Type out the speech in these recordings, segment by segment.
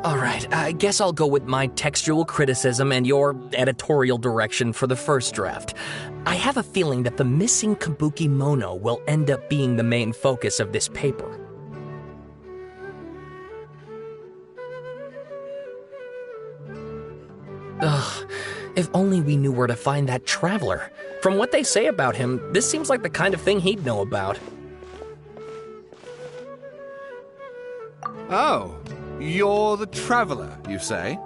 Alright, I guess I'll go with my textual criticism and your editorial direction for the first draft. I have a feeling that the missing kabuki mono will end up being the main focus of this paper. Ugh, if only we knew where to find that traveler. From what they say about him, this seems like the kind of thing he'd know about. Oh, you're the traveler, you say?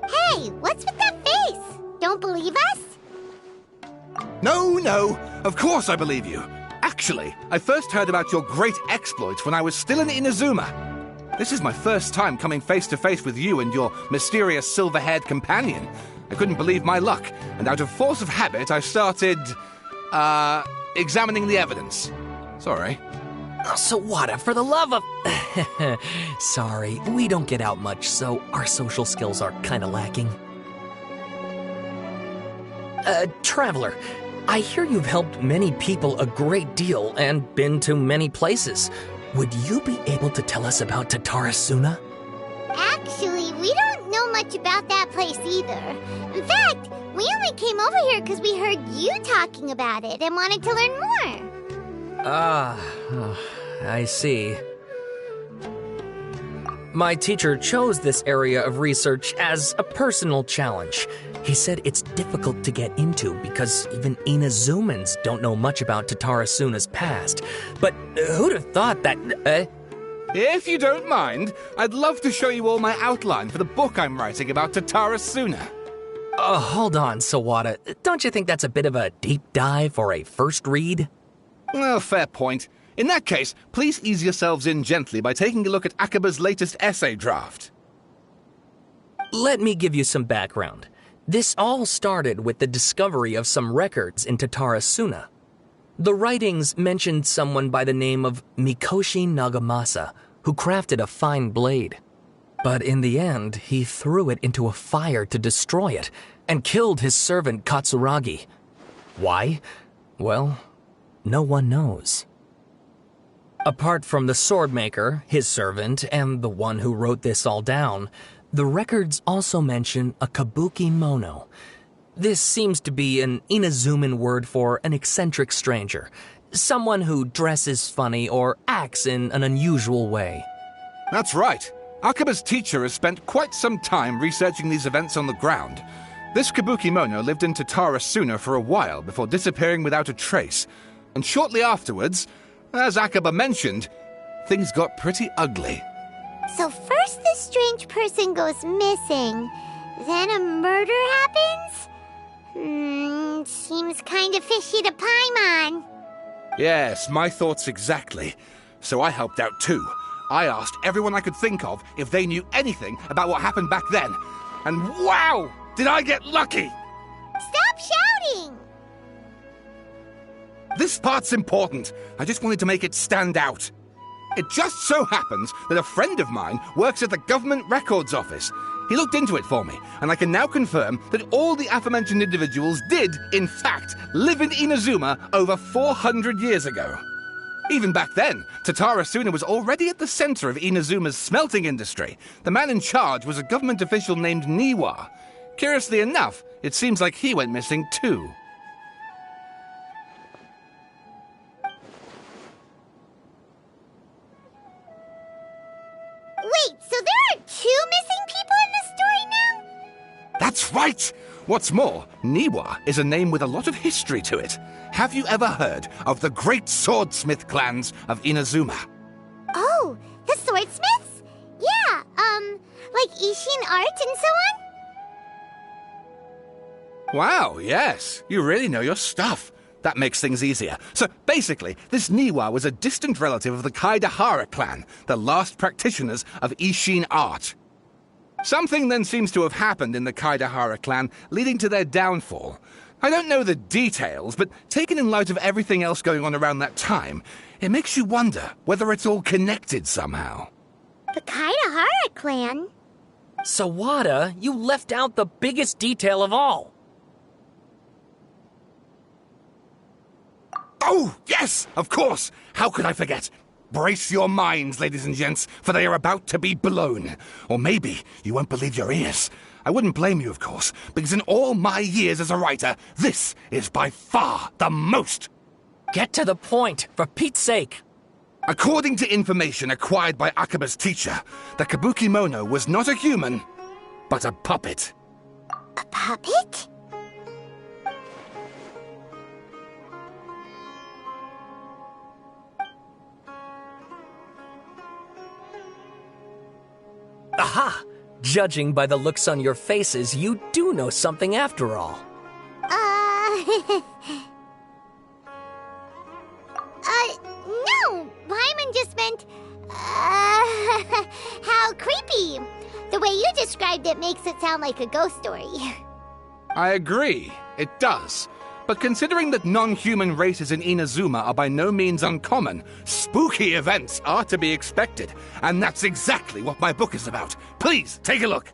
Hey, what's with that face? Don't believe us? No, of course I believe you. Actually, I first heard about your great exploits when I was still in Inazuma. This is my first time coming face to face with you and your mysterious silver-haired companion. I couldn't believe my luck, and out of force of habit, I started, examining the evidence. Sorry. Sawada, for the love of... Sorry, we don't get out much, so our social skills are kinda lacking. Traveler, I hear you've helped many people a great deal and been to many places. Would you be able to tell us about Tatarasuna? Actually, we don't know much about that place either. In fact, we only came over here because we heard you talking about it and wanted to learn more. I see. My teacher chose this area of research as a personal challenge. He said it's difficult to get into because even Inazumans don't know much about Tatarasuna's past. But who'd have thought that... If you don't mind, I'd love to show you all my outline for the book I'm writing about Tatarasuna. Hold on, Sawada. Don't you think that's a bit of a deep dive for a first read? Well, fair point. In that case, please ease yourselves in gently by taking a look at Akaba's latest essay draft. Let me give you some background. This all started with the discovery of some records in Tatarasuna. The writings mentioned someone by the name of Mikoshi Nagamasa, who crafted a fine blade. But in the end, he threw it into a fire to destroy it, and killed his servant Katsuragi. Why? Well, no one knows. Apart from the swordmaker, his servant, and the one who wrote this all down, the records also mention a kabuki mono. This seems to be an Inazuman word for an eccentric stranger, someone who dresses funny or acts in an unusual way. That's right. Akaba's teacher has spent quite some time researching these events on the ground. This kabuki mono lived in Tatarasuna for a while before disappearing without a trace. And shortly afterwards, as Akaba mentioned, things got pretty ugly. So first this strange person goes missing, then a murder happens? Seems kind of fishy to Paimon. Yes, my thoughts exactly. So I helped out too. I asked everyone I could think of if they knew anything about what happened back then. And wow! Did I get lucky! Stop shouting! This part's important. I just wanted to make it stand out. It just so happens that a friend of mine works at the government records office. He looked into it for me, and I can now confirm that all the aforementioned individuals did, in fact, live in Inazuma over 400 years ago. Even back then, Tatarasuna was already at the center of Inazuma's smelting industry. The man in charge was a government official named Niwa. Curiously enough, it seems like he went missing too. Wait, so there are two missing people in this story now? That's right! What's more, Niwa is a name with a lot of history to it. Have you ever heard of the great swordsmith clans of Inazuma? Oh, the swordsmiths? Yeah, like Ishin art and so on? Wow, yes. You really know your stuff. That makes things easier. So basically, this Niwa was a distant relative of the Kaidahara clan, the last practitioners of Ishin art. Something then seems to have happened in the Kaidahara clan, leading to their downfall. I don't know the details, but taken in light of everything else going on around that time, it makes you wonder whether it's all connected somehow. The Kaidahara clan? Sawada, you left out the biggest detail of all. Oh, yes, of course. How could I forget? Brace your minds, ladies and gents, for they are about to be blown. Or maybe you won't believe your ears. I wouldn't blame you, of course, because in all my years as a writer, this is by far the most. Get to the point, for Pete's sake. According to information acquired by Akaba's teacher, the Kabukimono was not a human, but a puppet. A puppet? Aha! Judging by the looks on your faces, you do know something after all. No! Paimon just meant, how creepy. The way you described it makes it sound like a ghost story. I agree, it does. But considering that non-human races in Inazuma are by no means uncommon, spooky events are to be expected. And that's exactly what my book is about. Please, take a look.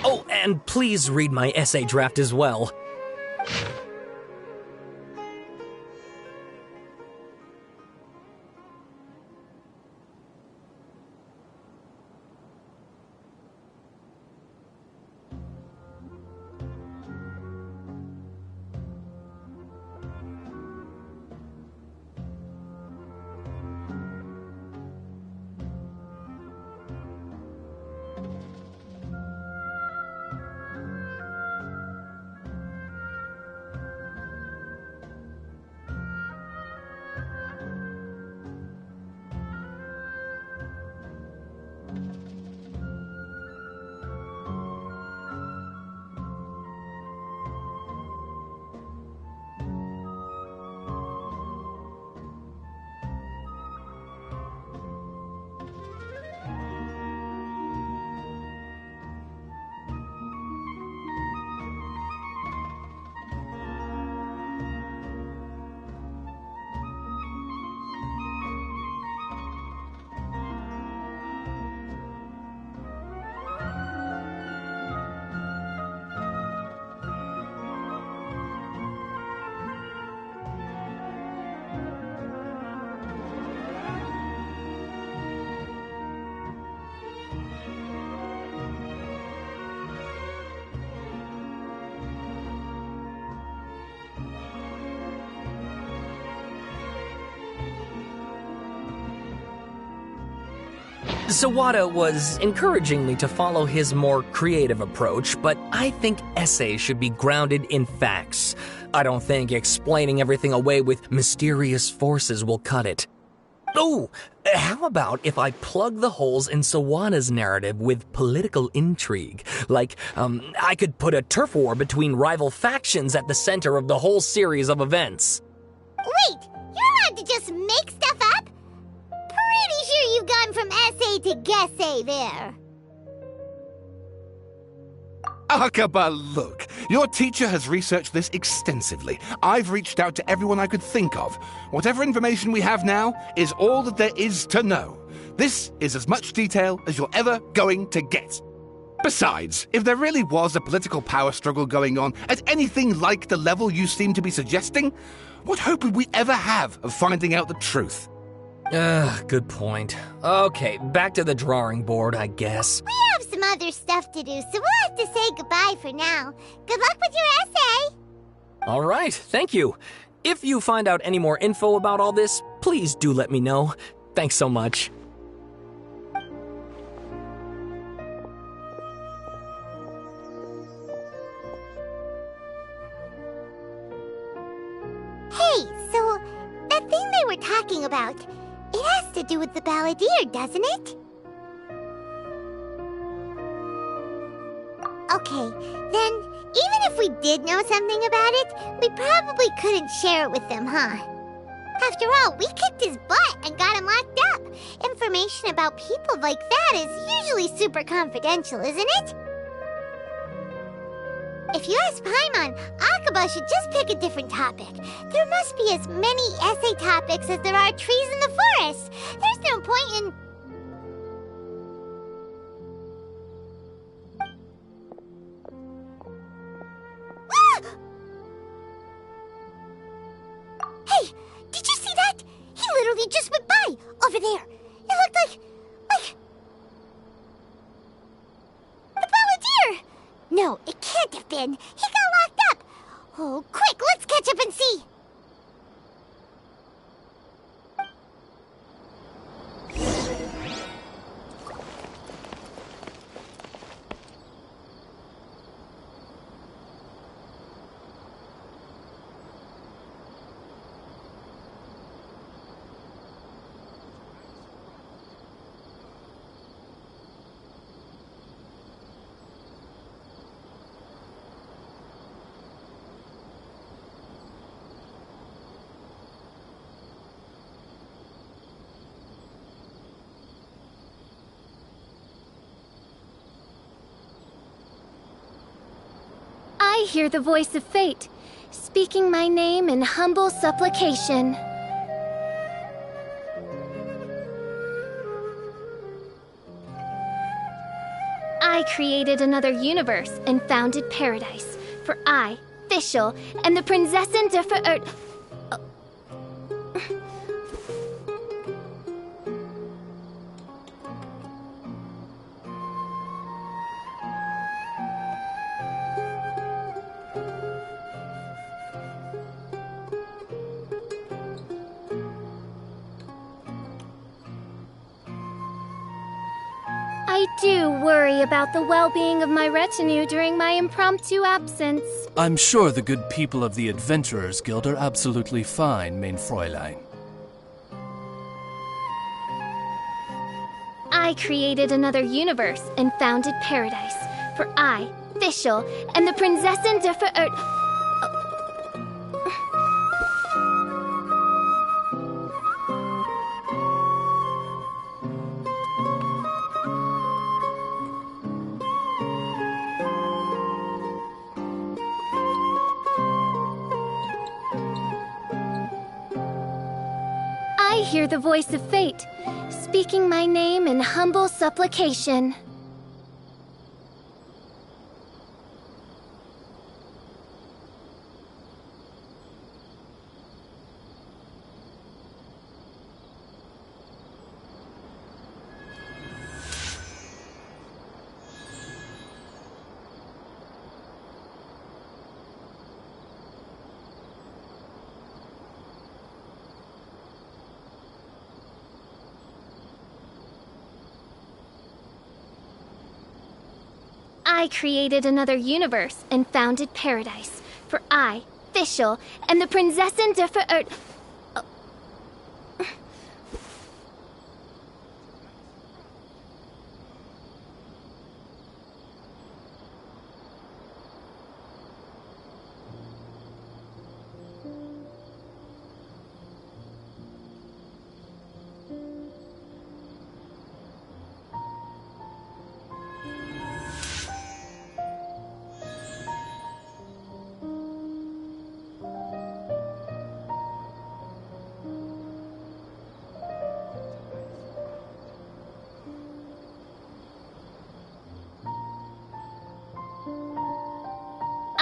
Oh, and please read my essay draft as well. Sawada was encouraging me to follow his more creative approach, but I think essays should be grounded in facts. I don't think explaining everything away with mysterious forces will cut it. Oh, how about if I plug the holes in Sawada's narrative with political intrigue? Like, I could put a turf war between rival factions at the center of the whole series of events. Wait, you're allowed to just make stuff up? Pretty sure you've gone from essay to guessay there. Akaba, look. Your teacher has researched this extensively. I've reached out to everyone I could think of. Whatever information we have now is all that there is to know. This is as much detail as you're ever going to get. Besides, if there really was a political power struggle going on at anything like the level you seem to be suggesting, what hope would we ever have of finding out the truth? Good point. Okay, back to the drawing board, I guess. We have some other stuff to do, so we'll have to say goodbye for now. Good luck with your essay! All right, thank you. If you find out any more info about all this, please do let me know. Thanks so much. Hey, so that thing they were talking about, it has to do with the balladeer, doesn't it? Okay, then even if we did know something about it, we probably couldn't share it with them, huh? After all, we kicked his butt and got him locked up. Information about people like that is usually super confidential, isn't it? If you ask Paimon, Akaba should just pick a different topic. There must be as many essay topics as there are trees in the forest. There's no point in... Hey, did you see that? He literally just went by, over there. It looked like... the balladeer! No, it can't have been. He got locked up. Oh, quick, let's catch up and see. I hear the voice of fate, speaking my name in humble supplication. I created another universe and founded paradise, for I, Fischl, and the Prinzessin der Verirrt... I do worry about the well-being of my retinue during my impromptu absence. I'm sure the good people of the Adventurers Guild are absolutely fine, mein Fräulein. I created another universe and founded paradise, for I, Fischl, and the Prinzessin der Verirrt... I hear the voice of fate, speaking my name in humble supplication. I created another universe and founded paradise, for I, Fischl, and the Prinzessin der Verirrt...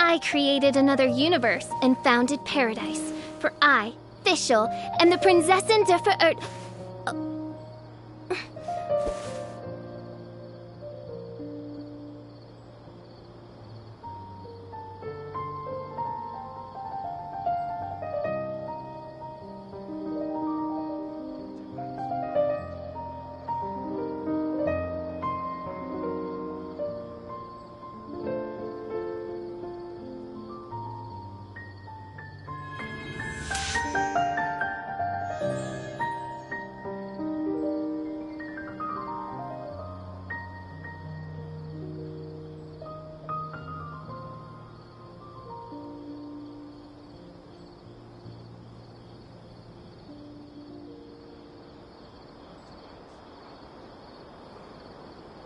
I created another universe and founded paradise. For I, Fischl, and the Prinzessin der Verirrt...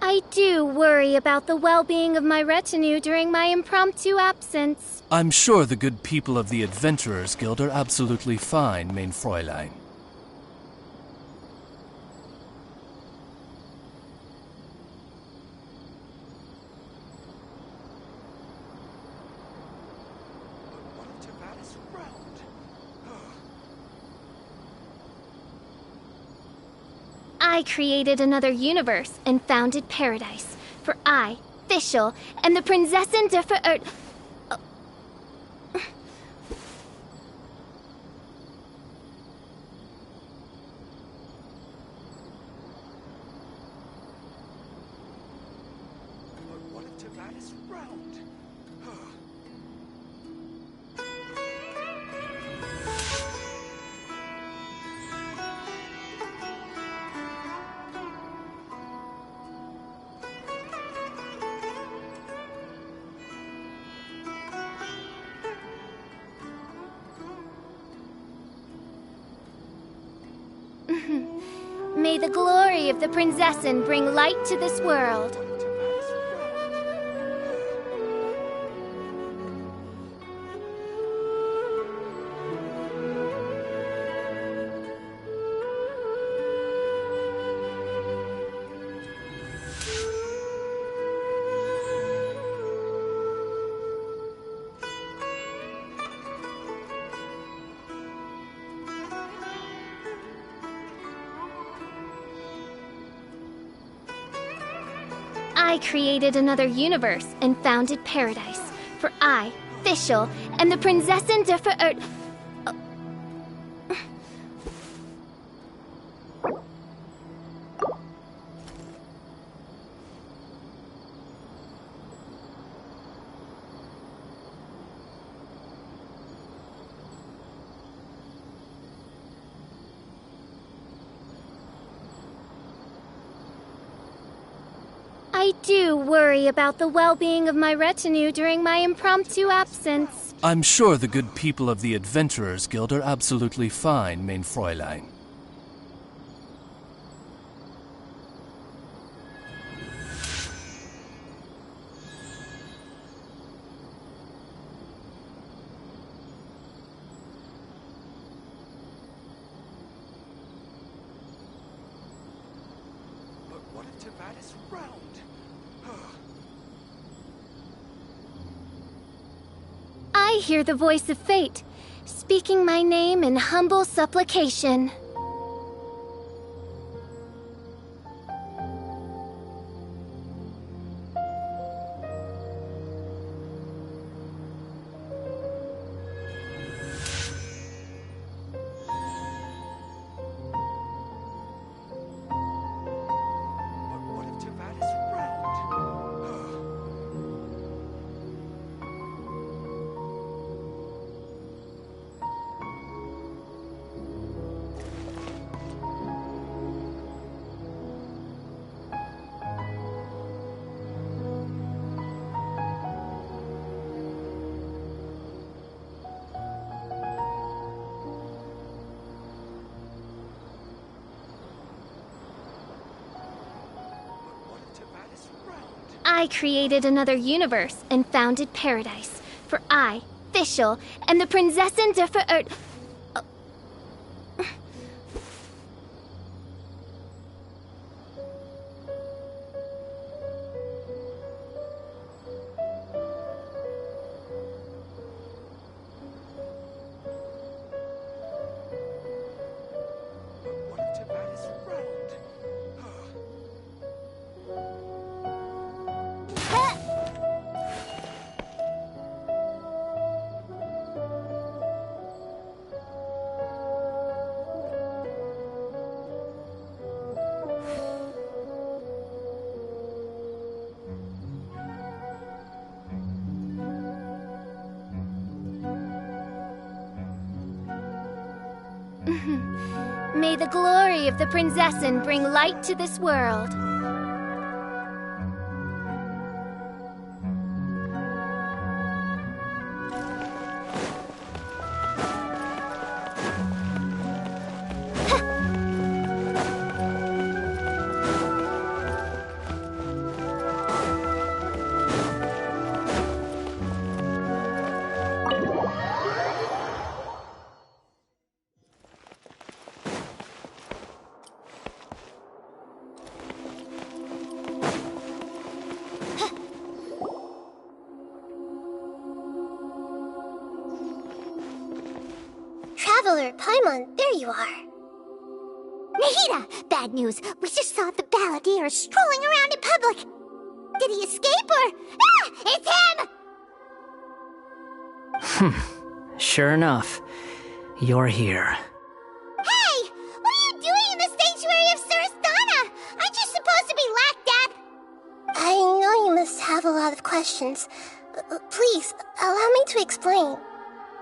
I do worry about the well-being of my retinue during my impromptu absence. I'm sure the good people of the Adventurers Guild are absolutely fine, mein Fräulein. I created another universe and founded paradise. For I, Fischl, and the Prinzessin der Verirrt... May the glory of the Prinzessin bring light to this world. I created another universe and founded paradise. For I, Fischl, and the Prinzessin der Verirrt... I do worry about the well-being of my retinue during my impromptu absence. I'm sure the good people of the Adventurers Guild are absolutely fine, mein Fräulein. I hear the voice of fate, speaking my name in humble supplication. I created another universe and founded paradise. For I, Fischl, and the Prinzessin der Verirrt... May the glory of the Prinzessin bring light to this world. Traveler, Paimon, there you are. Nahida! Bad news. We just saw the balladeer strolling around in public. Did he escape or... Ah! It's him! Sure enough, you're here. Hey! What are you doing in the sanctuary of Surastana? Aren't you supposed to be locked up? I know you must have a lot of questions. Please, allow me to explain.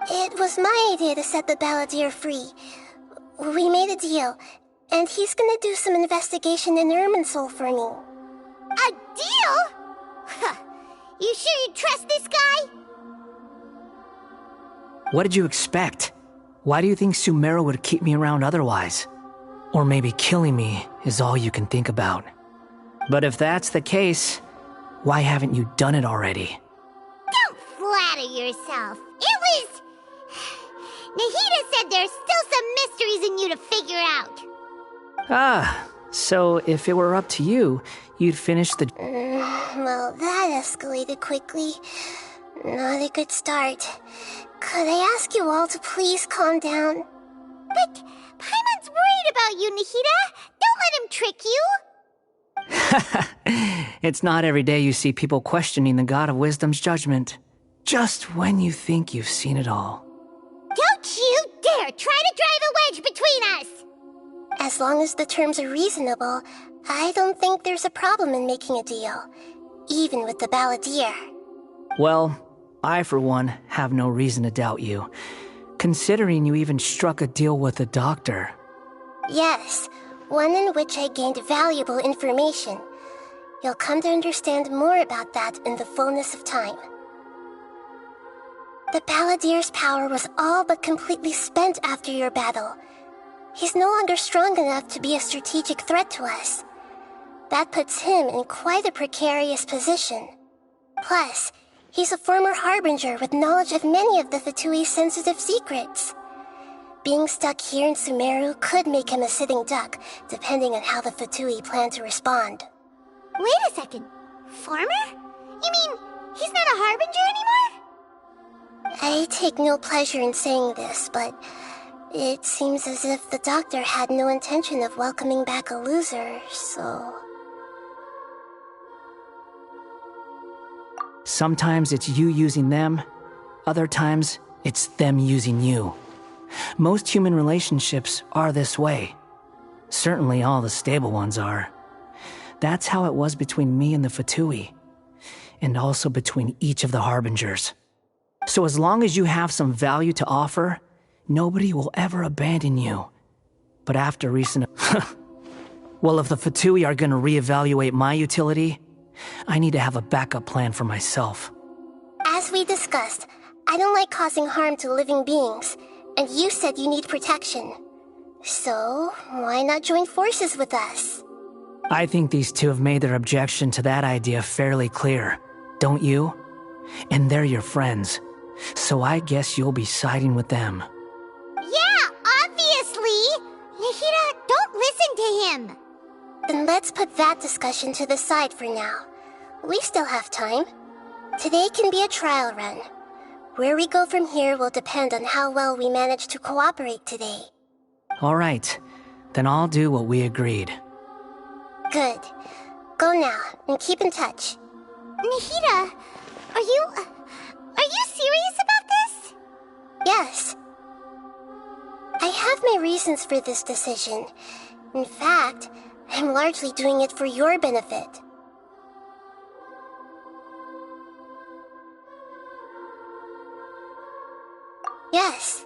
It was my idea to set the balladeer free. We made a deal, and he's gonna do some investigation in Irminsul for me. A deal? Huh. You sure you trust this guy? What did you expect? Why do you think Sumeru would keep me around otherwise? Or maybe killing me is all you can think about. But if that's the case, why haven't you done it already? Don't flatter yourself. It was... Nahida said there's still some mysteries in you to figure out. Ah, so if it were up to you, you'd finish the... Well, that escalated quickly. Not a good start. Could I ask you all to please calm down? But Paimon's worried about you, Nahida. Don't let him trick you. It's not every day you see people questioning the God of Wisdom's judgment. Just when you think you've seen it all. Don't you dare try to drive a wedge between us! As long as the terms are reasonable, I don't think there's a problem in making a deal. Even with the balladeer. Well, I, for one, have no reason to doubt you. Considering you even struck a deal with the doctor. Yes, one in which I gained valuable information. You'll come to understand more about that in the fullness of time. The balladeer's power was all but completely spent after your battle. He's no longer strong enough to be a strategic threat to us. That puts him in quite a precarious position. Plus, he's a former harbinger with knowledge of many of the Fatui's sensitive secrets. Being stuck here in Sumeru could make him a sitting duck, depending on how the Fatui plan to respond. Wait a second. Former? You mean he's not a harbinger anymore? I take no pleasure in saying this, but it seems as if the doctor had no intention of welcoming back a loser, so... Sometimes it's you using them, other times it's them using you. Most human relationships are this way. Certainly all the stable ones are. That's how it was between me and the Fatui, and also between each of the harbingers. So as long as you have some value to offer, nobody will ever abandon you. But after recent... Well, if the Fatui are gonna reevaluate my utility, I need to have a backup plan for myself. As we discussed, I don't like causing harm to living beings, and you said you need protection. So, why not join forces with us? I think these two have made their objection to that idea fairly clear, don't you? And they're your friends, so I guess you'll be siding with them. Yeah, obviously! Nahida, don't listen to him! Then let's put that discussion to the side for now. We still have time. Today can be a trial run. Where we go from here will depend on how well we manage to cooperate today. All right, then I'll do what we agreed. Good. Go now, and keep in touch. Nahida, are you serious about this? Yes. I have my reasons for this decision. In fact, I'm largely doing it for your benefit. Yes.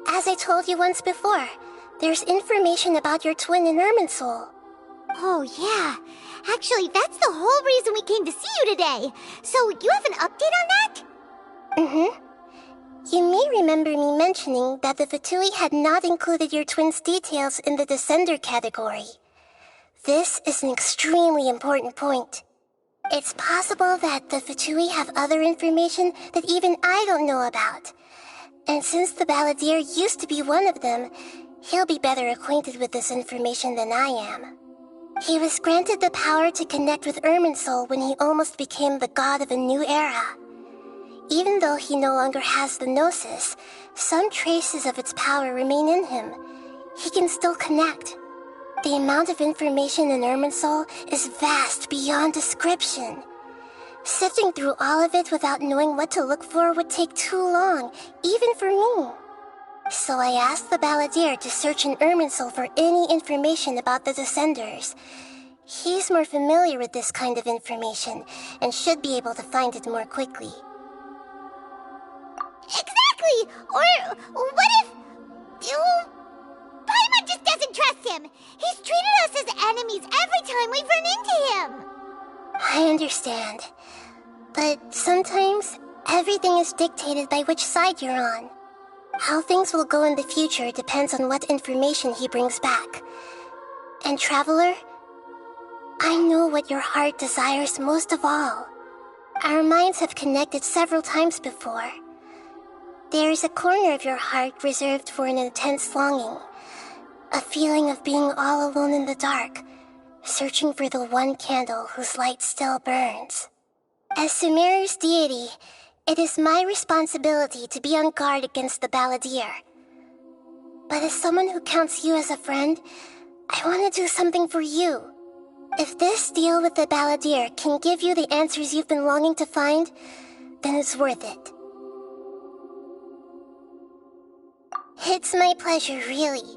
As I told you once before, there's information about your twin in Irminsul. Oh, yeah. Actually, that's the whole reason we came to see you today. So, you have an update on that? Mm-hmm. You may remember me mentioning that the Fatui had not included your twin's details in the Descender category. This is an extremely important point. It's possible that the Fatui have other information that even I don't know about. And since the Balladeer used to be one of them, he'll be better acquainted with this information than I am. He was granted the power to connect with Irminsul when he almost became the god of a new era. Even though he no longer has the Gnosis, some traces of its power remain in him. He can still connect. The amount of information in Irminsul is vast beyond description. Sifting through all of it without knowing what to look for would take too long, even for me. So I asked the Balladeer to search in Irminsul for any information about the Descenders. He's more familiar with this kind of information, and should be able to find it more quickly. Exactly! Or what if... Paimon just doesn't trust him! He's treated us as enemies every time we've run into him! I understand. But sometimes, everything is dictated by which side you're on. How things will go in the future depends on what information he brings back. And Traveler, I know what your heart desires most of all. Our minds have connected several times before. There is a corner of your heart reserved for an intense longing. A feeling of being all alone in the dark, searching for the one candle whose light still burns. As Sumeru's deity, it is my responsibility to be on guard against the Balladeer. But as someone who counts you as a friend, I want to do something for you. If this deal with the Balladeer can give you the answers you've been longing to find, then it's worth it. It's my pleasure, really.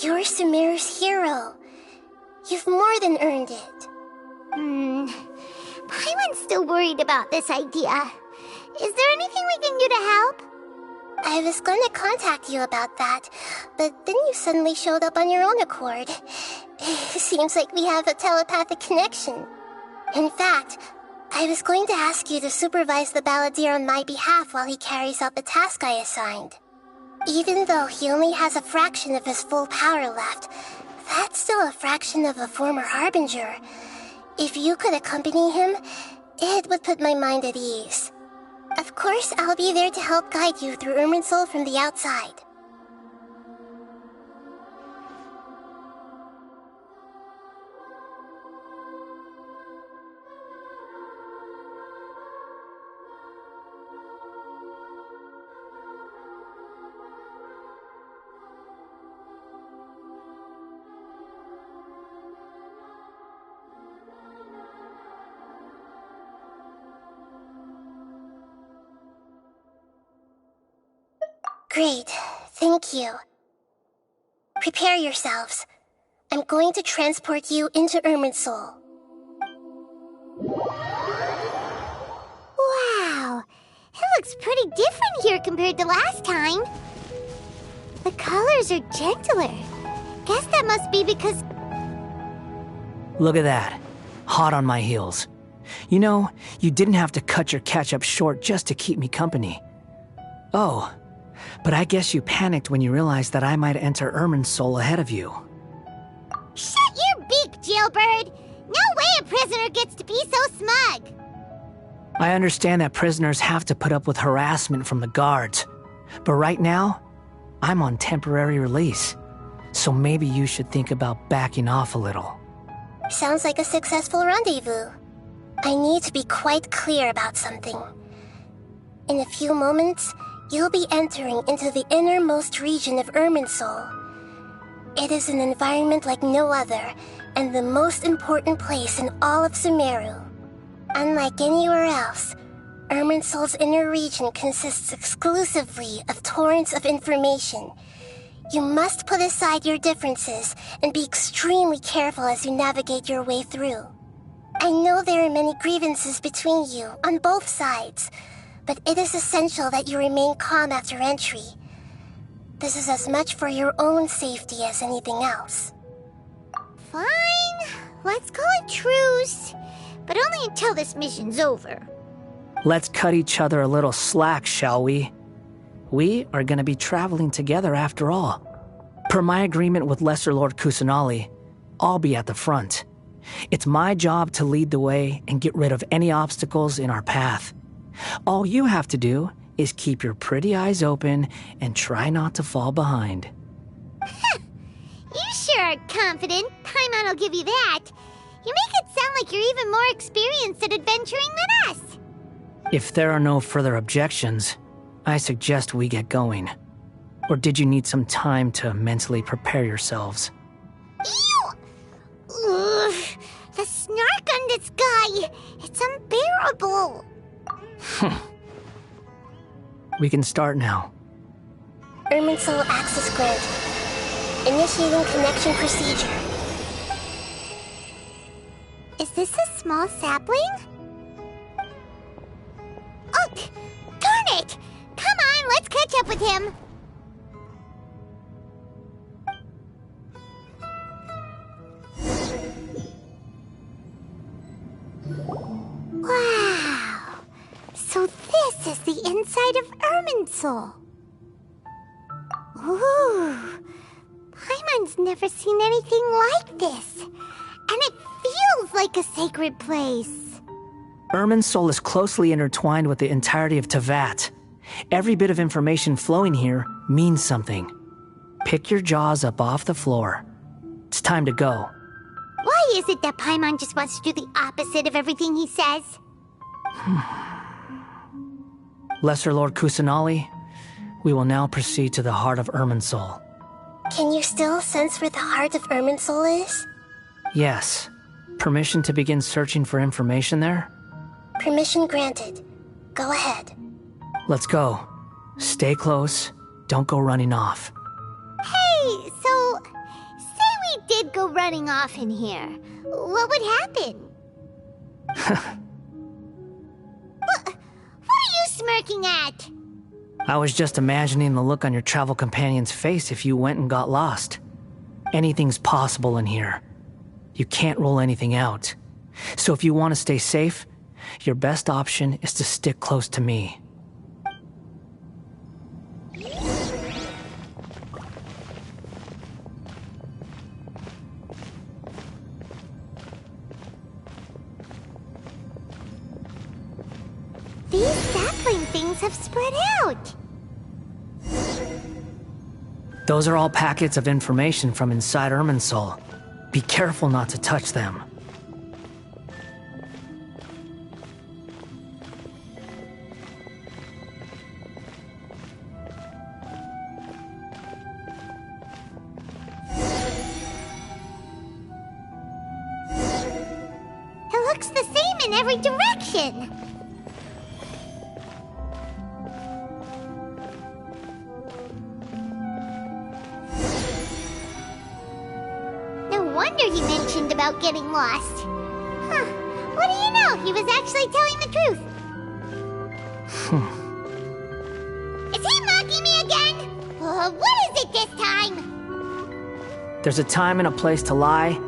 You're Sumeru's hero. You've more than earned it. Paimon's still worried about this idea. Is there anything we can do to help? I was going to contact you about that, but then you suddenly showed up on your own accord. Seems like we have a telepathic connection. In fact, I was going to ask you to supervise the Balladeer on my behalf while he carries out the task I assigned. Even though he only has a fraction of his full power left, that's still a fraction of a former Harbinger. If you could accompany him, it would put my mind at ease. Of course, I'll be there to help guide you through Irminsul from the outside. Great, thank you. Prepare yourselves. I'm going to transport you into Irminsul. Wow, it looks pretty different here compared to last time. The colors are gentler. Guess that must be because... Look at that. Hot on my heels. You know, you didn't have to cut your catch-up short just to keep me company. Oh, but I guess you panicked when you realized that I might enter Irminsul ahead of you. Shut your beak, jailbird! No way a prisoner gets to be so smug! I understand that prisoners have to put up with harassment from the guards, but right now, I'm on temporary release, so maybe you should think about backing off a little. Sounds like a successful rendezvous. I need to be quite clear about something. In a few moments, you'll be entering into the innermost region of Irminsul. It is an environment like no other, and the most important place in all of Sumeru. Unlike anywhere else, Irminsul's inner region consists exclusively of torrents of information. You must put aside your differences and be extremely careful as you navigate your way through. I know there are many grievances between you on both sides, but it is essential that you remain calm after entry. This is as much for your own safety as anything else. Fine. Let's call it truce. But only until this mission's over. Let's cut each other a little slack, shall we? We are going to be traveling together after all. Per my agreement with Lesser Lord Kusanali, I'll be at the front. It's my job to lead the way and get rid of any obstacles in our path. All you have to do is keep your pretty eyes open and try not to fall behind. You sure are confident. Paimon will give you that. You make it sound like you're even more experienced at adventuring than us. If there are no further objections, I suggest we get going. Or did you need some time to mentally prepare yourselves? Ew! Ugh, the snark on this guy, it's unbearable. We can start now. Irminsul access granted. Initiating connection procedure. Is this a small sapling? Oh, darn it! Come on, let's catch up with him. Wow! So this is the inside of Irminsul. Ooh! Paimon's never seen anything like this. And it feels like a sacred place. Irminsul is closely intertwined with the entirety of Teyvat. Every bit of information flowing here means something. Pick your jaws up off the floor. It's time to go. Why is it that Paimon just wants to do the opposite of everything he says? Lesser Lord Kusanali, we will now proceed to the heart of Irminsul. Can you still sense where the heart of Irminsul is? Yes. Permission to begin searching for information there? Permission granted. Go ahead. Let's go. Stay close. Don't go running off. Hey, so... say we did go running off in here. What would happen? What are you smirking at? I was just imagining the look on your travel companion's face if you went and got lost. Anything's possible in here. You can't rule anything out. So if you want to stay safe, your best option is to stick close to me. These sapling things have spread out. Those are all packets of information from inside Irminsul. Be careful not to touch them. It looks the same in every direction. No wonder he mentioned about getting lost. Huh. What do you know? He was actually telling the truth. Is he mocking me again? What is it this time? There's a time and a place to lie,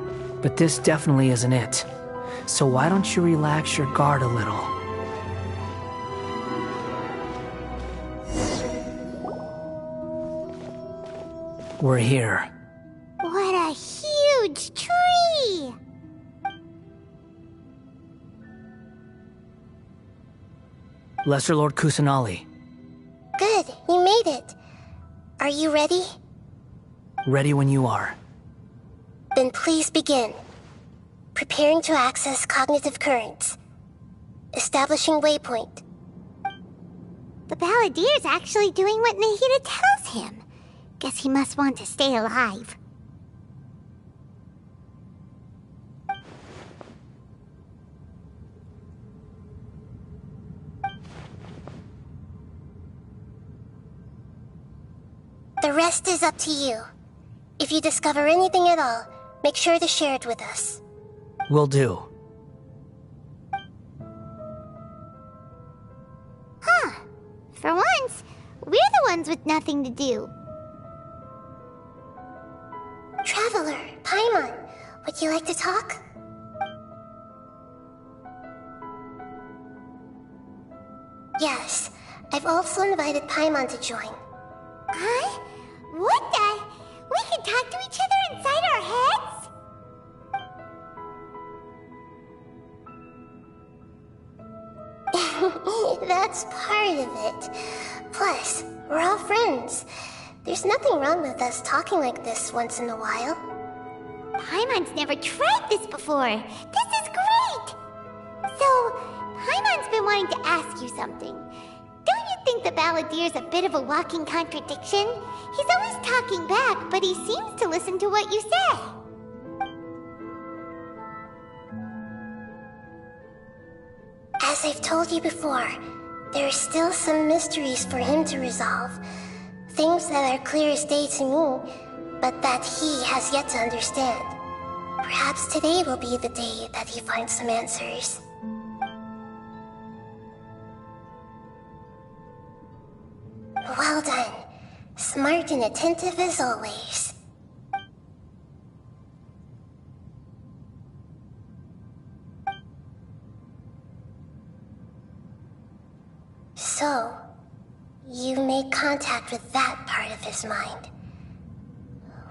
but this definitely isn't it. So why don't you relax your guard a little? We're here. What a huge tree! Lesser Lord Kusanali. Good, you made it. Are you ready? Ready when you are. Then please begin. Preparing to access cognitive currents. Establishing waypoint. The Balladier's actually doing what Nahida tells him. Guess he must want to stay alive. The rest is up to you. If you discover anything at all, make sure to share it with us. Will do. Huh. For once, we're the ones with nothing to do. Would you like to talk? Yes, I've also invited Paimon to join. Huh? What the? We can talk to each other inside our heads? That's part of it. Plus, we're all friends. There's nothing wrong with us talking like this once in a while. Paimon's never tried this before. This is great! So, Paimon's been wanting to ask you something. Don't you think the Balladier's a bit of a walking contradiction? He's always talking back, but he seems to listen to what you say. As I've told you before, there are still some mysteries for him to resolve. Things that are clear as day to me, but that he has yet to understand. Perhaps today will be the day that he finds some answers. Well done. Smart and attentive as always. So, you made contact with that part of his mind.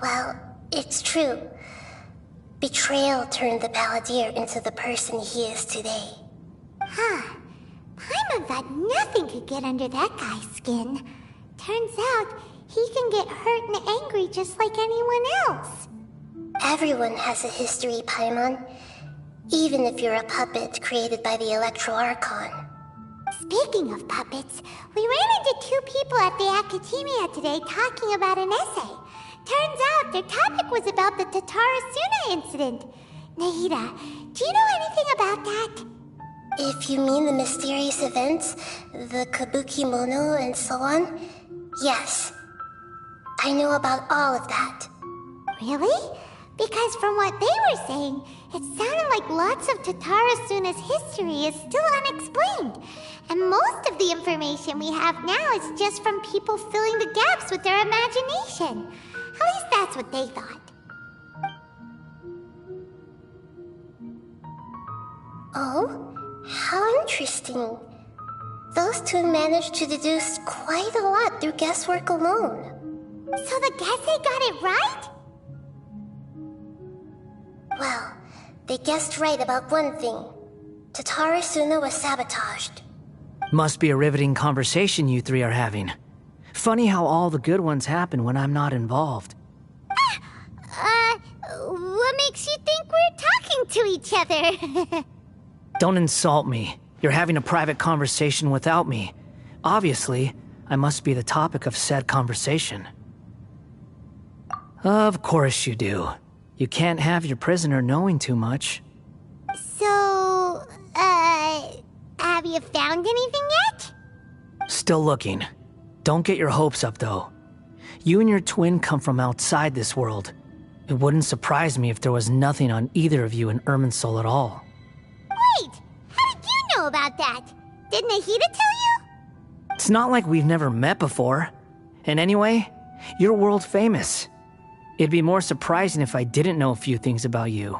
Well, it's true. Betrayal turned the Balladier into the person he is today. Huh. Paimon thought nothing could get under that guy's skin. Turns out, he can get hurt and angry just like anyone else. Everyone has a history, Paimon. Even if you're a puppet created by the Electro Archon. Speaking of puppets, we ran into two people at the Academia today talking about an essay. Turns out their topic was about the Tatarasuna incident. Nahida, do you know anything about that? If you mean the mysterious events, the Kabuki Mono and so on, yes. I know about all of that. Really? Because from what they were saying, it sounded like lots of Tatarasuna's history is still unexplained. And most of the information we have now is just from people filling the gaps with their imagination. At least that's what they thought. Oh? How interesting. Those two managed to deduce quite a lot through guesswork alone. So the Gensei got it right? Well, they guessed right about one thing. Tatarasuna was sabotaged. Must be a riveting conversation you three are having. Funny how all the good ones happen when I'm not involved. What makes you think we're talking to each other? Don't insult me. You're having a private conversation without me. Obviously, I must be the topic of said conversation. Of course you do. You can't have your prisoner knowing too much. So, have you found anything yet? Still looking. Don't get your hopes up, though. You and your twin come from outside this world. It wouldn't surprise me if there was nothing on either of you in Irminsul at all. Wait! How did you know about that? Did Nahida tell you? It's not like we've never met before. And anyway, you're world famous. It'd be more surprising if I didn't know a few things about you.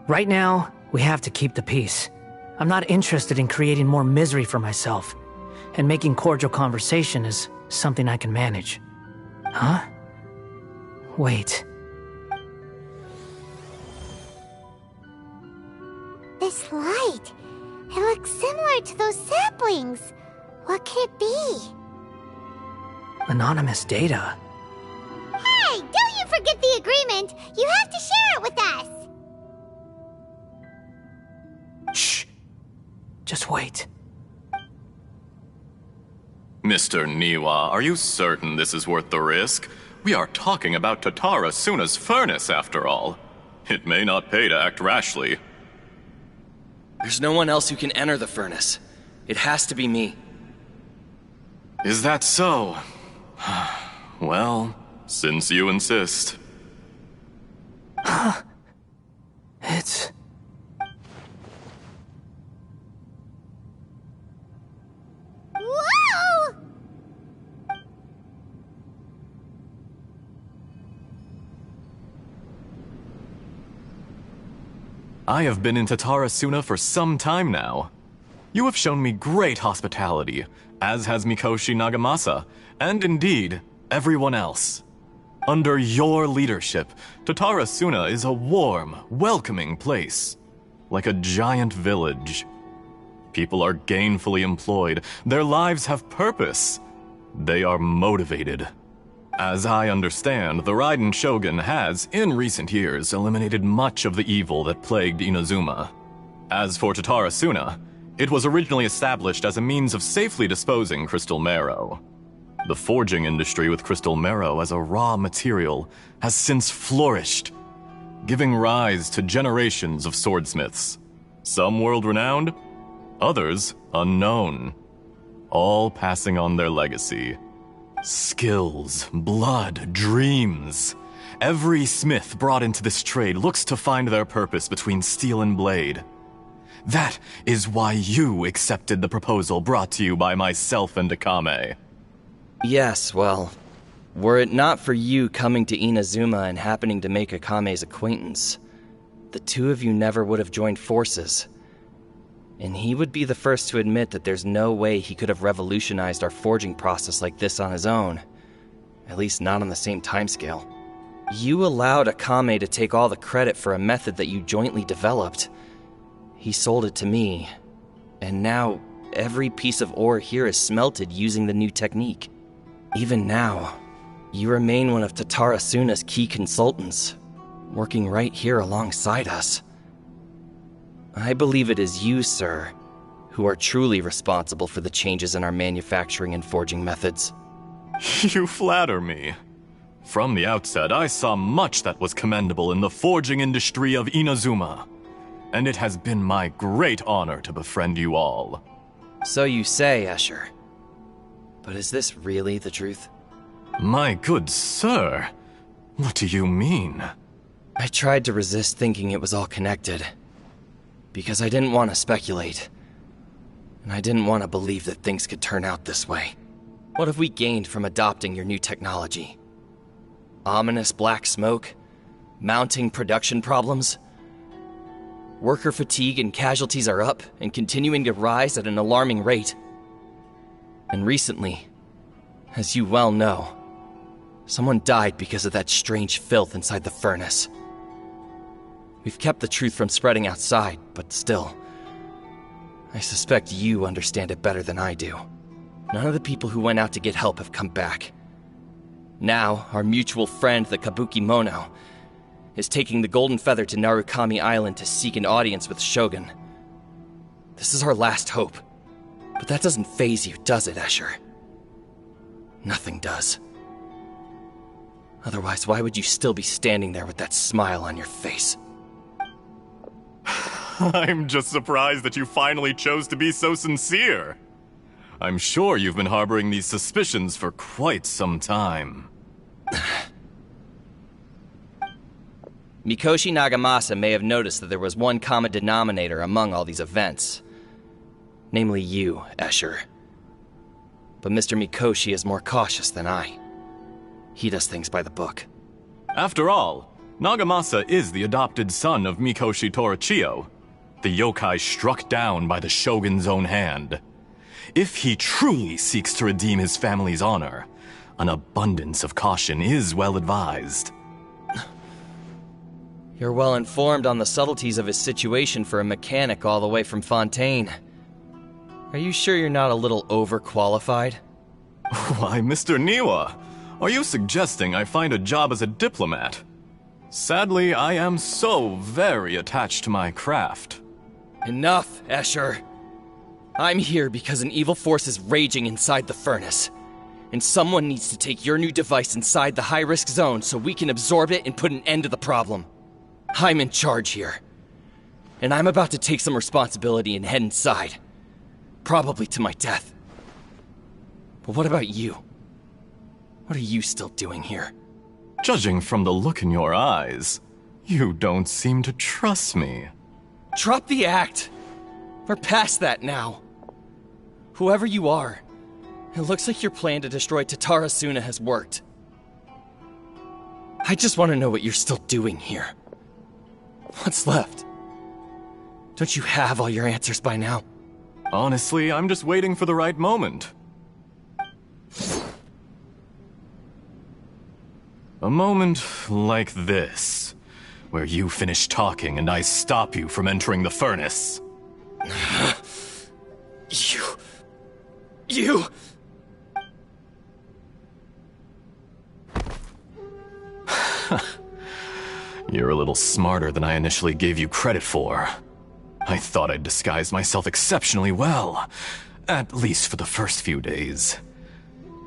Right now, we have to keep the peace. I'm not interested in creating more misery for myself, and making cordial conversation is something I can manage. Huh? Wait. This light. It looks similar to those saplings. What could it be? Anonymous data. Hey, don't you forget the agreement! You have to share it with us! Shh. Just wait. Mr. Niwa, are you certain this is worth the risk? We are talking about Tatarasuna's furnace, after all. It may not pay to act rashly. There's no one else who can enter the furnace. It has to be me. Is that so? Well, since you insist. It's... Whoa! I have been in Tatarasuna for some time now. You have shown me great hospitality, as has Mikoshi Nagamasa, and indeed, everyone else. Under your leadership, Tatarasuna is a warm, welcoming place, like a giant village. People are gainfully employed, their lives have purpose. They are motivated. As I understand, the Raiden Shogun has, in recent years, eliminated much of the evil that plagued Inazuma. As for Tatarasuna, it was originally established as a means of safely disposing crystal marrow. The forging industry with crystal marrow as a raw material has since flourished, giving rise to generations of swordsmiths. Some world-renowned, others unknown, all passing on their legacy. Skills, blood, dreams. Every smith brought into this trade looks to find their purpose between steel and blade. That is why you accepted the proposal brought to you by myself and Akame. Yes, well, were it not for you coming to Inazuma and happening to make Akame's acquaintance, the two of you never would have joined forces. And he would be the first to admit that there's no way he could have revolutionized our forging process like this on his own. At least not on the same timescale. You allowed Akame to take all the credit for a method that you jointly developed. He sold it to me, and now every piece of ore here is smelted using the new technique. Even now, you remain one of Tatarasuna's key consultants, working right here alongside us. I believe it is you, sir, who are truly responsible for the changes in our manufacturing and forging methods. You flatter me. From the outset, I saw much that was commendable in the forging industry of Inazuma, and it has been my great honor to befriend you all. So you say, Escher. But is this really the truth? My good sir, what do you mean? I tried to resist thinking it was all connected. Because I didn't want to speculate. And I didn't want to believe that things could turn out this way. What have we gained from adopting your new technology? Ominous black smoke? Mounting production problems? Worker fatigue and casualties are up and continuing to rise at an alarming rate. And recently, as you well know, someone died because of that strange filth inside the furnace. We've kept the truth from spreading outside, but still, I suspect you understand it better than I do. None of the people who went out to get help have come back. Now, our mutual friend, the Kabuki Mono, is taking the Golden Feather to Narukami Island to seek an audience with Shogun. This is our last hope. But that doesn't faze you, does it, Escher? Nothing does. Otherwise, why would you still be standing there with that smile on your face? I'm just surprised that you finally chose to be so sincere. I'm sure you've been harboring these suspicions for quite some time. Mikoshi Nagamasa may have noticed that there was one common denominator among all these events. Namely you, Escher. But Mr. Mikoshi is more cautious than I. He does things by the book. After all, Nagamasa is the adopted son of Mikoshi Torichio, the yokai struck down by the Shogun's own hand. If he truly seeks to redeem his family's honor, an abundance of caution is well advised. You're well informed on the subtleties of his situation for a mechanic all the way from Fontaine. Are you sure you're not a little overqualified? Why, Mr. Niwa, are you suggesting I find a job as a diplomat? Sadly, I am so very attached to my craft. Enough, Escher. I'm here because an evil force is raging inside the furnace. And someone needs to take your new device inside the high-risk zone so we can absorb it and put an end to the problem. I'm in charge here. And I'm about to take some responsibility and head inside. Probably to my death. But what about you? What are you still doing here? Judging from the look in your eyes, you don't seem to trust me. Drop the act! We're past that now. Whoever you are, it looks like your plan to destroy Tatarasuna has worked. I just want to know what you're still doing here. What's left? Don't you have all your answers by now? Honestly, I'm just waiting for the right moment. A moment like this, where you finish talking and I stop you from entering the furnace. You... You're a little smarter than I initially gave you credit for. I thought I'd disguised myself exceptionally well, at least for the first few days.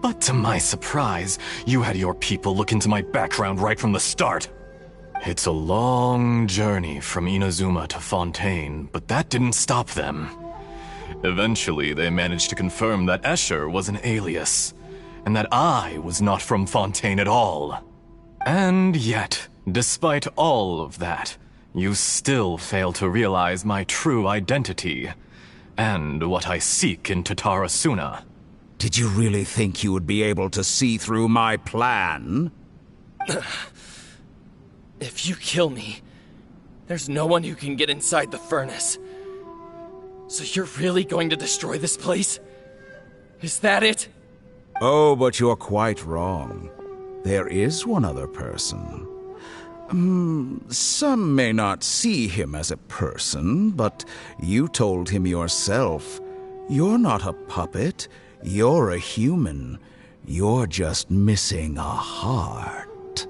But to my surprise, you had your people look into my background right from the start. It's a long journey from Inazuma to Fontaine, but that didn't stop them. Eventually, they managed to confirm that Escher was an alias, and that I was not from Fontaine at all. And yet, despite all of that, you still fail to realize my true identity, and what I seek in Tatarasuna. Did you really think you would be able to see through my plan? If you kill me, there's no one who can get inside the furnace. So you're really going to destroy this place? Is that it? Oh, but you're quite wrong. There is one other person. Some may not see him as a person, but you told him yourself. You're not a puppet. You're a human. You're just missing a heart.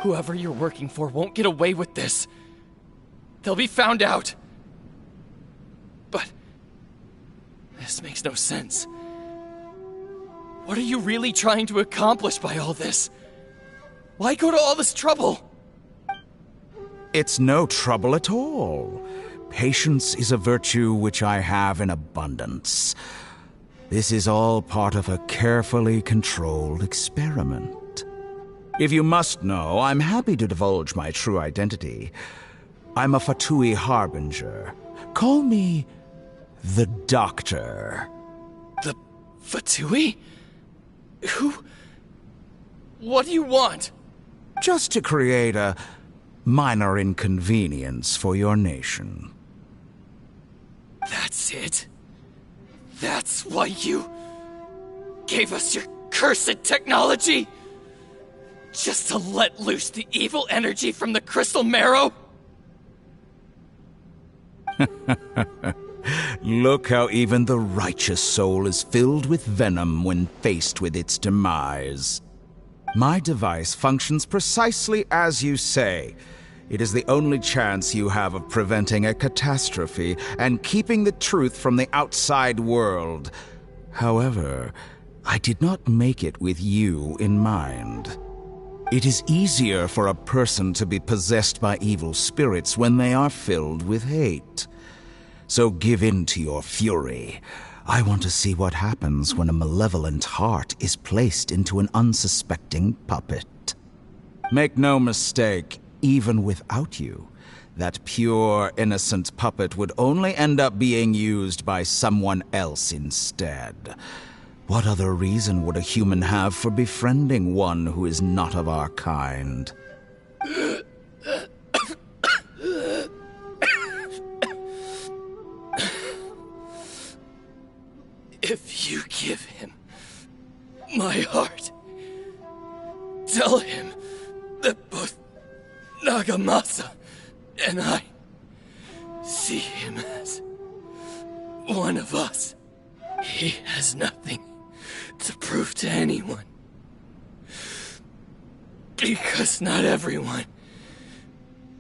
Whoever you're working for won't get away with this. They'll be found out. But this makes no sense. What are you really trying to accomplish by all this? Why go to all this trouble? It's no trouble at all. Patience is a virtue which I have in abundance. This is all part of a carefully controlled experiment. If you must know, I'm happy to divulge my true identity. I'm a Fatui Harbinger. Call me the Doctor. The Fatui? Who? What do you want? Just to create a minor inconvenience for your nation. That's it? That's why you gave us your cursed technology? Just to let loose the evil energy from the crystal marrow? Look how even the righteous soul is filled with venom when faced with its demise. My device functions precisely as you say. It is the only chance you have of preventing a catastrophe and keeping the truth from the outside world. However, I did not make it with you in mind. It is easier for a person to be possessed by evil spirits when they are filled with hate. So give in to your fury. I want to see what happens when a malevolent heart is placed into an unsuspecting puppet. Make no mistake, even without you, that pure, innocent puppet would only end up being used by someone else instead. What other reason would a human have for befriending one who is not of our kind? If you give him my heart, tell him that both Nagamasa and I see him as one of us. He has nothing to prove to anyone. Because not everyone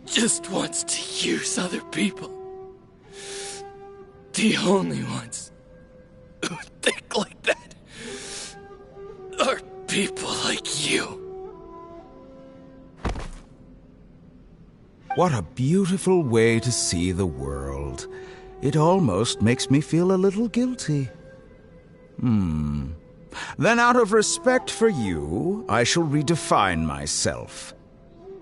just wants to use other people. The only ones who think like that are people like you. What a beautiful way to see the world. It almost makes me feel a little guilty. Then out of respect for you, I shall redefine myself.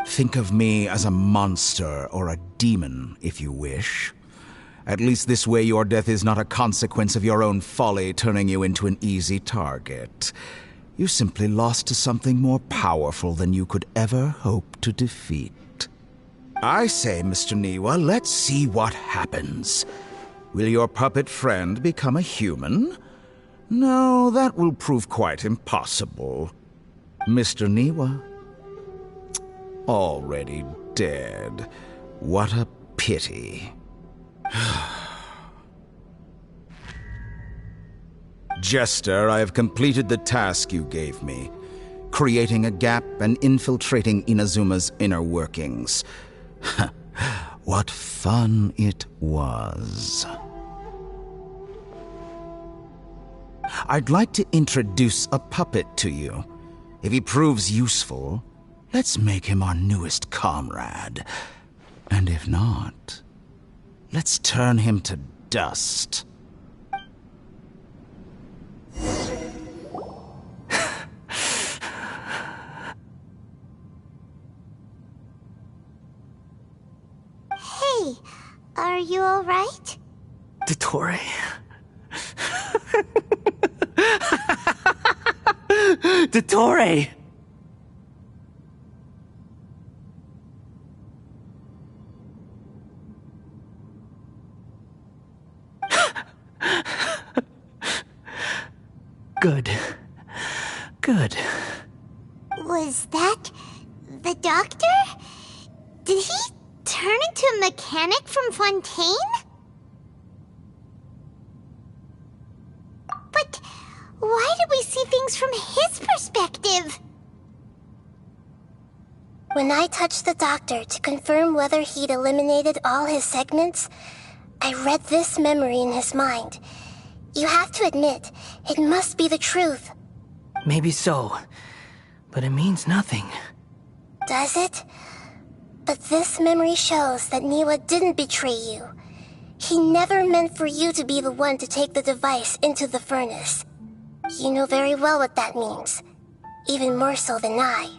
Think of me as a monster or a demon, if you wish. At least this way your death is not a consequence of your own folly turning you into an easy target. You simply lost to something more powerful than you could ever hope to defeat. I say, Mr. Niwa, let's see what happens. Will your puppet friend become a human? No, that will prove quite impossible. Mr. Niwa? Already dead. What a pity. Jester, I have completed the task you gave me, creating a gap and infiltrating Inazuma's inner workings. What fun it was. I'd like to introduce a puppet to you. If he proves useful, let's make him our newest comrade. And if not, let's turn him to dust. Hey, are you alright? Dottore. Dottore! Good. Good. Was that the doctor? Did he turn into a mechanic from Fontaine? But why did we see things from his perspective? When I touched the doctor to confirm whether he'd eliminated all his segments, I read this memory in his mind. You have to admit, it must be the truth. Maybe so, but it means nothing. Does it? But this memory shows that Niwa didn't betray you. He never meant for you to be the one to take the device into the furnace. You know very well what that means. Even more so than I.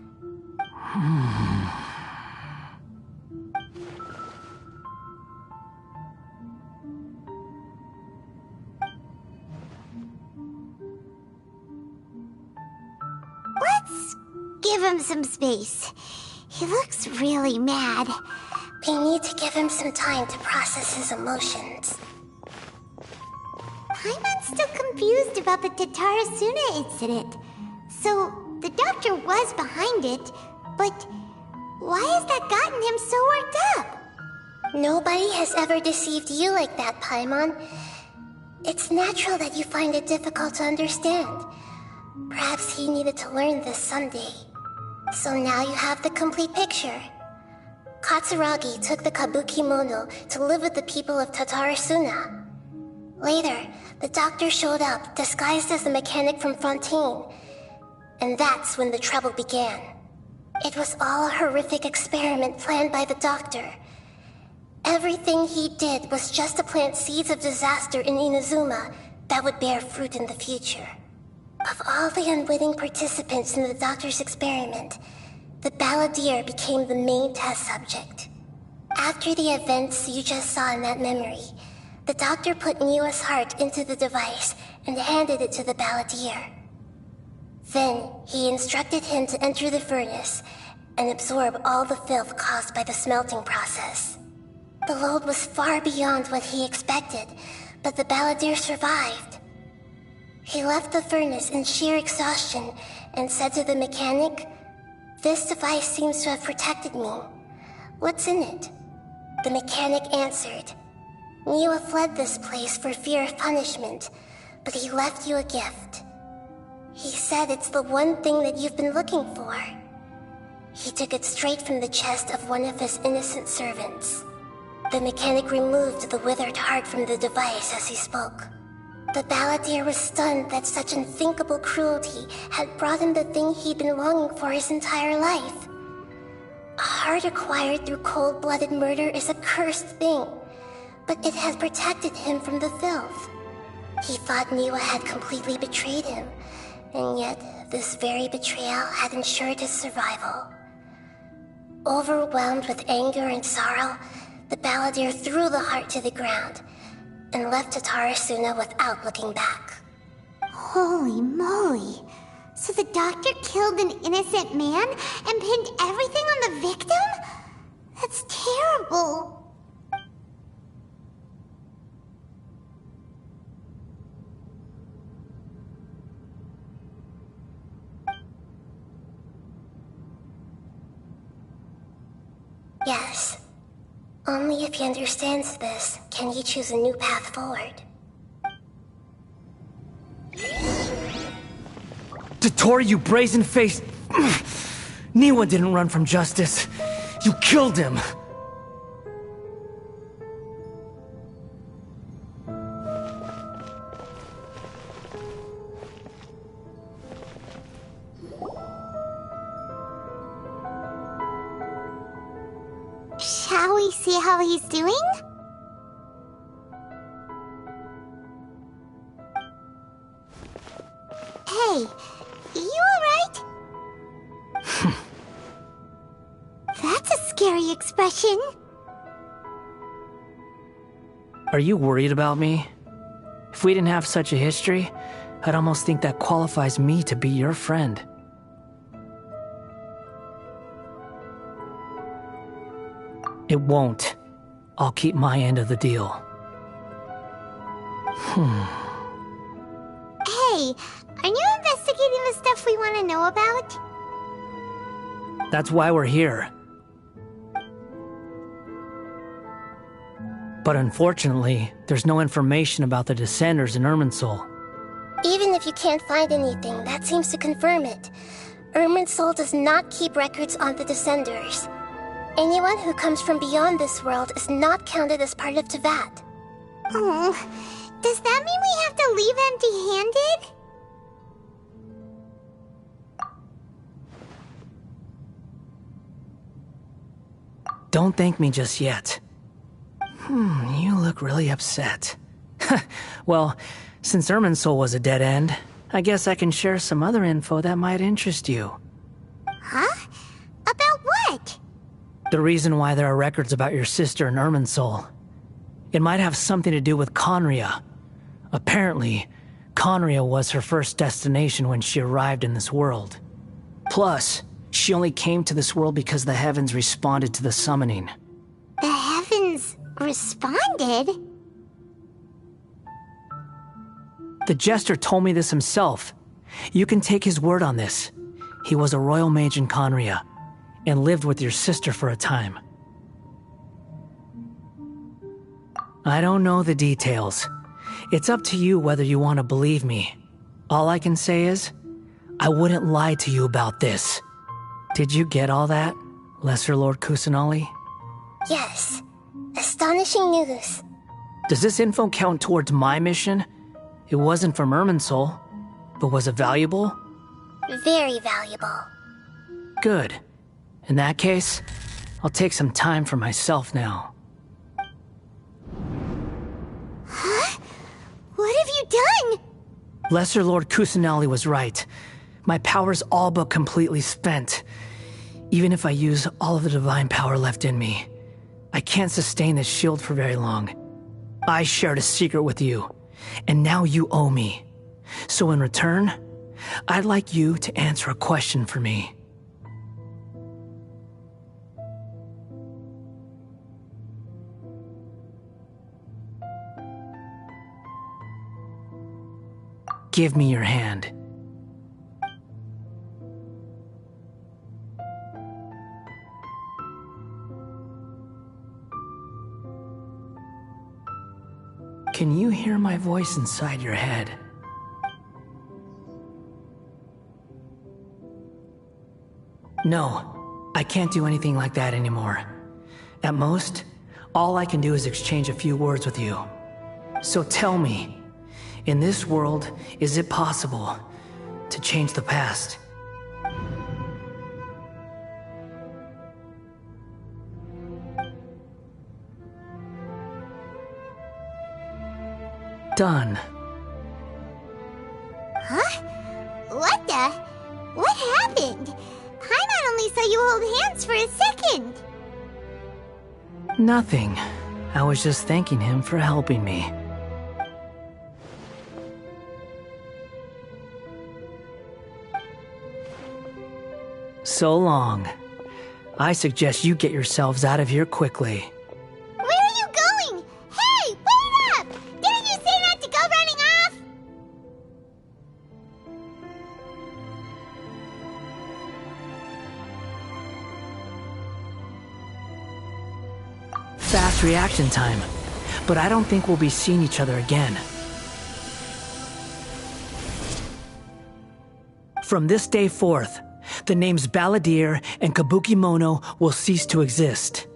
Let's give him some space. He looks really mad. We need to give him some time to process his emotions. Paimon's still confused about the Tatarasuna incident. So, the doctor was behind it, but why has that gotten him so worked up? Nobody has ever deceived you like that, Paimon. It's natural that you find it difficult to understand. Perhaps he needed to learn this someday. So now you have the complete picture. Katsuragi took the kabuki mono to live with the people of Tatarasuna. Later, the doctor showed up, disguised as a mechanic from Fontaine. And that's when the trouble began. It was all a horrific experiment planned by the doctor. Everything he did was just to plant seeds of disaster in Inazuma that would bear fruit in the future. Of all the unwitting participants in the doctor's experiment, the balladeer became the main test subject. After the events you just saw in that memory, the doctor put Niwa's heart into the device and handed it to the balladeer. Then, he instructed him to enter the furnace and absorb all the filth caused by the smelting process. The load was far beyond what he expected, but the balladeer survived. He left the furnace in sheer exhaustion and said to the mechanic, "This device seems to have protected me. What's in it?" The mechanic answered, "Niwa fled this place for fear of punishment, but he left you a gift. He said it's the one thing that you've been looking for." He took it straight from the chest of one of his innocent servants. The mechanic removed the withered heart from the device as he spoke. The balladeer was stunned that such unthinkable cruelty had brought him the thing he'd been longing for his entire life. A heart acquired through cold-blooded murder is a cursed thing, but it has protected him from the filth. He thought Niwa had completely betrayed him, and yet this very betrayal had ensured his survival. Overwhelmed with anger and sorrow, the balladeer threw the heart to the ground and left Tatarasuna without looking back. Holy moly! So the doctor killed an innocent man and pinned everything on the victim? That's terrible. Yes. Only if he understands this can he choose a new path forward. Tori, you brazen-faced... Niwa didn't run from justice. You killed him. Shall we see how he's doing? Hey, you alright? That's a scary expression. Are you worried about me? If we didn't have such a history, I'd almost think that qualifies me to be your friend. It won't. I'll keep my end of the deal. Hey, are you investigating the stuff we want to know about? That's why we're here. But unfortunately, there's no information about the Descenders in Irminsul. Even if you can't find anything, that seems to confirm it. Irminsul does not keep records on the Descenders. Anyone who comes from beyond this world is not counted as part of Teyvat. Oh, does that mean we have to leave empty-handed? Don't thank me just yet. You look really upset. Well, since Irminsul was a dead end, I guess I can share some other info that might interest you. Huh? About what? The reason why there are records about your sister in Irminsul. It might have something to do with Conria. Apparently, Conria was her first destination when she arrived in this world. Plus, she only came to this world because the heavens responded to the summoning. The heavens responded? The Jester told me this himself. You can take his word on this. He was a royal mage in Conria, and lived with your sister for a time. I don't know the details. It's up to you whether you want to believe me. All I can say is, I wouldn't lie to you about this. Did you get all that, Lesser Lord Kusanali? Yes. Astonishing news. Does this info count towards my mission? It wasn't from Irminsul, but was it valuable? Very valuable. Good. In that case, I'll take some time for myself now. Huh? What have you done? Lesser Lord Kusanali was right. My power's all but completely spent. Even if I use all of the divine power left in me, I can't sustain this shield for very long. I shared a secret with you, and now you owe me. So in return, I'd like you to answer a question for me. Give me your hand. Can you hear my voice inside your head? No, I can't do anything like that anymore. At most, all I can do is exchange a few words with you. So tell me, in this world, is it possible to change the past? Done. Huh? What the? What happened? Paimon only saw you hold hands for a second. Nothing. I was just thanking him for helping me. So long. I suggest you get yourselves out of here quickly. Where are you going? Hey, wait up! Didn't you say not to go running off? Fast reaction time. But I don't think we'll be seeing each other again. From this day forth, the names Balladeer and Kabukimono will cease to exist.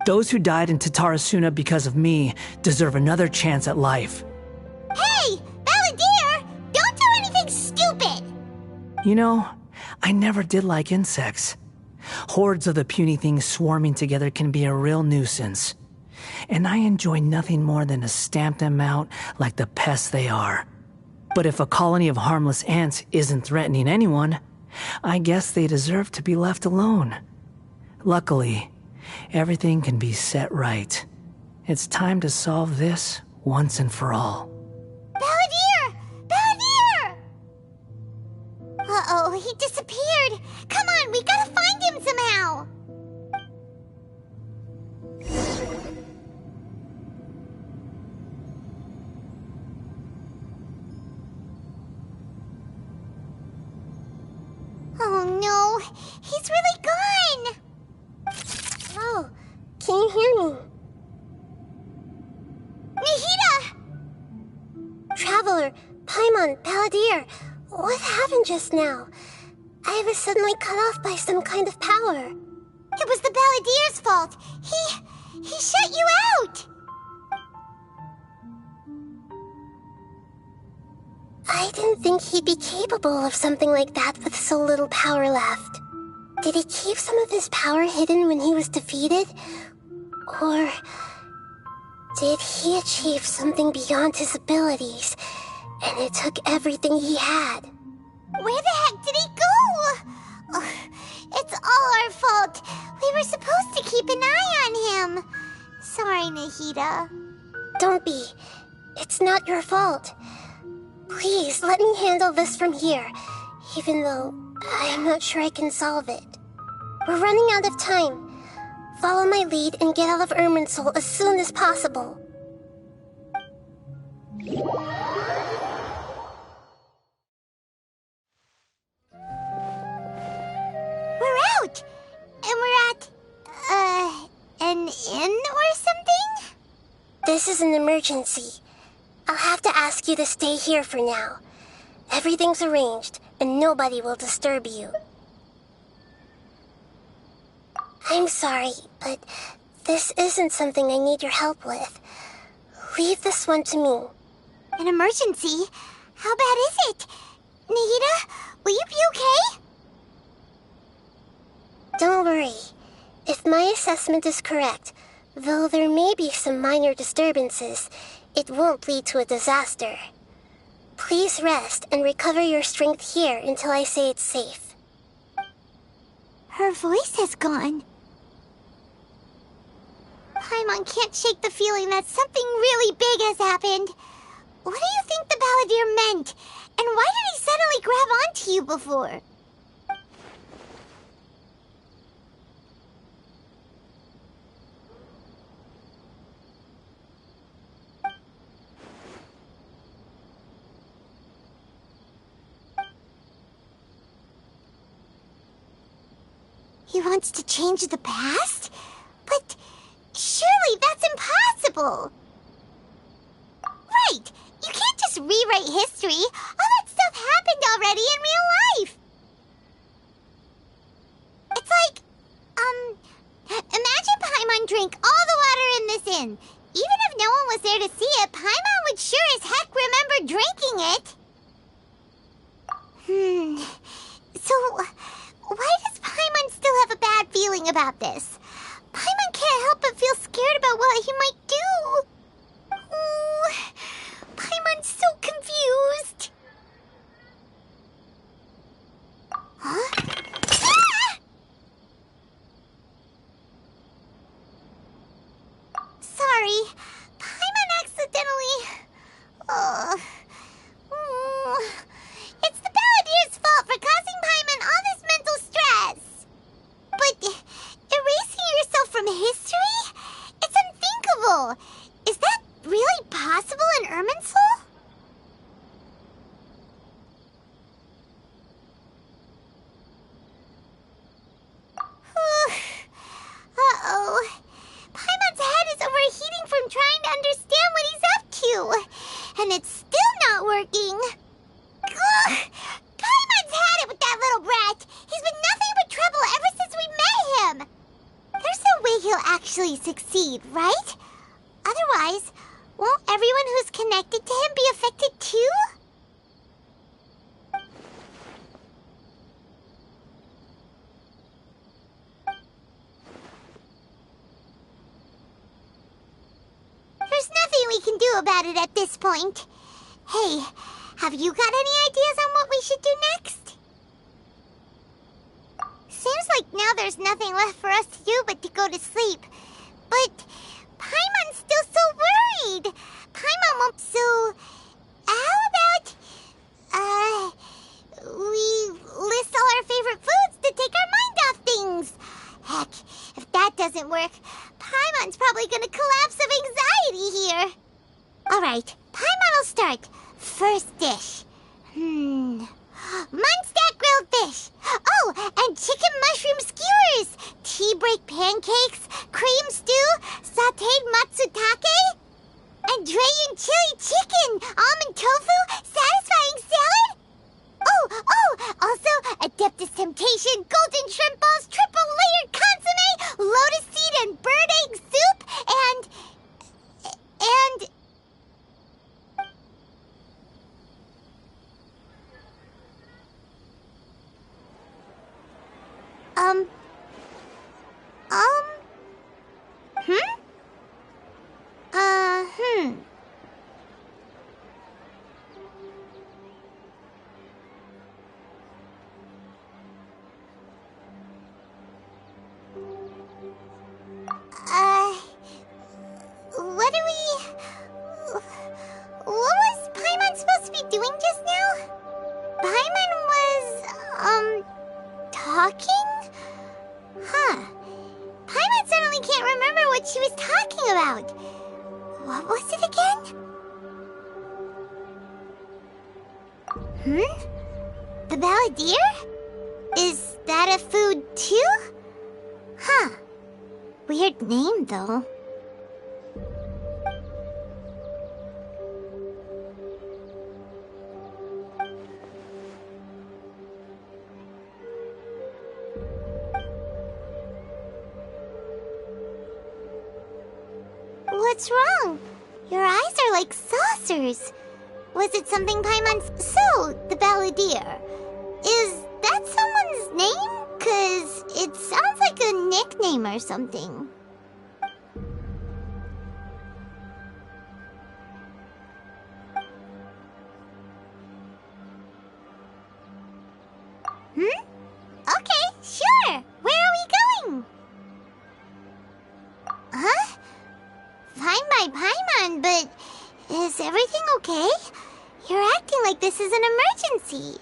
Those who died in Tatarasuna because of me deserve another chance at life. Hey, Balladeer! Don't do anything stupid! You know, I never did like insects. Hordes of the puny things swarming together can be a real nuisance. And I enjoy nothing more than to stamp them out like the pests they are. But if a colony of harmless ants isn't threatening anyone, I guess they deserve to be left alone. Luckily, everything can be set right. It's time to solve this once and for all. Balladeer! Balladeer! Uh-oh, he disappeared. Come on, we gotta find him somehow. Oh no, he's really gone! Oh, can you hear me? Nahida! Traveler, Paimon, Balladeer, what happened just now? I was suddenly cut off by some kind of power. It was the Balladeer's fault. He shut you out! I didn't think he'd be capable of something like that with so little power left. Did he keep some of his power hidden when he was defeated? Or did he achieve something beyond his abilities, and it took everything he had? Where the heck did he go? Ugh, it's all our fault. We were supposed to keep an eye on him. Sorry, Nahida. Don't be. It's not your fault. Please, let me handle this from here, even though I'm not sure I can solve it. We're running out of time. Follow my lead and get out of Irminsul as soon as possible. We're out! And we're at, an inn or something? This is an emergency. I'll have to ask you to stay here for now. Everything's arranged, and nobody will disturb you. I'm sorry, but this isn't something I need your help with. Leave this one to me. An emergency? How bad is it? Nahida, will you be okay? Don't worry. If my assessment is correct, though there may be some minor disturbances, it won't lead to a disaster. Please rest and recover your strength here until I say it's safe. Her voice has gone. Paimon can't shake the feeling that something really big has happened. What do you think the Balladeer meant? And why did he suddenly grab onto you before? He wants to change the past? But surely that's impossible! Right! You can't just rewrite history! All that stuff happened already in real life! It's like, imagine Paimon drank all the water in this inn. Even if no one was there to see it, Paimon would sure as heck remember drinking it. So, why does Paimon still have a bad feeling about this? Paimon can't help but feel scared about what he might do. Oh, Paimon's so confused. Huh? Ah! Sorry, Paimon accidentally... It's the Balladeer's fault for causing Paimon all this mental stress. from history? It's unthinkable. Is that really possible in Irminsul? Uh-oh. Paimon's head is overheating from trying to understand what he's up to. And it's still not working. Ugh. Paimon's had it with that little brat. He's been nothing but trouble ever since we met him. There's no way he'll actually succeed, right? Otherwise, won't everyone who's connected to him be affected too? There's nothing we can do about it at this point. Hey, have you got any ideas on what we should do next? Seems like now there's nothing left for us to do but to go to sleep. But Paimon's still so worried. Paimon won't... So, how about... we list all our favorite foods to take our mind off things. Heck, if that doesn't work, Paimon's probably gonna collapse of anxiety here. Alright, Paimon will start. First dish. Munstack grilled fish. Oh, and chicken mushroom skewers. Tea break pancakes. Cream stew. Sauteed matsutake. And Dragon chili chicken. Almond tofu. Satisfying salad. Oh, also Adeptus Temptation. Golden shrimp balls. Triple layered consomme. Lotus seed and bird egg soup. And... What was Paimon supposed to be doing just now? Paimon was, talking? Huh. Paimon suddenly can't remember what she was talking about. What was it again? The balladeer? Is that a food too? Huh. Weird name, though. What's wrong? Your eyes are like saucers. Was it something Paimon... So, the balladeer. Is that someone's name? 'Cause it sounds like a nickname or something. Okay, sure. Where are we going? Huh? Fine by Paimon, but is everything okay? You're acting like this is an emergency.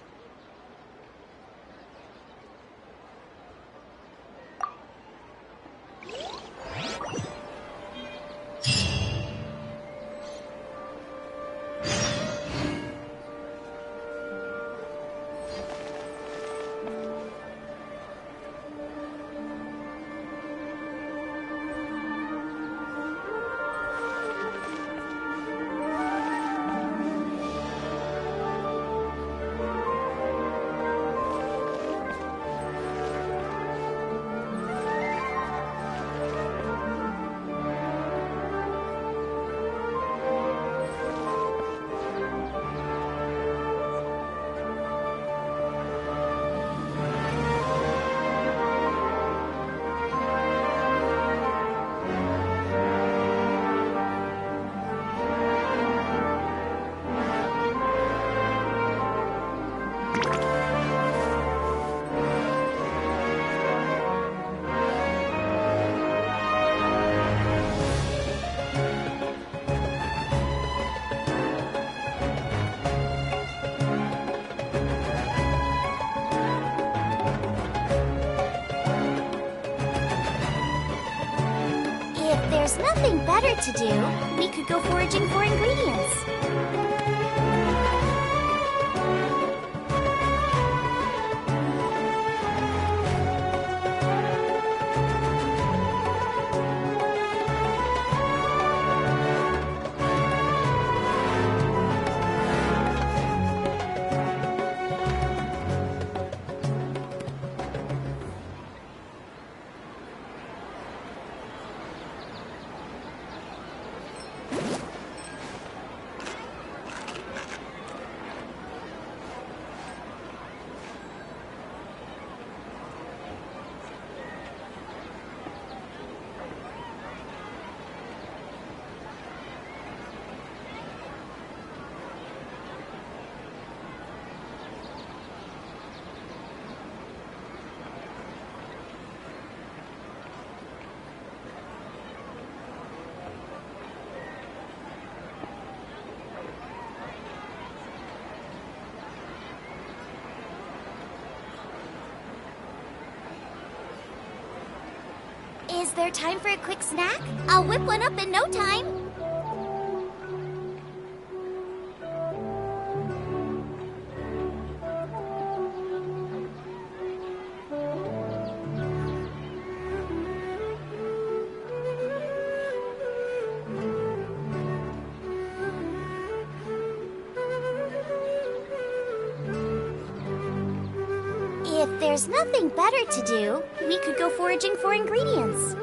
there's nothing better to do, we could go foraging for ingredients. Is there time for a quick snack? I'll whip one up in no time. If there's nothing better to do, we could go foraging for ingredients.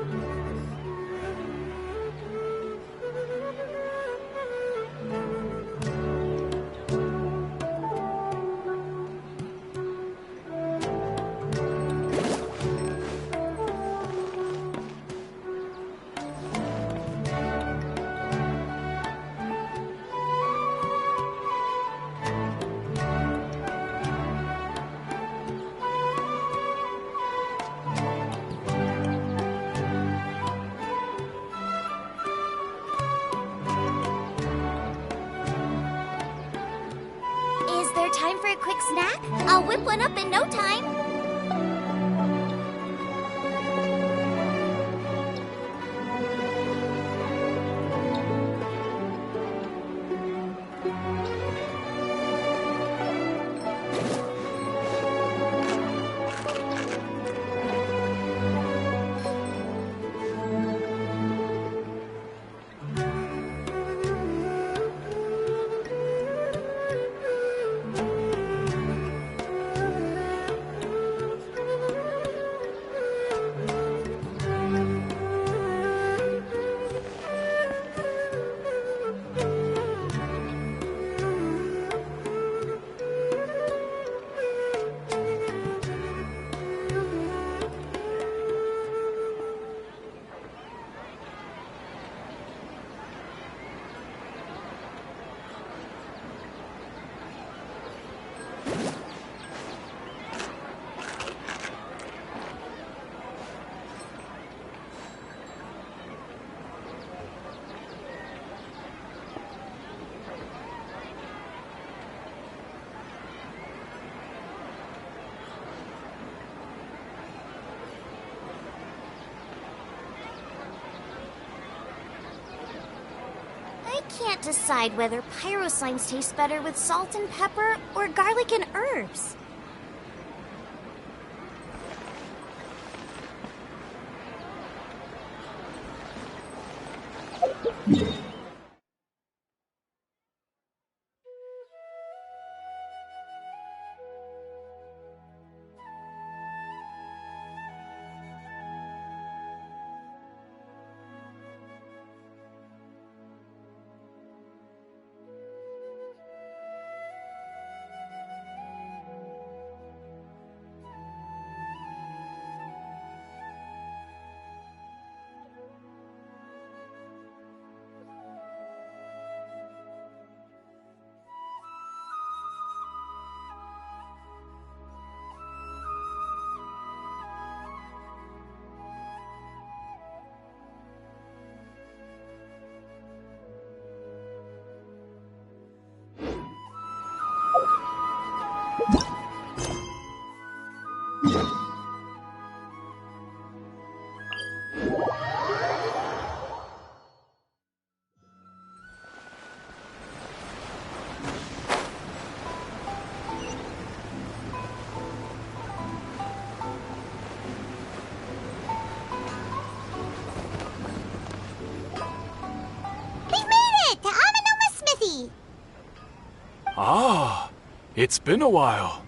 Is there time for a quick snack? I'll whip one up in no time. I can't decide whether pyro slimes taste better with salt and pepper or garlic and herbs. Ah, it's been a while.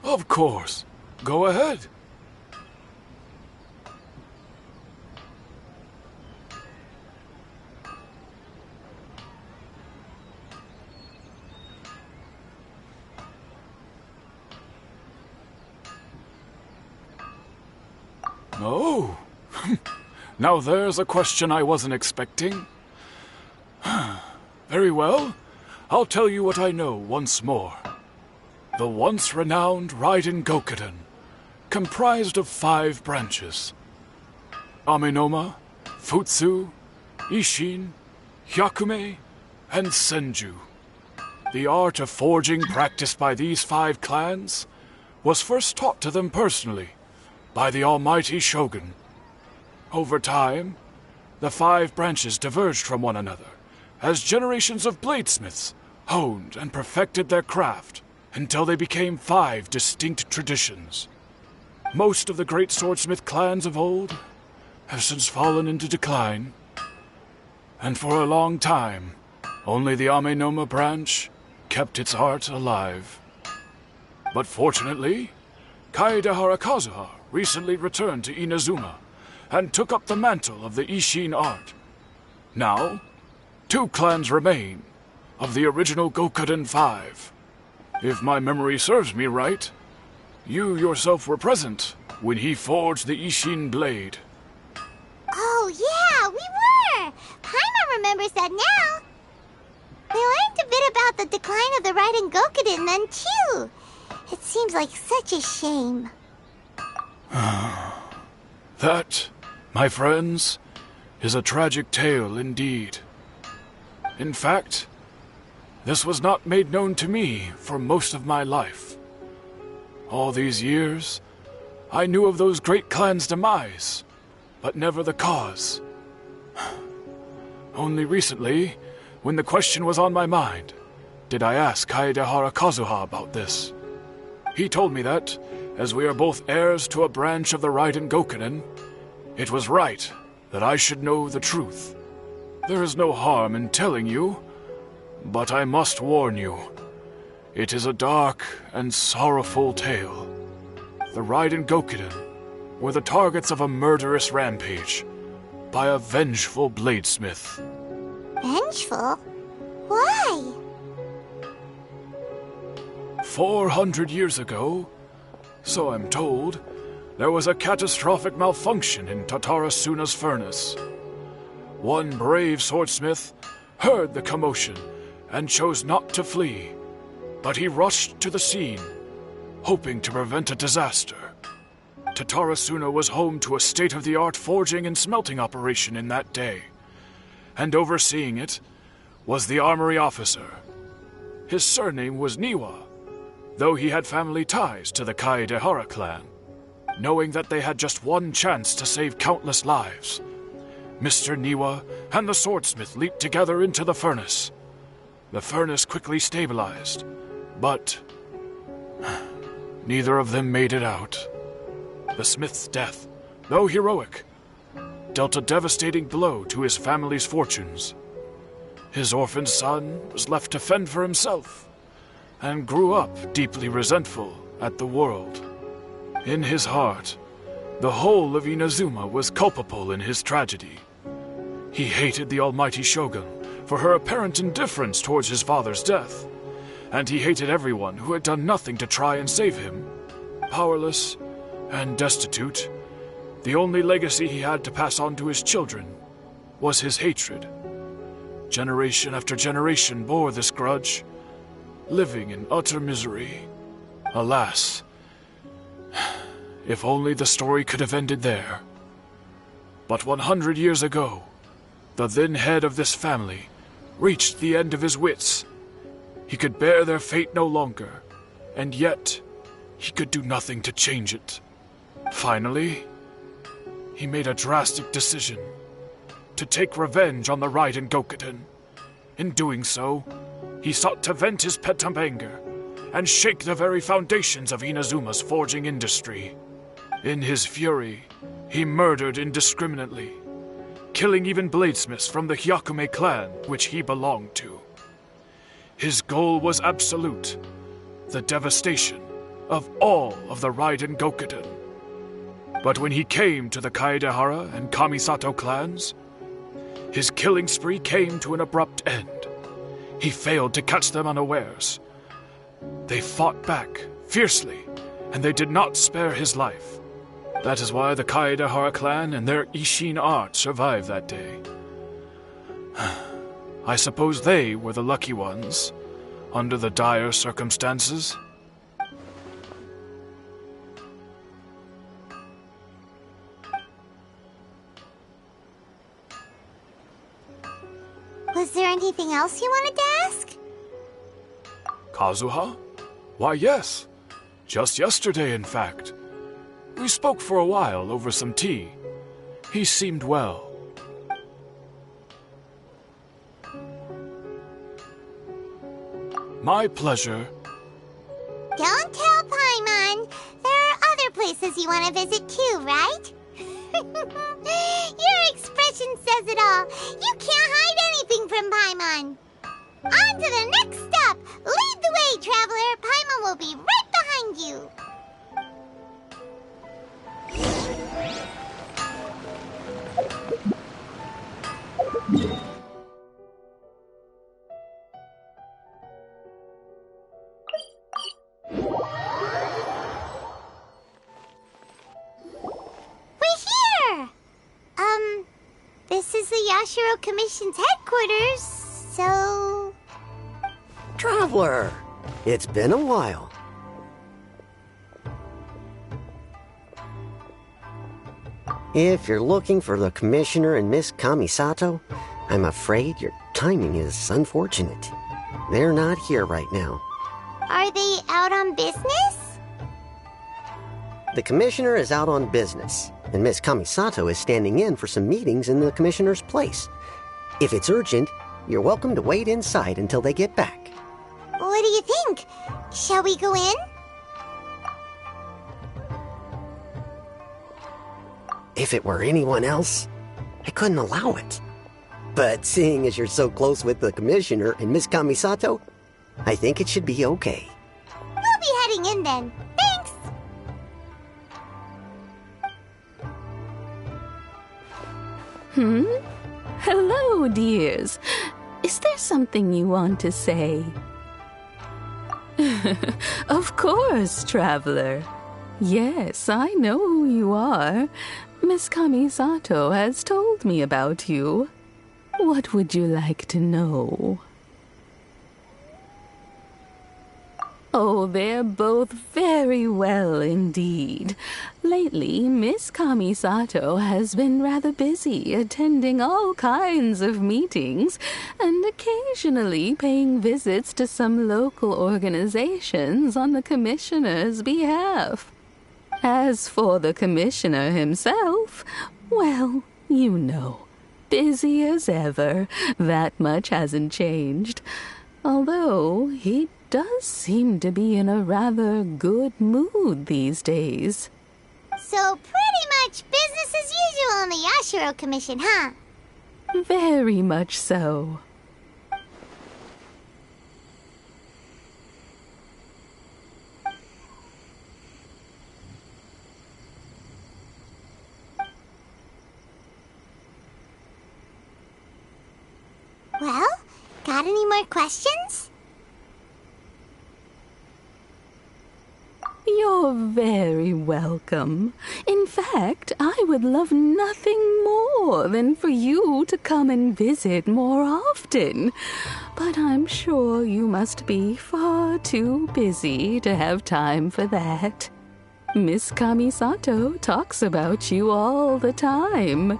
Of course. Go ahead. Oh. Now there's a question I wasn't expecting. Very well. I'll tell you what I know once more. The once renowned Raiden Gokuden, comprised of 5 branches. Amenoma, Futsu, Ishin, Hyakume, and Senju. The art of forging practiced by these 5 clans was first taught to them personally by the almighty Shogun. Over time, the 5 branches diverged from one another as generations of bladesmiths honed and perfected their craft until they became 5 distinct traditions. Most of the great swordsmith clans of old have since fallen into decline, and for a long time, only the Amenoma branch kept its art alive. But fortunately, Kaedehara Kazuha recently returned to Inazuma and took up the mantle of the Ishin art. Now, 2 clans remain of the original Gokuden 5. If my memory serves me right, you yourself were present when he forged the Ishin blade. Oh, yeah, we were! Paimon remembers that now. We learned a bit about the decline of the Raiden Gokuden then, too. It seems like such a shame. That, my friends, is a tragic tale indeed. In fact, this was not made known to me for most of my life. All these years, I knew of those great clans' demise, but never the cause. Only recently, when the question was on my mind, did I ask Kaedehara Kazuha about this. He told me that, as we are both heirs to a branch of the Raiden Gokuden, it was right that I should know the truth. There is no harm in telling you, but I must warn you, it is a dark and sorrowful tale. The Raiden Gokuden were the targets of a murderous rampage by a vengeful bladesmith. Vengeful? Why? 400 years ago, so I'm told, there was a catastrophic malfunction in Tatarasuna's furnace. One brave swordsmith heard the commotion and chose not to flee, but he rushed to the scene, hoping to prevent a disaster. Tatarasuna was home to a state-of-the-art forging and smelting operation in that day, and overseeing it was the armory officer. His surname was Niwa, though he had family ties to the Kaedehara clan. Knowing that they had just one chance to save countless lives, Mr. Niwa and the swordsmith leaped together into the furnace. The furnace quickly stabilized, but neither of them made it out. The smith's death, though heroic, dealt a devastating blow to his family's fortunes. His orphaned son was left to fend for himself, and grew up deeply resentful at the world. In his heart, The whole of Inazuma was culpable in his tragedy. He hated the almighty Shogun for her apparent indifference towards his father's death, and he hated everyone who had done nothing to try and save him. Powerless and destitute, the only legacy he had to pass on to his children was his hatred. Generation after generation bore this grudge, living in utter misery. Alas, if only the story could have ended there. But 100 years ago, the then head of this family reached the end of his wits. He could bear their fate no longer, and yet he could do nothing to change it. Finally, he made a drastic decision to take revenge on the Raiden Gokuden. In doing so, he sought to vent his pent anger and shake the very foundations of Inazuma's forging industry. In his fury, he murdered indiscriminately, killing even bladesmiths from the Hyakume clan which he belonged to. His goal was absolute, the devastation of all of the Raiden Gokuden. But when he came to the Kaedehara and Kamisato clans, his killing spree came to an abrupt end. He failed to catch them unawares. They fought back fiercely, and they did not spare his life. That is why the Kaedehara clan and their Ishin art survived that day. I suppose they were the lucky ones, under the dire circumstances. Was there anything else you wanted to ask? Kazuha? Why, yes. Just yesterday, in fact. We spoke for a while over some tea. He seemed well. My pleasure. Don't tell Paimon. There are other places you want to visit too, right? Your expression says it all. You can't hide anything from Paimon. On to the next stop. Lead the way, traveler. Paimon will be right behind you. This is the Yashiro Commission's headquarters, so... Traveler, it's been a while. If you're looking for the Commissioner and Miss Kamisato, I'm afraid your timing is unfortunate. They're not here right now. Are they out on business? The Commissioner is out on business, and Miss Kamisato is standing in for some meetings in the Commissioner's place. If it's urgent, you're welcome to wait inside until they get back. What do you think? Shall we go in? If it were anyone else, I couldn't allow it. But seeing as you're so close with the Commissioner and Miss Kamisato, I think it should be okay. We'll be heading in then. Thanks! Hello, dears. Is there something you want to say? Of course, traveler. Yes, I know who you are. Miss Kamisato has told me about you. What would you like to know? Oh, they're both very well indeed. Lately, Miss Kamisato has been rather busy attending all kinds of meetings and occasionally paying visits to some local organizations on the Commissioner's behalf. As for the Commissioner himself, well, you know, busy as ever. That much hasn't changed. Although he does seem to be in a rather good mood these days. So pretty much business as usual in the Yashiro Commission, huh? Very much so. Well, got any more questions? You're very welcome. In fact, I would love nothing more than for you to come and visit more often. But I'm sure you must be far too busy to have time for that. Miss Kamisato talks about you all the time.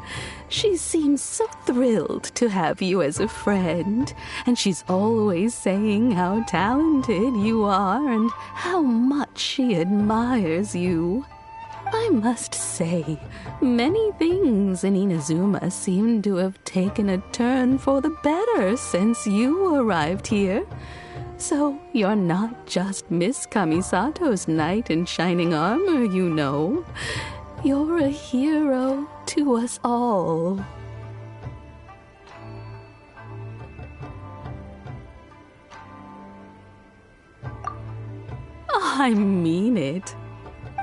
She seems so thrilled to have you as a friend, and she's always saying how talented you are and how much she admires you. I must say, many things in Inazuma seem to have taken a turn for the better since you arrived here. So you're not just Miss Kamisato's knight in shining armor, you know. You're a hero to us all. I mean it.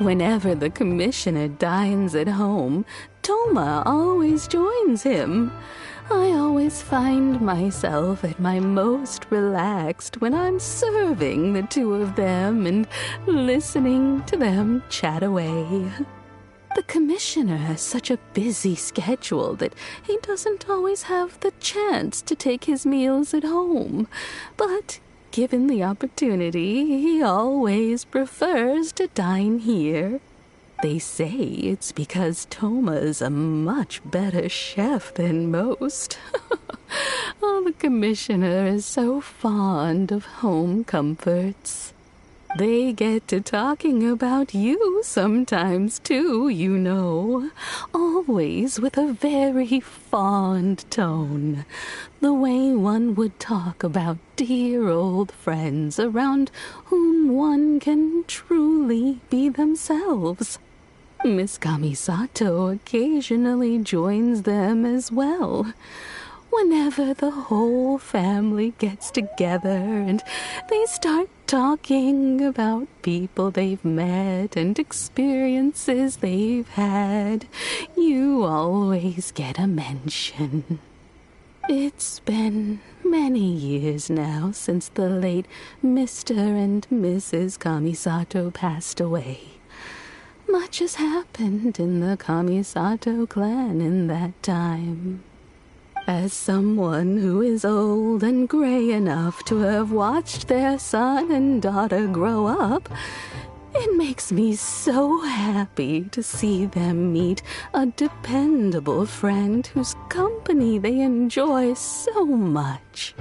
Whenever the commissioner dines at home, Toma always joins him. I always find myself at my most relaxed when I'm serving the two of them and listening to them chat away. The commissioner has such a busy schedule that he doesn't always have the chance to take his meals at home, but given the opportunity, he always prefers to dine here. They say it's because Toma's a much better chef than most. Oh, the commissioner is so fond of home comforts. They get to talking about you sometimes, too, you know. Always with a very fond tone. The way one would talk about dear old friends around whom one can truly be themselves. Miss Kamisato occasionally joins them as well. Whenever the whole family gets together and they start talking about people they've met and experiences they've had, you always get a mention. It's been many years now since the late Mr. and Mrs. Kamisato passed away. Much has happened in the Kamisato clan in that time. As someone who is old and gray enough to have watched their son and daughter grow up, it makes me so happy to see them meet a dependable friend whose company they enjoy so much.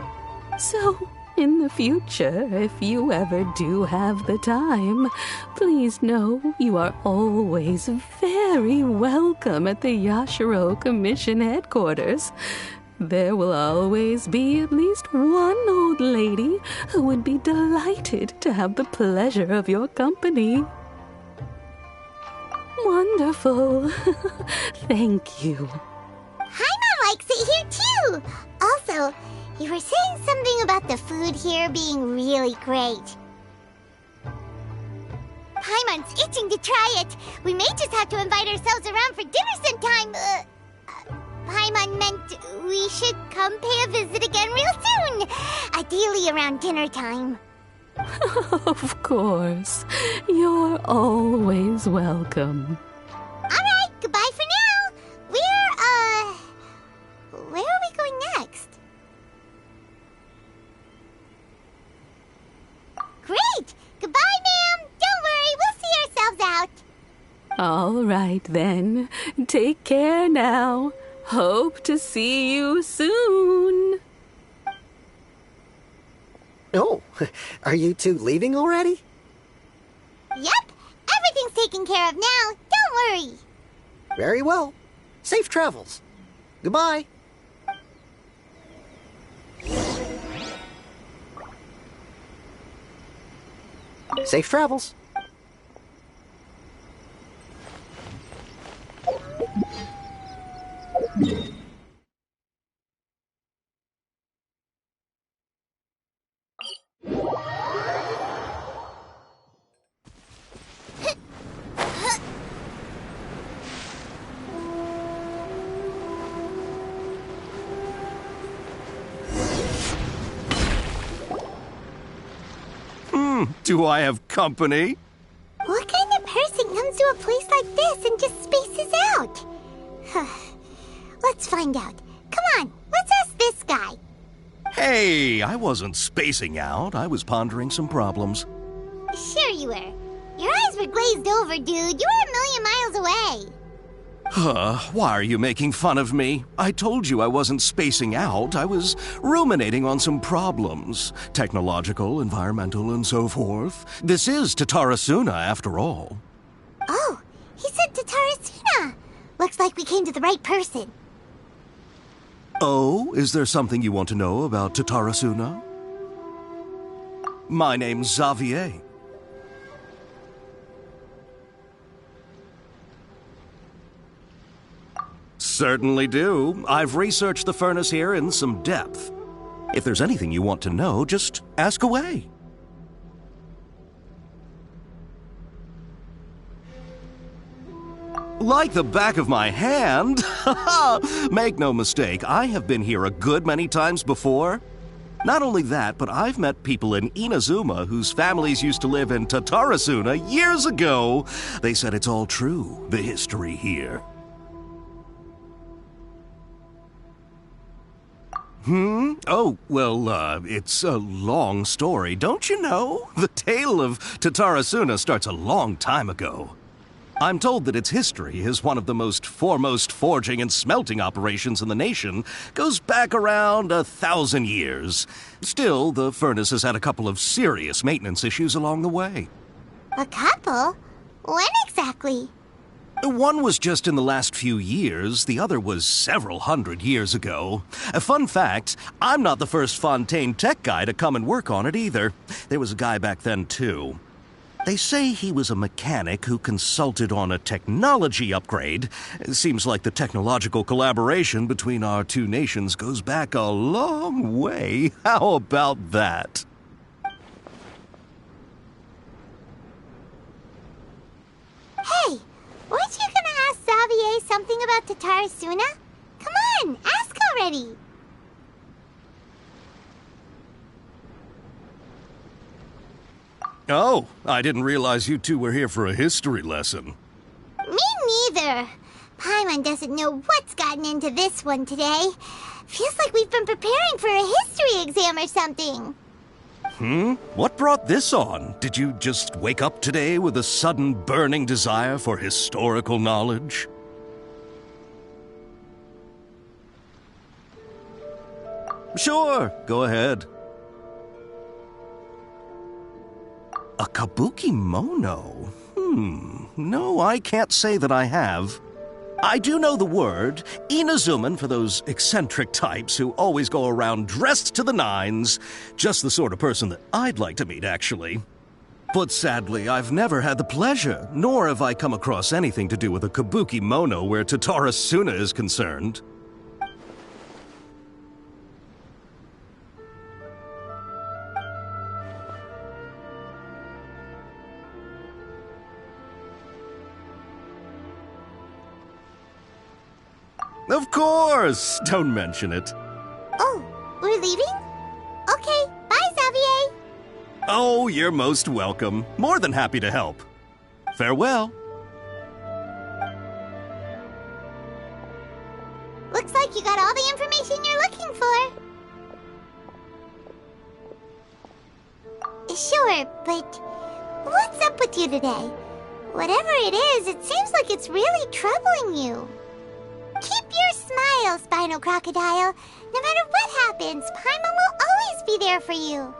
So, in the future, if you ever do have the time, please know you are always very welcome at the Yashiro Commission headquarters. There will always be at least one old lady who would be delighted to have the pleasure of your company. Wonderful. Thank you. Paimon likes it here too. Also, you were saying something about the food here being really great. Paimon's itching to try it. We may just have to invite ourselves around for dinner sometime. Paimon meant we should come pay a visit again real soon. Ideally around dinner time. Of course. You're always welcome. Alright, goodbye for now. Where are we going next? Great! Goodbye, ma'am! Don't worry, we'll see ourselves out. All right, then. Take care now. Hope to see you soon. Oh, are you two leaving already? Yep, everything's taken care of now. Don't worry. Very well. Safe travels. Goodbye. Safe travels. Do I have company? What kind of person comes to a place like this and just spaces out? Let's find out. Come on, let's ask this guy. Hey, I wasn't spacing out. I was pondering some problems. Sure you were. Your eyes were glazed over, dude. You were a million miles away. Why are you making fun of me? I told you I wasn't spacing out. I was ruminating on some problems. Technological, environmental, and so forth. This is Tatarasuna, after all. Oh, he said Tatarasuna. Looks like we came to the right person. Oh, is there something you want to know about Tatarasuna? My name's Xavier. Certainly do. I've researched the furnace here in some depth. If there's anything you want to know, just ask away. Like the back of my hand? Make no mistake, I have been here a good many times before. Not only that, but I've met people in Inazuma whose families used to live in Tatarasuna years ago. They said it's all true, the history here. Oh, well, it's a long story, don't you know? The tale of Tatarasuna starts a long time ago. I'm told that its history is one of the most foremost forging and smelting operations in the nation, goes back around 1,000 years. Still, the furnace has had a couple of serious maintenance issues along the way. A couple? When exactly? One was just in the last few years, the other was several hundred years ago. A fun fact, I'm not the first Fontaine tech guy to come and work on it either. There was a guy back then, too. They say he was a mechanic who consulted on a technology upgrade. It seems like the technological collaboration between our two nations goes back a long way. How about that? Hey, weren't you gonna ask Xavier something about Tatarasuna? Come on, ask already. Oh, I didn't realize you two were here for a history lesson. Me neither. Paimon doesn't know what's gotten into this one today. Feels like we've been preparing for a history exam or something. What brought this on? Did you just wake up today with a sudden burning desire for historical knowledge? Sure, go ahead. A kabuki mono? No, I can't say that I have. I do know the word, Inazuman, for those eccentric types who always go around dressed to the nines. Just the sort of person that I'd like to meet, actually. But sadly, I've never had the pleasure, nor have I come across anything to do with a kabuki mono where Tatarasuna is concerned. Of course! Don't mention it. Oh, we're leaving? Okay, bye, Xavier. Oh, you're most welcome. More than happy to help. Farewell. Looks like you got all the information you're looking for. Sure, but what's up with you today? Whatever it is, it seems like it's really troubling you. Keep your smile, Spinal Crocodile. No matter what happens, Paimon will always be there for you.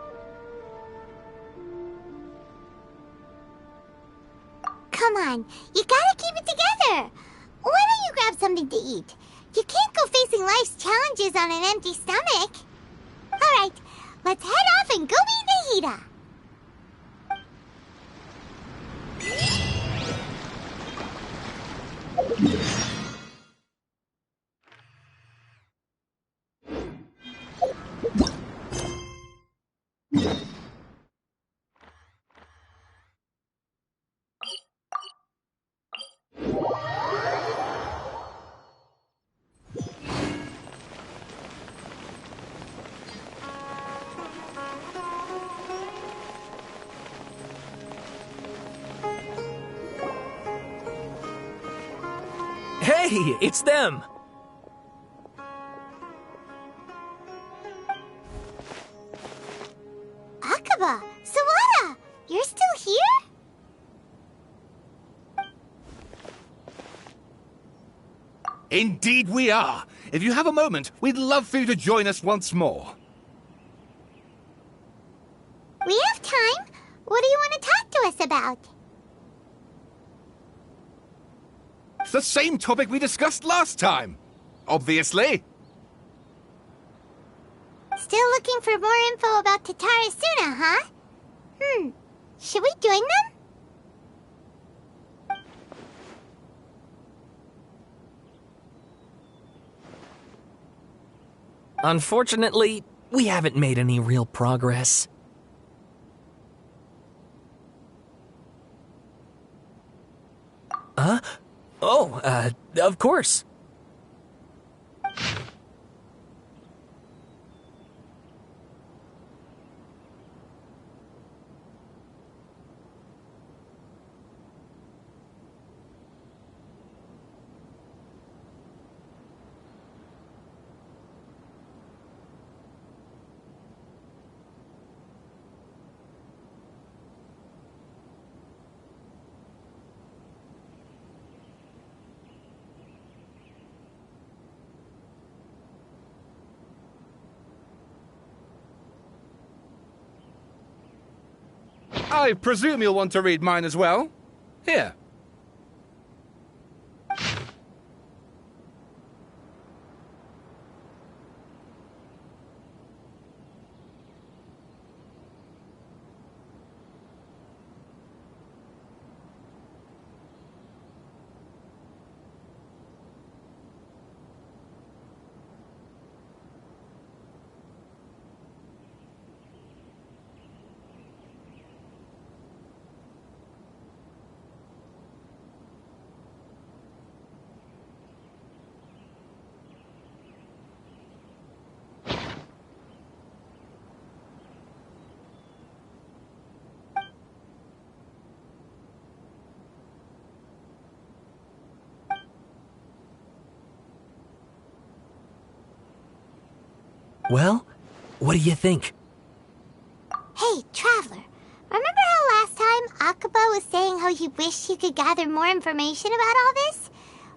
Come on, you gotta keep it together. Why don't you grab something to eat? You can't go facing life's challenges on an empty stomach. Alright, let's head off and go meet Nahida. Hey, it's them! Akaba, Sawada, you're still here? Indeed we are. If you have a moment, we'd love for you to join us once more. We have time. What do you want to talk to us about? It's the same topic we discussed last time. Obviously. Still looking for more info about Tatarasuna, huh? Should we join them? Unfortunately, we haven't made any real progress. Huh? Oh, of course. I presume you'll want to read mine as well. Here. Well, what do you think? Hey, Traveler. Remember how last time Akaba was saying how he wished he could gather more information about all this?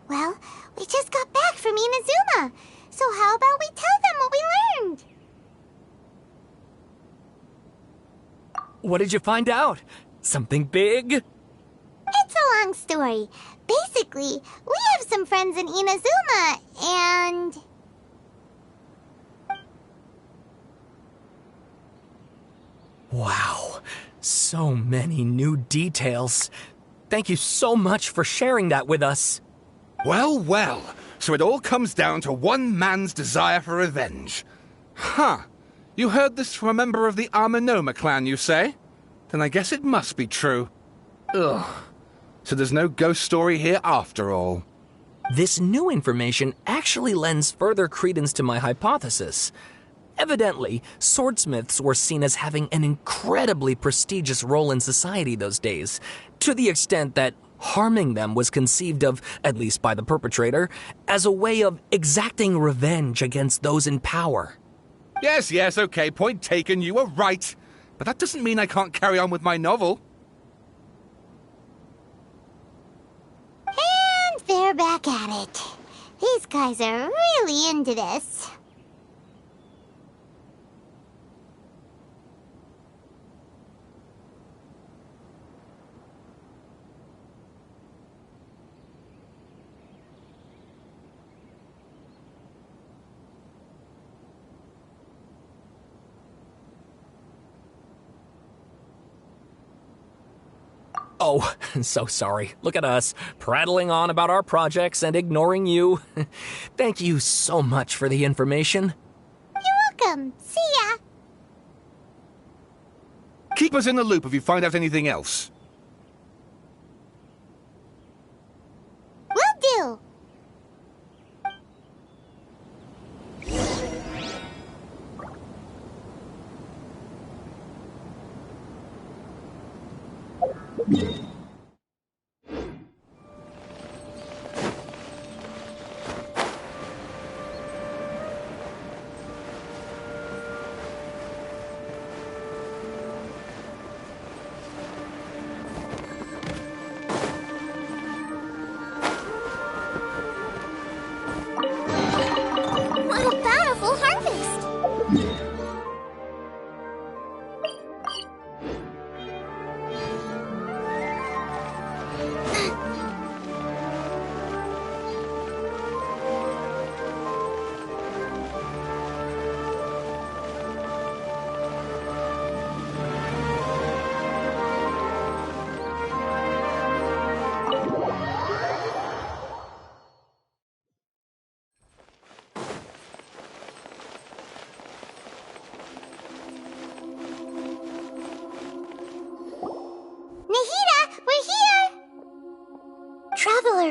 Well, we just got back from Inazuma. So how about we tell them what we learned? What did you find out? Something big? It's a long story. Basically, we have some friends in Inazuma, and... Wow, so many new details. Thank you so much for sharing that with us. Well, well. So it all comes down to one man's desire for revenge. Huh. You heard this from a member of the Amanoma clan, you say? Then I guess it must be true. Ugh. So there's no ghost story here after all. This new information actually lends further credence to my hypothesis. Evidently, swordsmiths were seen as having an incredibly prestigious role in society those days, to the extent that harming them was conceived of, at least by the perpetrator, as a way of exacting revenge against those in power. Yes, okay, point taken, you were right. But that doesn't mean I can't carry on with my novel. And they're back at it. These guys are really into this. Oh, so sorry. Look at us, prattling on about our projects and ignoring you. Thank you so much for the information. You're welcome. See ya. Keep us in the loop if you find out anything else. Will do.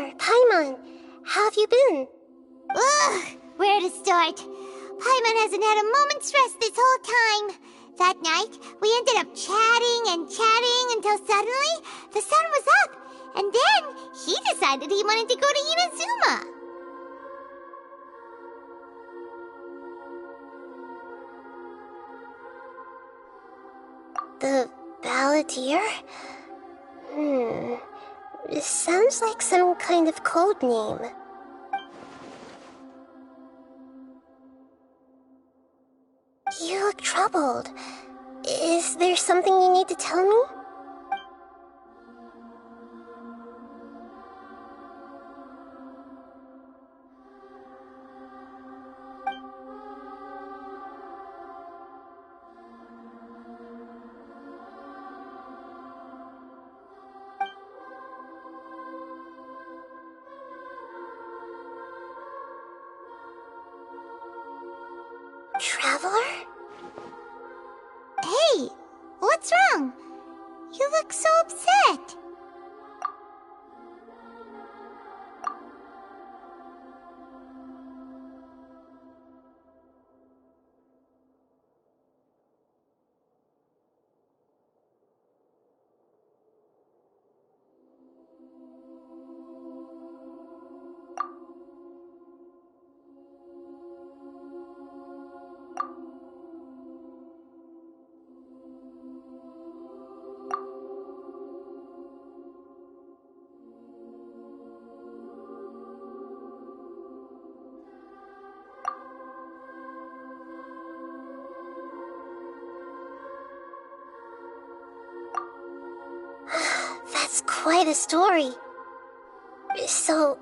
there, Paimon. How have you been? Ugh, where to start? Paimon hasn't had a moment's rest this whole time. That night, we ended up chatting and chatting until suddenly the sun was up. And then he decided he wanted to go to Inazuma. The Balladeer? It sounds like some kind of code name. You look troubled. Is there something you need to tell me? Traveler? Hey, what's wrong? You look so upset. That's quite a story. So,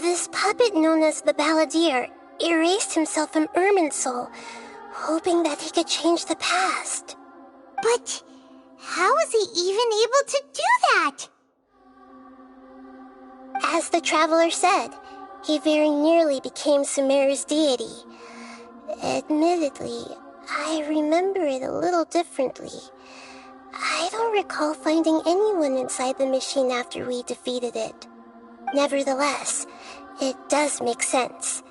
this puppet known as the Balladeer erased himself from Irminsul, hoping that he could change the past. But how was he even able to do that? As the Traveler said, he very nearly became Sumeru's deity. Admittedly, I remember it a little differently. I don't recall finding anyone inside the machine after we defeated it. Nevertheless, it does make sense.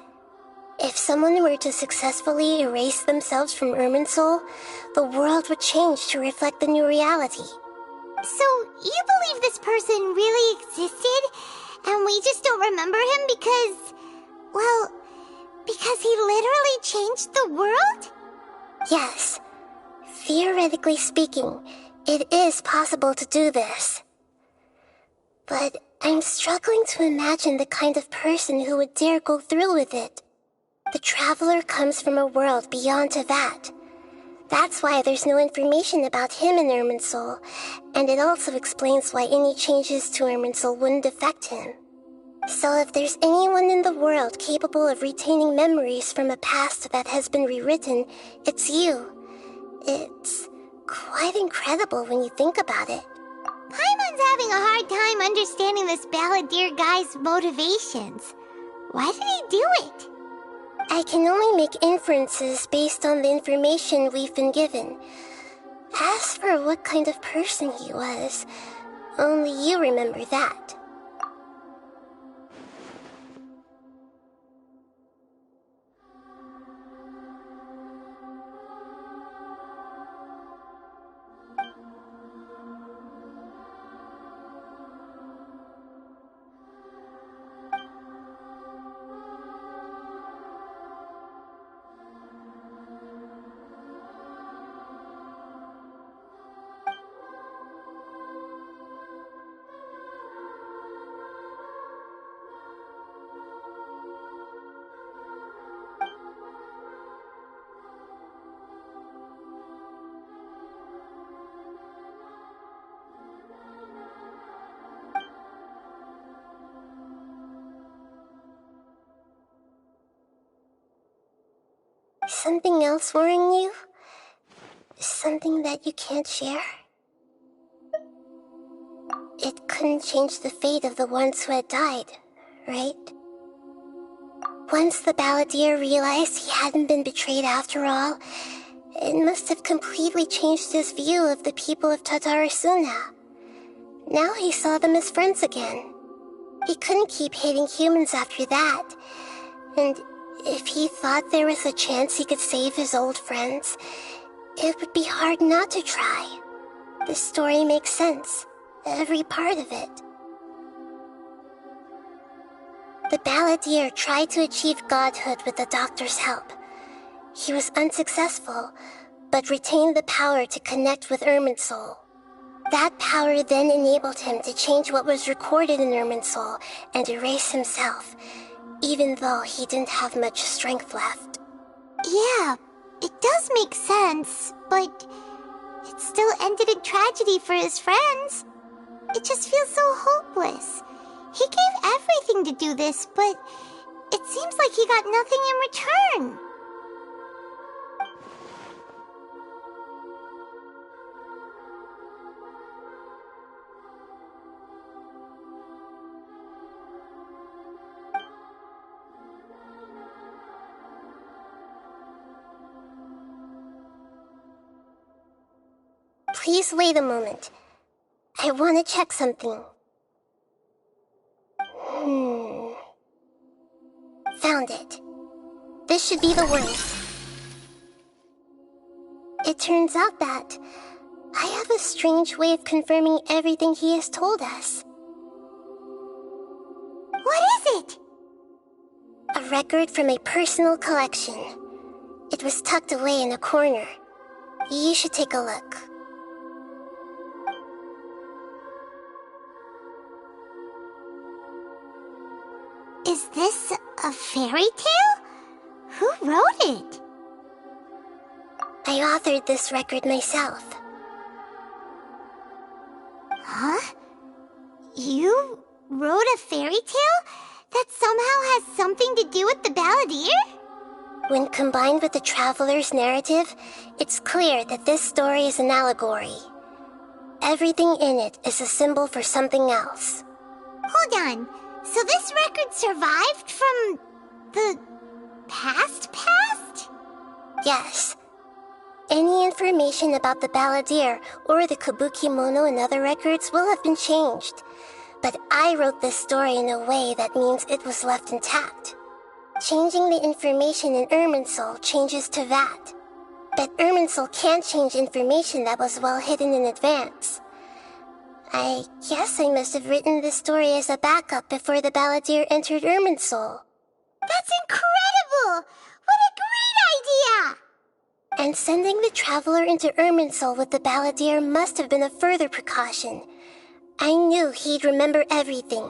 If someone were to successfully erase themselves from Irminsul, the world would change to reflect the new reality. So, you believe this person really existed, and we just don't remember him because, well, because he literally changed the world? Yes. Theoretically speaking, it is possible to do this. But I'm struggling to imagine the kind of person who would dare go through with it. The Traveler comes from a world beyond to that. That's why there's no information about him in Irminsul, and it also explains why any changes to Irminsul wouldn't affect him. So if there's anyone in the world capable of retaining memories from a past that has been rewritten, it's you. It's quite incredible when you think about it. Paimon's having a hard time understanding this Balladeer guy's motivations. Why did he do it? I can only make inferences based on the information we've been given. As for what kind of person he was, only you remember that. Something else worrying you? Something that you can't share? It couldn't change the fate of the ones who had died, right? Once the Balladeer realized he hadn't been betrayed after all, it must have completely changed his view of the people of Tatarasuna. Now he saw them as friends again. He couldn't keep hating humans after that. And if he thought there was a chance he could save his old friends, it would be hard not to try. The story makes sense, every part of it. The balladeer tried to achieve godhood with the doctor's help. He was unsuccessful, but retained the power to connect with Irminsul. That power then enabled him to change what was recorded in Irminsul and erase himself, even though he didn't have much strength left. Yeah, it does make sense, but it still ended in tragedy for his friends. It just feels so hopeless. He gave everything to do this, but it seems like he got nothing in return. Please wait a moment. I want to check something. Found it. This should be the one. It turns out that I have a strange way of confirming everything he has told us. What is it? A record from a personal collection. It was tucked away in a corner. You should take a look. Is this a fairy tale? Who wrote it? I authored this record myself. Huh? You wrote a fairy tale that somehow has something to do with the balladeer? When combined with the traveler's narrative, it's clear that this story is an allegory. Everything in it is a symbol for something else. Hold on. So this record survived from the past? Yes. Any information about the balladeer or the kabuki mono and other records will have been changed. But I wrote this story in a way that means it was left intact. Changing the information in Irminsul changes to that. But Irminsul can't change information that was well hidden in advance. I guess I must have written this story as a backup before the balladeer entered Irminsul. That's incredible! What a great idea! And sending the traveler into Irminsul with the balladeer must have been a further precaution. I knew he'd remember everything.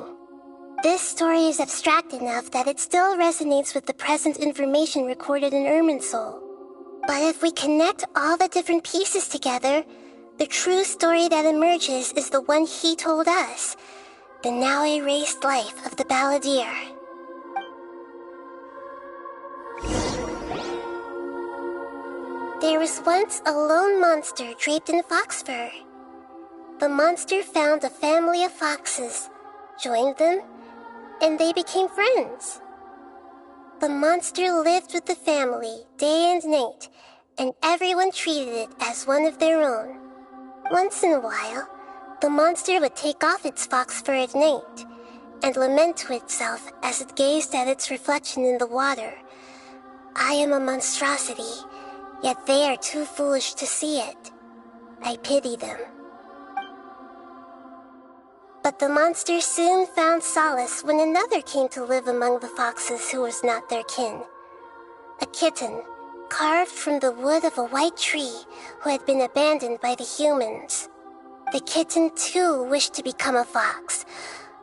This story is abstract enough that it still resonates with the present information recorded in Irminsul. But if we connect all the different pieces together, the true story that emerges is the one he told us, the now erased life of the balladeer. There was once a lone monster draped in fox fur. The monster found a family of foxes, joined them, and they became friends. The monster lived with the family day and night, and everyone treated it as one of their own. Once in a while, the monster would take off its fox fur at night and lament to itself as it gazed at its reflection in the water. I am a monstrosity, yet they are too foolish to see it. I pity them. But the monster soon found solace when another came to live among the foxes who was not their kin. A kitten, carved from the wood of a white tree who had been abandoned by the humans. The kitten too wished to become a fox,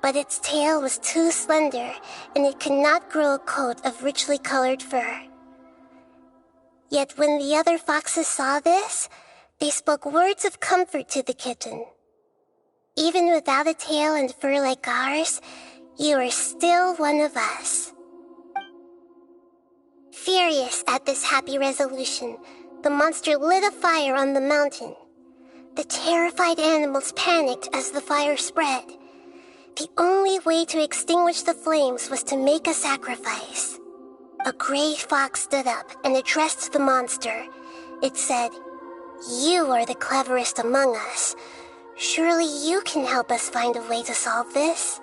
but its tail was too slender and it could not grow a coat of richly colored fur. Yet when the other foxes saw this, they spoke words of comfort to the kitten. Even without a tail and fur like ours, you are still one of us. Furious at this happy resolution, the monster lit a fire on the mountain. The terrified animals panicked as the fire spread. The only way to extinguish the flames was to make a sacrifice. A gray fox stood up and addressed the monster. It said, "You are the cleverest among us. Surely you can help us find a way to solve this."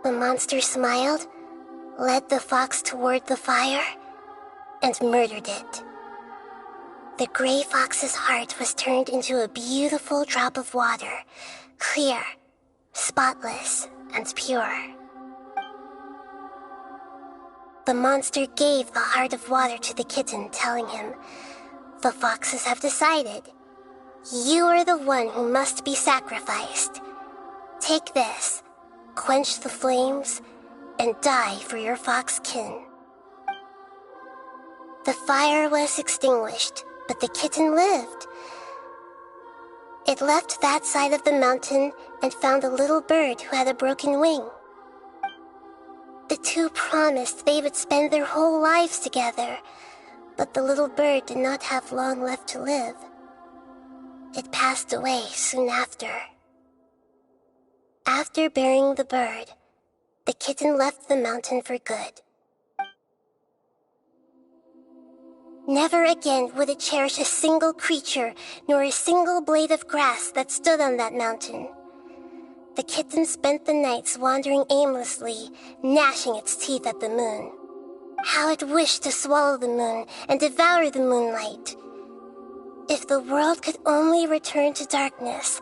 The monster smiled, led the fox toward the fire, and murdered it. The gray fox's heart was turned into a beautiful drop of water, clear, spotless, and pure. The monster gave the heart of water to the kitten, telling him, "The foxes have decided. You are the one who must be sacrificed. Take this, quench the flames, and die for your fox kin." The fire was extinguished, but the kitten lived. It left that side of the mountain and found a little bird who had a broken wing. The two promised they would spend their whole lives together, but the little bird did not have long left to live. It passed away soon after. After burying the bird, the kitten left the mountain for good. Never again would it cherish a single creature, nor a single blade of grass that stood on that mountain. The kitten spent the nights wandering aimlessly, gnashing its teeth at the moon. How it wished to swallow the moon and devour the moonlight. If the world could only return to darkness,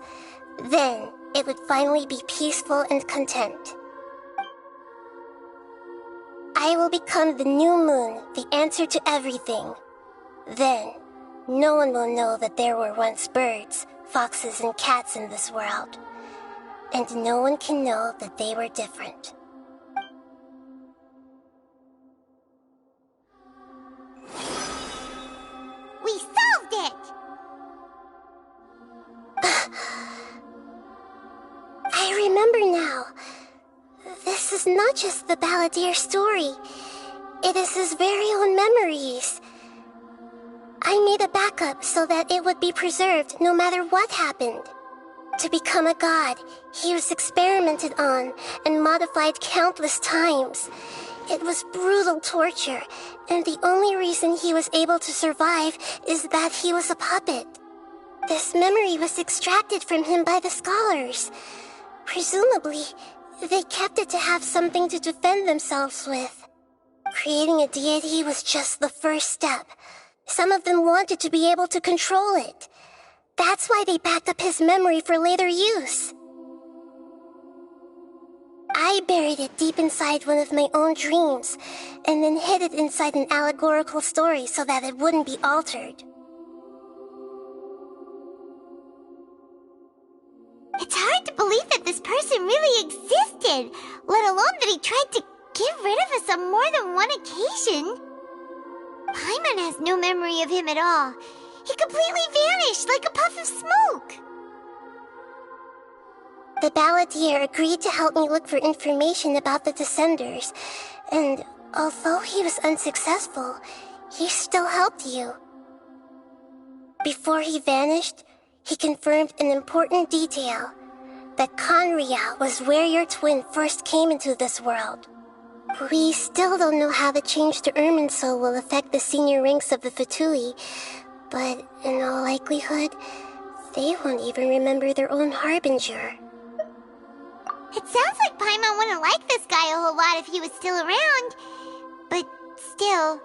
then it would finally be peaceful and content. I will become the new moon, the answer to everything. Then, no one will know that there were once birds, foxes, and cats in this world. And no one can know that they were different. We solved it! I remember now. This is not just the Balladeer story. It is his very own memories. I made a backup so that it would be preserved no matter what happened. To become a god, he was experimented on and modified countless times. It was brutal torture, and the only reason he was able to survive is that he was a puppet. This memory was extracted from him by the scholars. Presumably, they kept it to have something to defend themselves with. Creating a deity was just the first step. Some of them wanted to be able to control it. That's why they backed up his memory for later use. I buried it deep inside one of my own dreams, and then hid it inside an allegorical story so that it wouldn't be altered. It's hard to believe that this person really existed, let alone that he tried to get rid of us on more than one occasion. Paimon has no memory of him at all. He completely vanished like a puff of smoke. The Balladeer agreed to help me look for information about the Descenders, and although he was unsuccessful, he still helped you. Before he vanished, he confirmed an important detail, that Conria was where your twin first came into this world. We still don't know how the change to Irminsul will affect the senior ranks of the Fatui, but in all likelihood, they won't even remember their own Harbinger. It sounds like Paimon wouldn't like this guy a whole lot if he was still around. But still,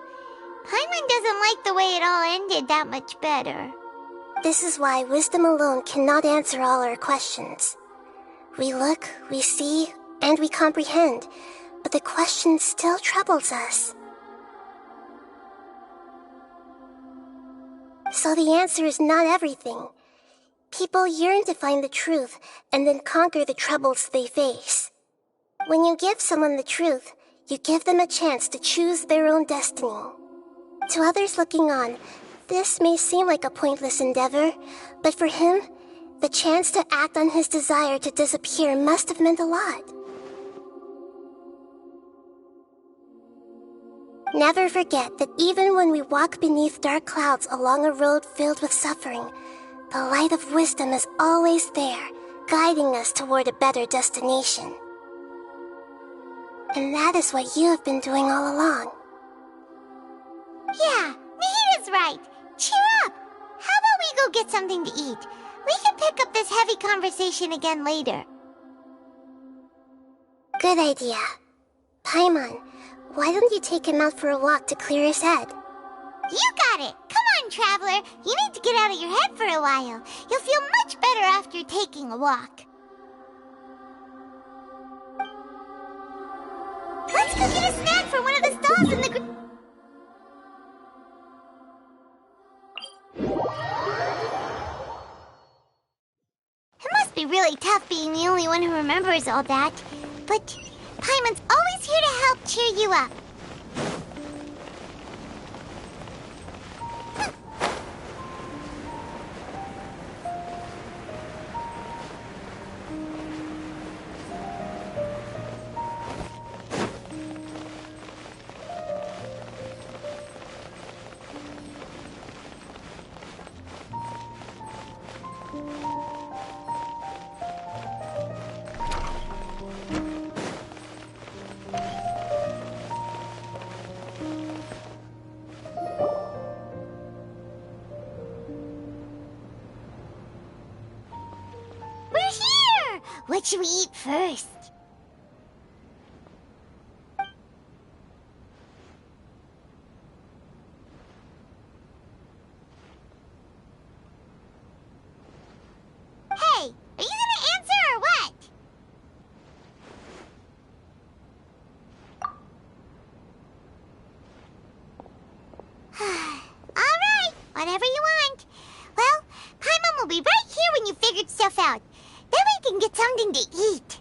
Paimon doesn't like the way it all ended that much better. This is why wisdom alone cannot answer all our questions. We look, we see, and we comprehend, but the question still troubles us. So the answer is not everything. People yearn to find the truth and then conquer the troubles they face. When you give someone the truth, you give them a chance to choose their own destiny. To others looking on, this may seem like a pointless endeavor, but for him, the chance to act on his desire to disappear must have meant a lot. Never forget that even when we walk beneath dark clouds along a road filled with suffering, the light of wisdom is always there, guiding us toward a better destination. And that is what you have been doing all along. Yeah, Nahita's right. Cheer up. How about we go get something to eat? We can pick up this heavy conversation again later. Good idea. Paimon, why don't you take him out for a walk to clear his head? You got it! Come on, Traveler! You need to get out of your head for a while. You'll feel much better after taking a walk. Let's go get a snack from one of the stalls in the It must be really tough being the only one who remembers all that. But Paimon's always here to help cheer you up. What should we eat first? Hey, are you gonna answer or what? Alright, whatever you want. Well, Paimon will be right here when you figured stuff out. Then we can get something to eat.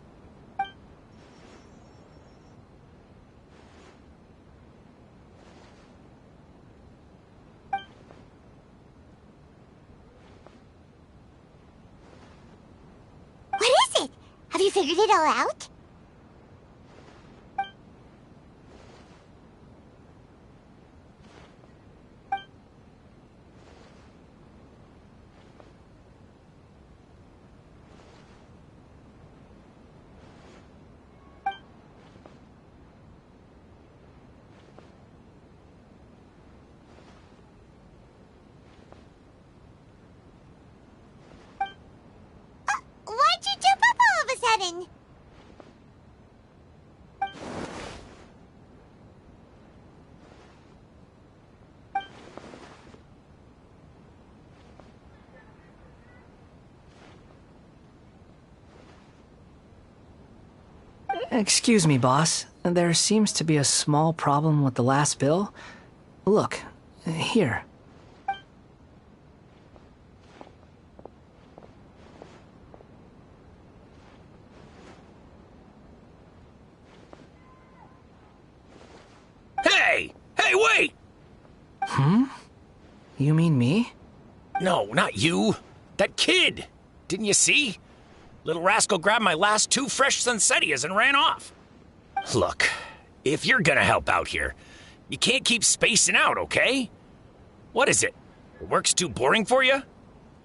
What is it? Have you figured it all out? Why'd you jump up all of a sudden? Excuse me, boss. There seems to be a small problem with the last bill. Look, here. Hey! Hey, wait! You mean me? No, not you. That kid! Didn't you see? Little rascal grabbed my last 2 fresh Sunsettias and ran off. Look, if you're gonna help out here, you can't keep spacing out, okay? What is it? Work's too boring for you?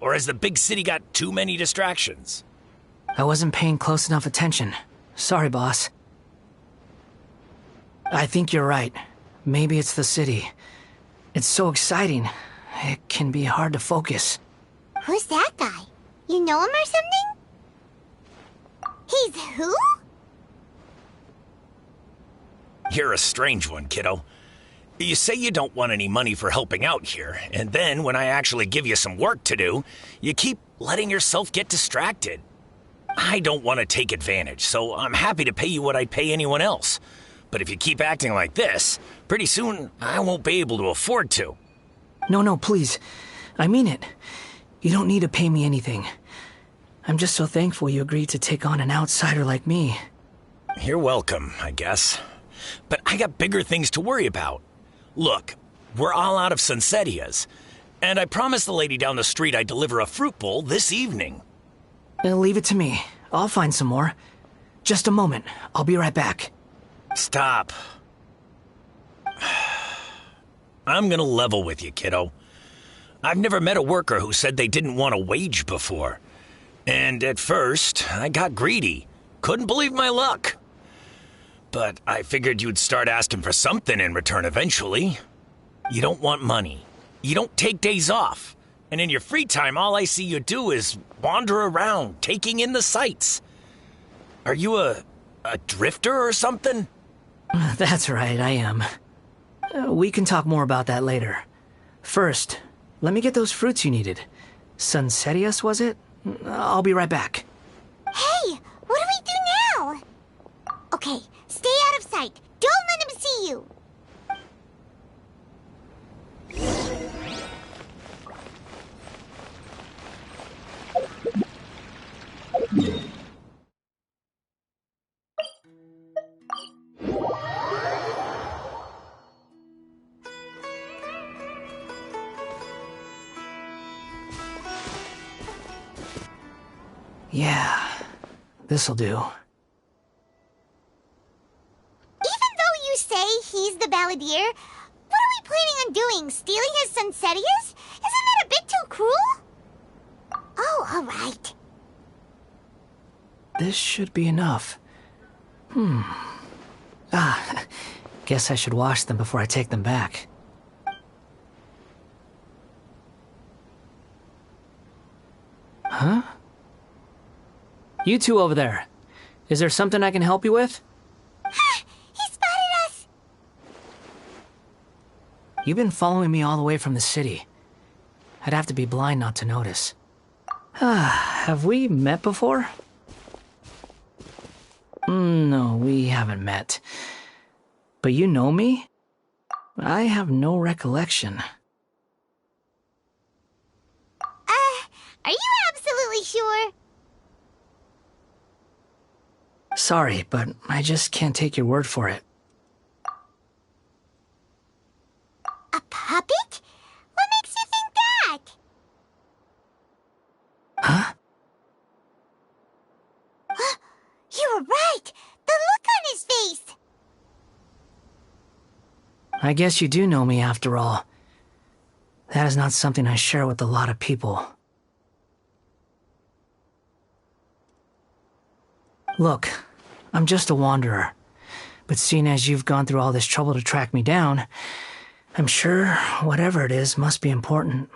Or has the big city got too many distractions? I wasn't paying close enough attention. Sorry, boss. I think you're right. Maybe it's the city. It's so exciting. It can be hard to focus. Who's that guy? You know him or something? He's who? You're a strange one, kiddo. You say you don't want any money for helping out here, and then when I actually give you some work to do, you keep letting yourself get distracted. I don't want to take advantage, so I'm happy to pay you what I'd pay anyone else. But if you keep acting like this, pretty soon I won't be able to afford to. No, please. I mean it. You don't need to pay me anything. I'm just so thankful you agreed to take on an outsider like me. You're welcome, I guess. But I got bigger things to worry about. Look, we're all out of Sunsettias, and I promised the lady down the street I'd deliver a fruit bowl this evening. Leave it to me. I'll find some more. Just a moment. I'll be right back. Stop. I'm gonna level with you, kiddo. I've never met a worker who said they didn't want a wage before. And at first, I got greedy. Couldn't believe my luck. But I figured you'd start asking for something in return eventually. You don't want money. You don't take days off. And in your free time, all I see you do is wander around, taking in the sights. Are you a a drifter or something? That's right, I am. We can talk more about that later. First, let me get those fruits you needed. Sunsetius, was it? I'll be right back. Hey, what do we do now? Okay, stay out of sight. Don't let him see you. Yeah, this'll do. Even though you say he's the balladeer, what are we planning on doing? Stealing his Sunsetius? Isn't that a bit too cruel? Oh, all right. This should be enough. Guess I should wash them before I take them back. Huh? You two over there. Is there something I can help you with? He spotted us! You've been following me all the way from the city. I'd have to be blind not to notice. Have we met before? No, we haven't met. But you know me? I have no recollection. Are you absolutely sure? Sorry, but I just can't take your word for it. A puppet? What makes you think that? Huh? You were right! The look on his face! I guess you do know me after all. That is not something I share with a lot of people. Look, I'm just a wanderer. But seeing as you've gone through all this trouble to track me down, I'm sure whatever it is must be important.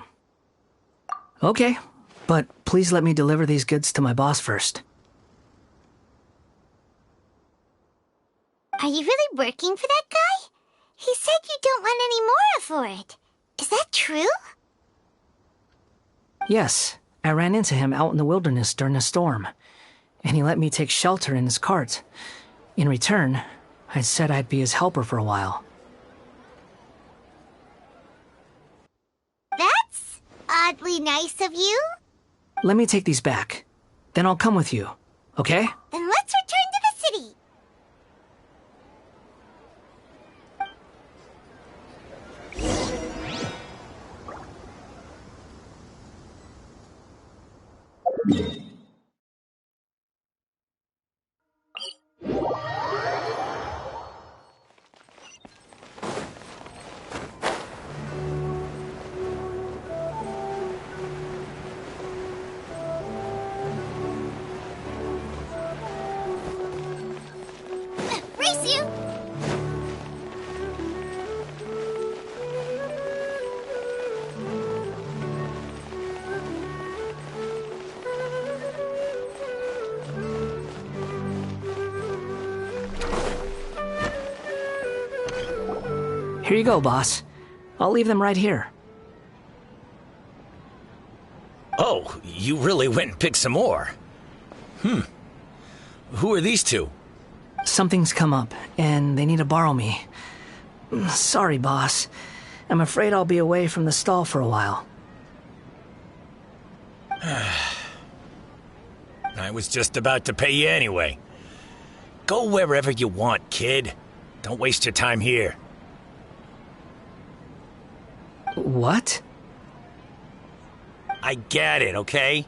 Okay, but please let me deliver these goods to my boss first. Are you really working for that guy? He said you don't want any more for it. Is that true? Yes, I ran into him out in the wilderness during a storm, and he let me take shelter in his cart. In return, I said I'd be his helper for a while. That's oddly nice of you. Let me take these back. Then I'll come with you, okay? Then let's return to the city. Race you! Here you go, boss. I'll leave them right here. Oh, you really went and picked some more. Who are these two? Something's come up, and they need to borrow me. Sorry, boss. I'm afraid I'll be away from the stall for a while. I was just about to pay you anyway. Go wherever you want, kid. Don't waste your time here. What? I get it, okay?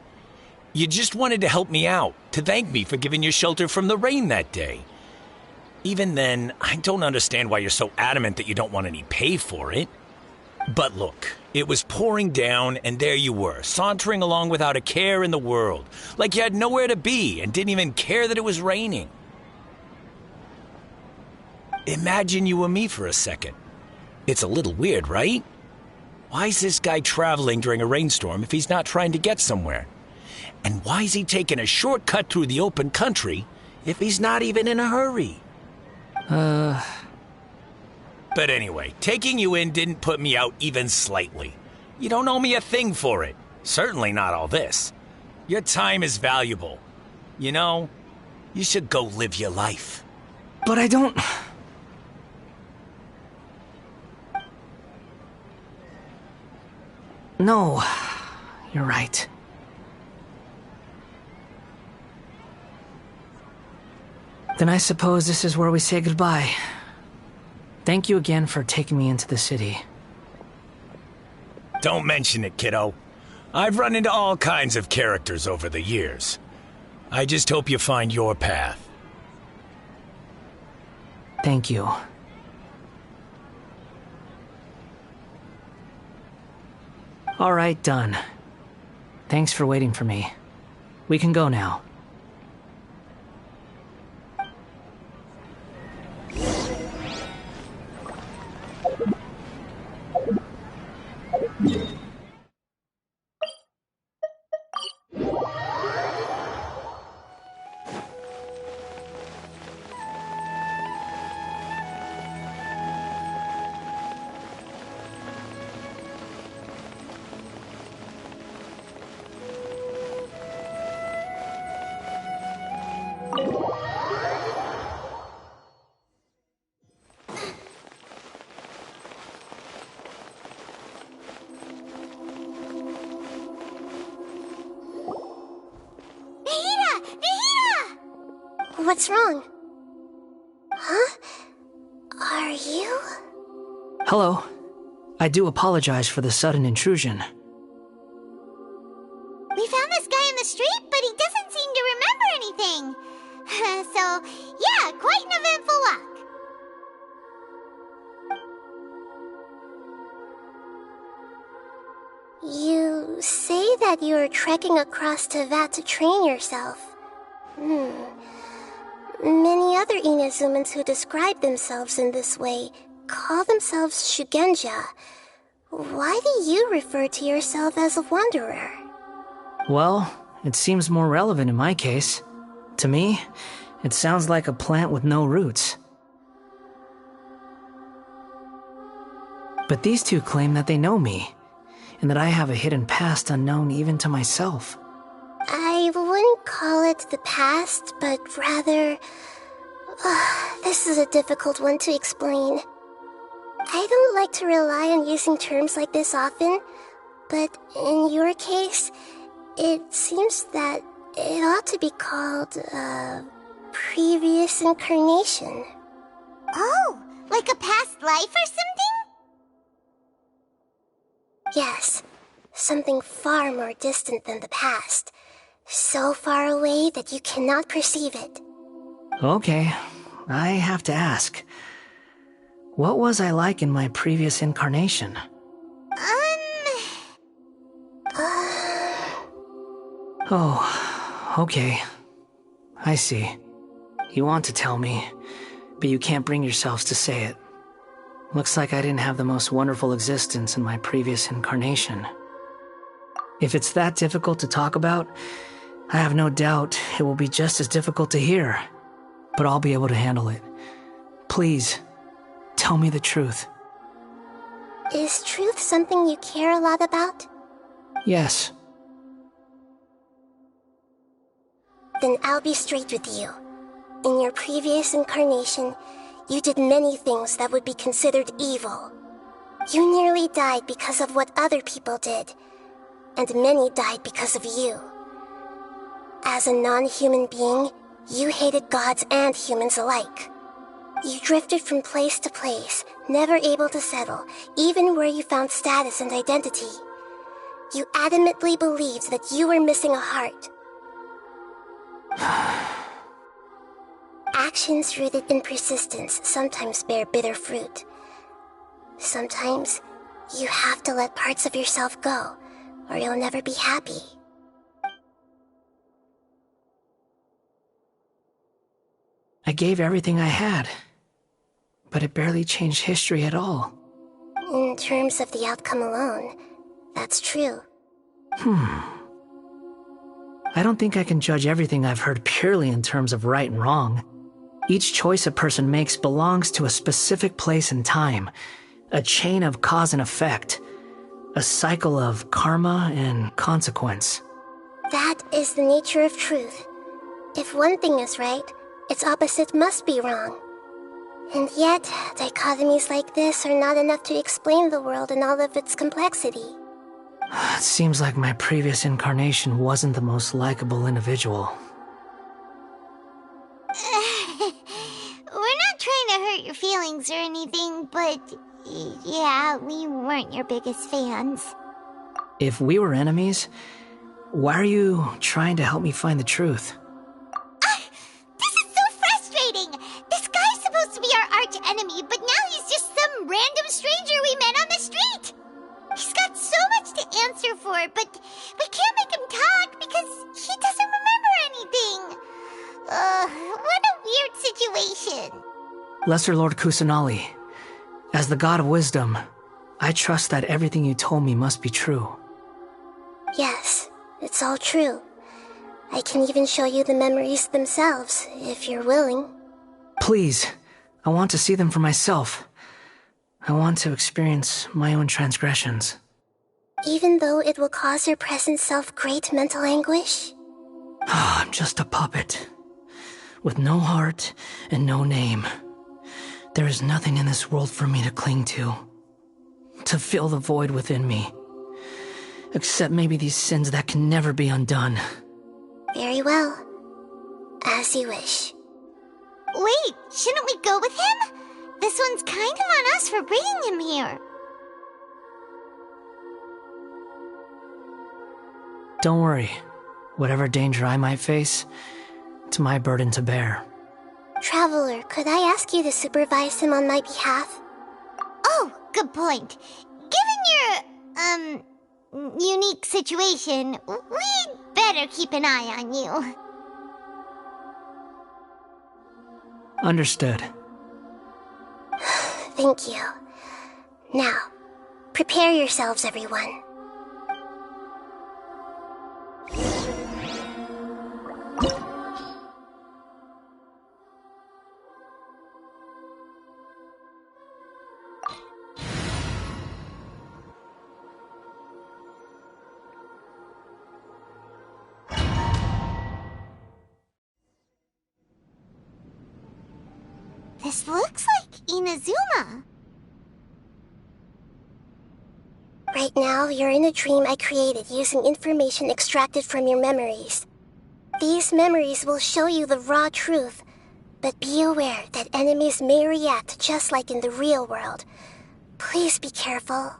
You just wanted to help me out, to thank me for giving you shelter from the rain that day. Even then, I don't understand why you're so adamant that you don't want any pay for it. But look, it was pouring down, and there you were, sauntering along without a care in the world, like you had nowhere to be and didn't even care that it was raining. Imagine you were me for a second. It's a little weird, right? Why is this guy traveling during a rainstorm if he's not trying to get somewhere? And why is he taking a shortcut through the open country if he's not even in a hurry? But anyway, taking you in didn't put me out even slightly. You don't owe me a thing for it. Certainly not all this. Your time is valuable. You know, you should go live your life. But I don't... No, you're right. Then I suppose this is where we say goodbye. Thank you again for taking me into the city. Don't mention it, kiddo. I've run into all kinds of characters over the years. I just hope you find your path. Thank you. All right, done. Thanks for waiting for me. We can go now. What's wrong? Huh? Are you? Hello. I do apologize for the sudden intrusion. We found this guy in the street, but he doesn't seem to remember anything. So, yeah, quite an eventful walk. You say that you're trekking across Teyvat to train yourself. Many other Inazumans who describe themselves in this way call themselves Shugenja. Why do you refer to yourself as a wanderer? Well, it seems more relevant in my case. To me, it sounds like a plant with no roots. But these two claim that they know me, and that I have a hidden past unknown even to myself. I wouldn't call it the past, but rather... this is a difficult one to explain. I don't like to rely on using terms like this often, but in your case, it seems that it ought to be called, previous incarnation. Oh, like a past life or something? Yes, something far more distant than the past. So far away that you cannot perceive it. Okay, I have to ask. What was I like in my previous incarnation? Oh, okay. I see. You want to tell me, but you can't bring yourselves to say it. Looks like I didn't have the most wonderful existence in my previous incarnation. If it's that difficult to talk about, I have no doubt it will be just as difficult to hear. But I'll be able to handle it. Please, tell me the truth. Is truth something you care a lot about? Yes. Then I'll be straight with you. In your previous incarnation, you did many things that would be considered evil. You nearly died because of what other people did, and many died because of you. As a non-human being, you hated gods and humans alike. You drifted from place to place, never able to settle, even where you found status and identity. You adamantly believed that you were missing a heart. Actions rooted in persistence sometimes bear bitter fruit. Sometimes, you have to let parts of yourself go, or you'll never be happy. I gave everything I had, but it barely changed history at all. In terms of the outcome alone, that's true. I don't think I can judge everything I've heard purely in terms of right and wrong. Each choice a person makes belongs to a specific place and time, a chain of cause and effect, a cycle of karma and consequence. That is the nature of truth. If one thing is right, its opposite must be wrong. And yet, dichotomies like this are not enough to explain the world in all of its complexity. It seems like my previous incarnation wasn't the most likable individual. We're not trying to hurt your feelings or anything, but yeah, we weren't your biggest fans. If we were enemies, why are you trying to help me find the truth? This is so frustrating! This guy's supposed to be our arch enemy, but now he's just some random stranger we met on the street! He's got so much to answer for, but we can't make him talk because he doesn't remember anything. What a weird situation. Lesser Lord Kusanali, as the god of wisdom, I trust that everything you told me must be true. Yes, it's all true. I can even show you the memories themselves, if you're willing. Please, I want to see them for myself. I want to experience my own transgressions. Even though it will cause your present self great mental anguish? I'm just a puppet, with no heart and no name. There is nothing in this world for me to cling to fill the void within me. Except maybe these sins that can never be undone. Very well. As you wish. Wait, shouldn't we go with him? This one's kind of on us for bringing him here. Don't worry. Whatever danger I might face, it's my burden to bear. Traveler, could I ask you to supervise him on my behalf? Oh, good point. Given your, unique situation, we'd better keep an eye on you. Understood. Thank you. Now, prepare yourselves, everyone. This looks like Inazuma. Right now, you're in a dream I created using information extracted from your memories. These memories will show you the raw truth, but be aware that enemies may react just like in the real world. Please be careful.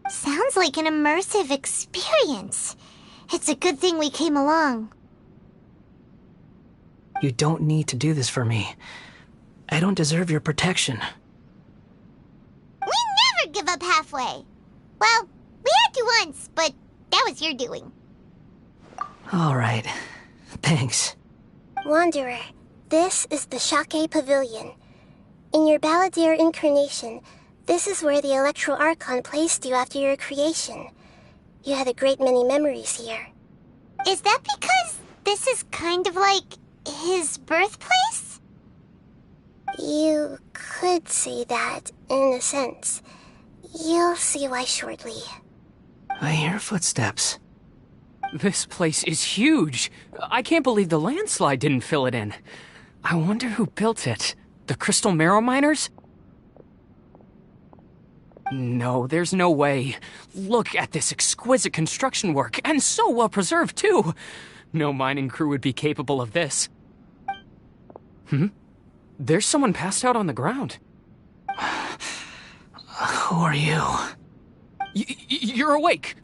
Sounds like an immersive experience. It's a good thing we came along. You don't need to do this for me. I don't deserve your protection. We never give up halfway. Well, we had to once, but that was your doing. All right. Thanks. Wanderer, this is the Shake Pavilion. In your Balladeer incarnation, this is where the Electro Archon placed you after your creation. You had a great many memories here. Is that because this is kind of like his birthplace? You could say that, in a sense. You'll see why shortly. I hear footsteps. This place is huge. I can't believe the landslide didn't fill it in. I wonder who built it. The Crystal Marrow Miners? No, there's no way. Look at this exquisite construction work, and so well preserved, too. No mining crew would be capable of this. There's someone passed out on the ground. Who are you? You're awake.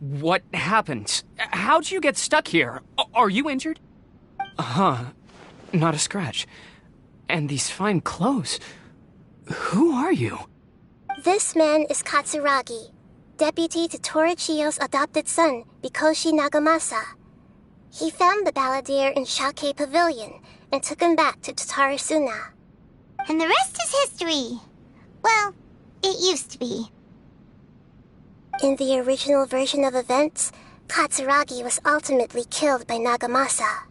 What happened? How'd you get stuck here? Are you injured? Not a scratch. And these fine clothes. Who are you? This man is Katsuragi, deputy to Torichiyo's adopted son, Mikoshi Nagamasa. He found the Balladeer in Shake Pavilion and took him back to Tatarasuna. And the rest is history. Well, it used to be. In the original version of events, Katsuragi was ultimately killed by Nagamasa.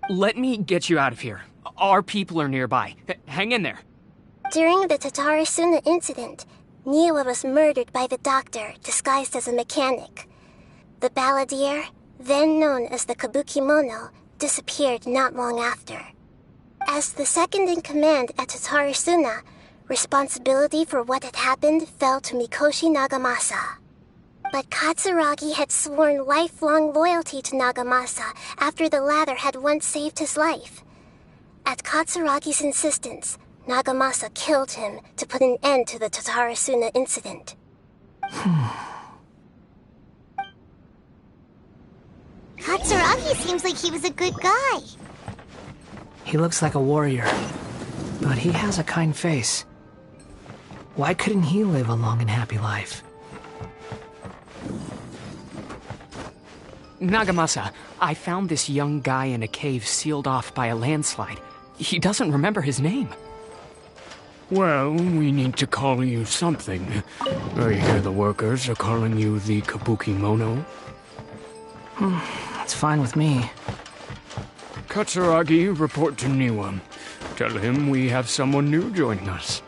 Let me get you out of here. Our people are nearby. Hang in there. During the Tatarasuna incident, Niwa was murdered by the doctor disguised as a mechanic. The balladeer, then known as the Kabukimono, disappeared not long after. As the second in command at Tatarasuna, responsibility for what had happened fell to Mikoshi Nagamasa. But Katsuragi had sworn lifelong loyalty to Nagamasa after the latter had once saved his life. At Katsuragi's insistence, Nagamasa killed him to put an end to the Tatarasuna incident. Katsuragi seems like he was a good guy. He looks like a warrior, but he has a kind face. Why couldn't he live a long and happy life? Nagamasa, I found this young guy in a cave sealed off by a landslide. He doesn't remember his name. Well, we need to call you something. I hear the workers are calling you the Kabukimono. That's fine with me. Katsuragi, report to Niwa. Tell him we have someone new joining us.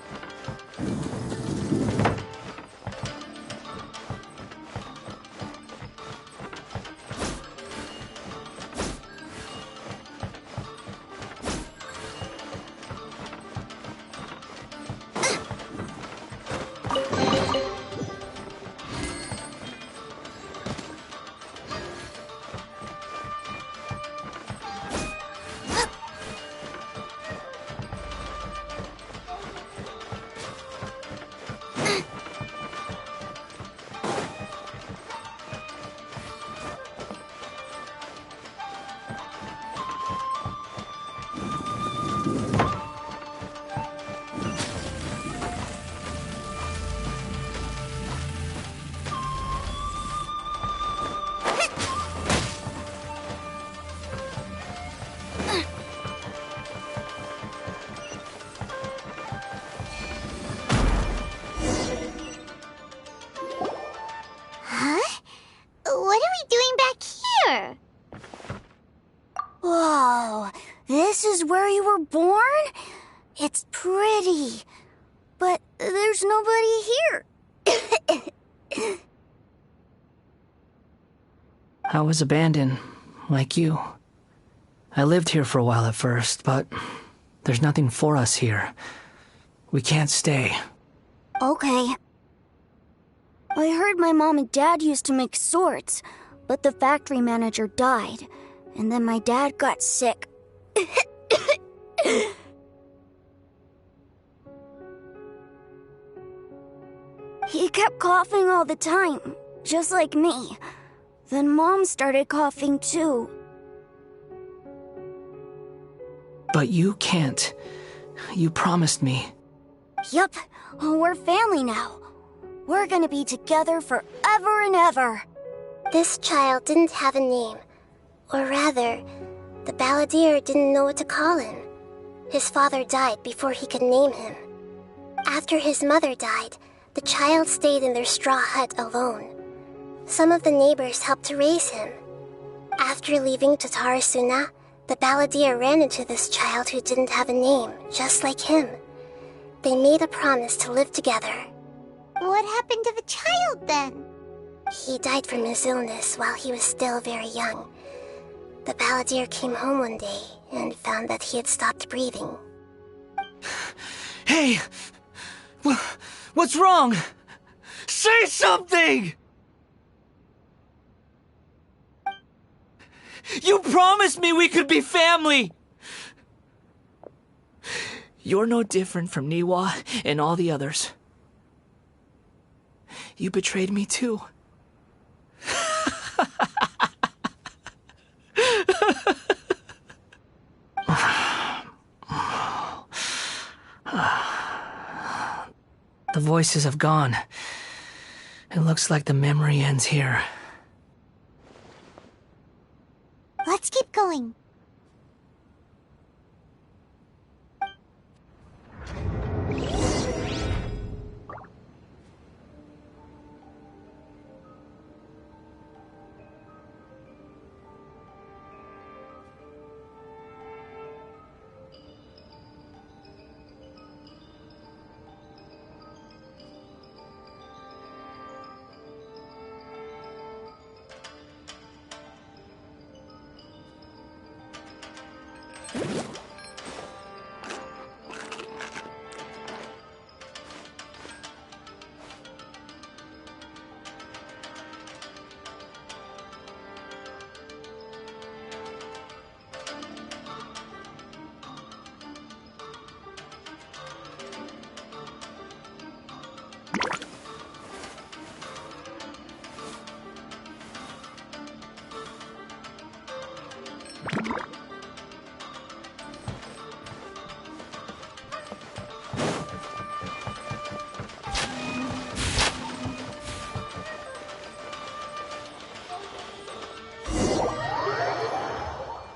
This is where you were born? It's pretty. But there's nobody here. I was abandoned, like you. I lived here for a while at first, but there's nothing for us here. We can't stay. Okay. I heard my mom and dad used to make swords, but the factory manager died, and then my dad got sick. He kept coughing all the time, just like me. Then Mom started coughing too. But you can't. You promised me. Yup, we're family now. We're gonna be together forever and ever. This child didn't have a name. Or rather, the balladeer didn't know what to call him. His father died before he could name him. After his mother died, the child stayed in their straw hut alone. Some of the neighbors helped to raise him. After leaving Tatarasuna, the balladeer ran into this child who didn't have a name, just like him. They made a promise to live together. What happened to the child then? He died from his illness while he was still very young. The balladeer came home one day and found that he had stopped breathing. Hey! What's wrong? Say something! You promised me we could be family! You're no different from Niwa and all the others. You betrayed me too. The voices have gone. It looks like the memory ends here. Let's keep going.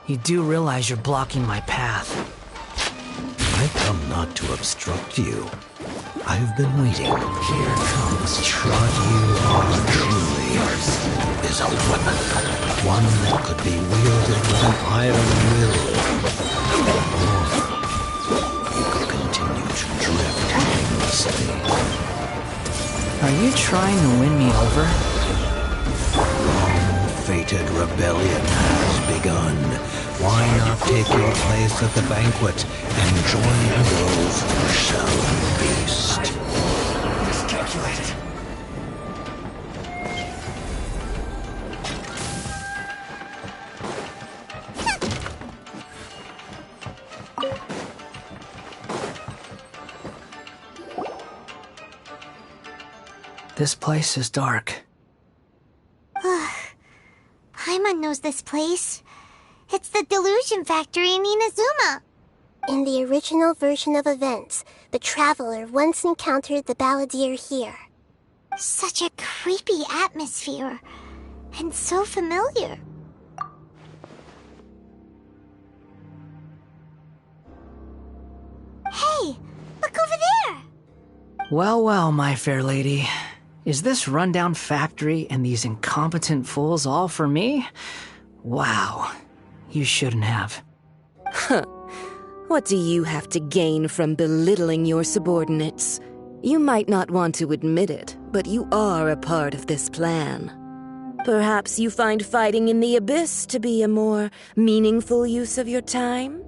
You do realize you're blocking my path. I come not to obstruct you. I have been waiting. Here comes what you are truly is a weapon. One that could be wielded with an iron will. Or you could continue to drift aimlessly. Are you trying to win me over? Long-fated rebellion has begun. Why not take your place at the banquet and join those who shall feast? Miscalculated. This place is dark. Paimon knows this place. It's the delusion factory in Inazuma. In the original version of events, the Traveler once encountered the Balladeer here. Such a creepy atmosphere. And so familiar. Hey, look over there! Well, well, my fair lady. Is this rundown factory and these incompetent fools all for me? Wow. You shouldn't have. Huh. What do you have to gain from belittling your subordinates? You might not want to admit it, but you are a part of this plan. Perhaps you find fighting in the abyss to be a more meaningful use of your time?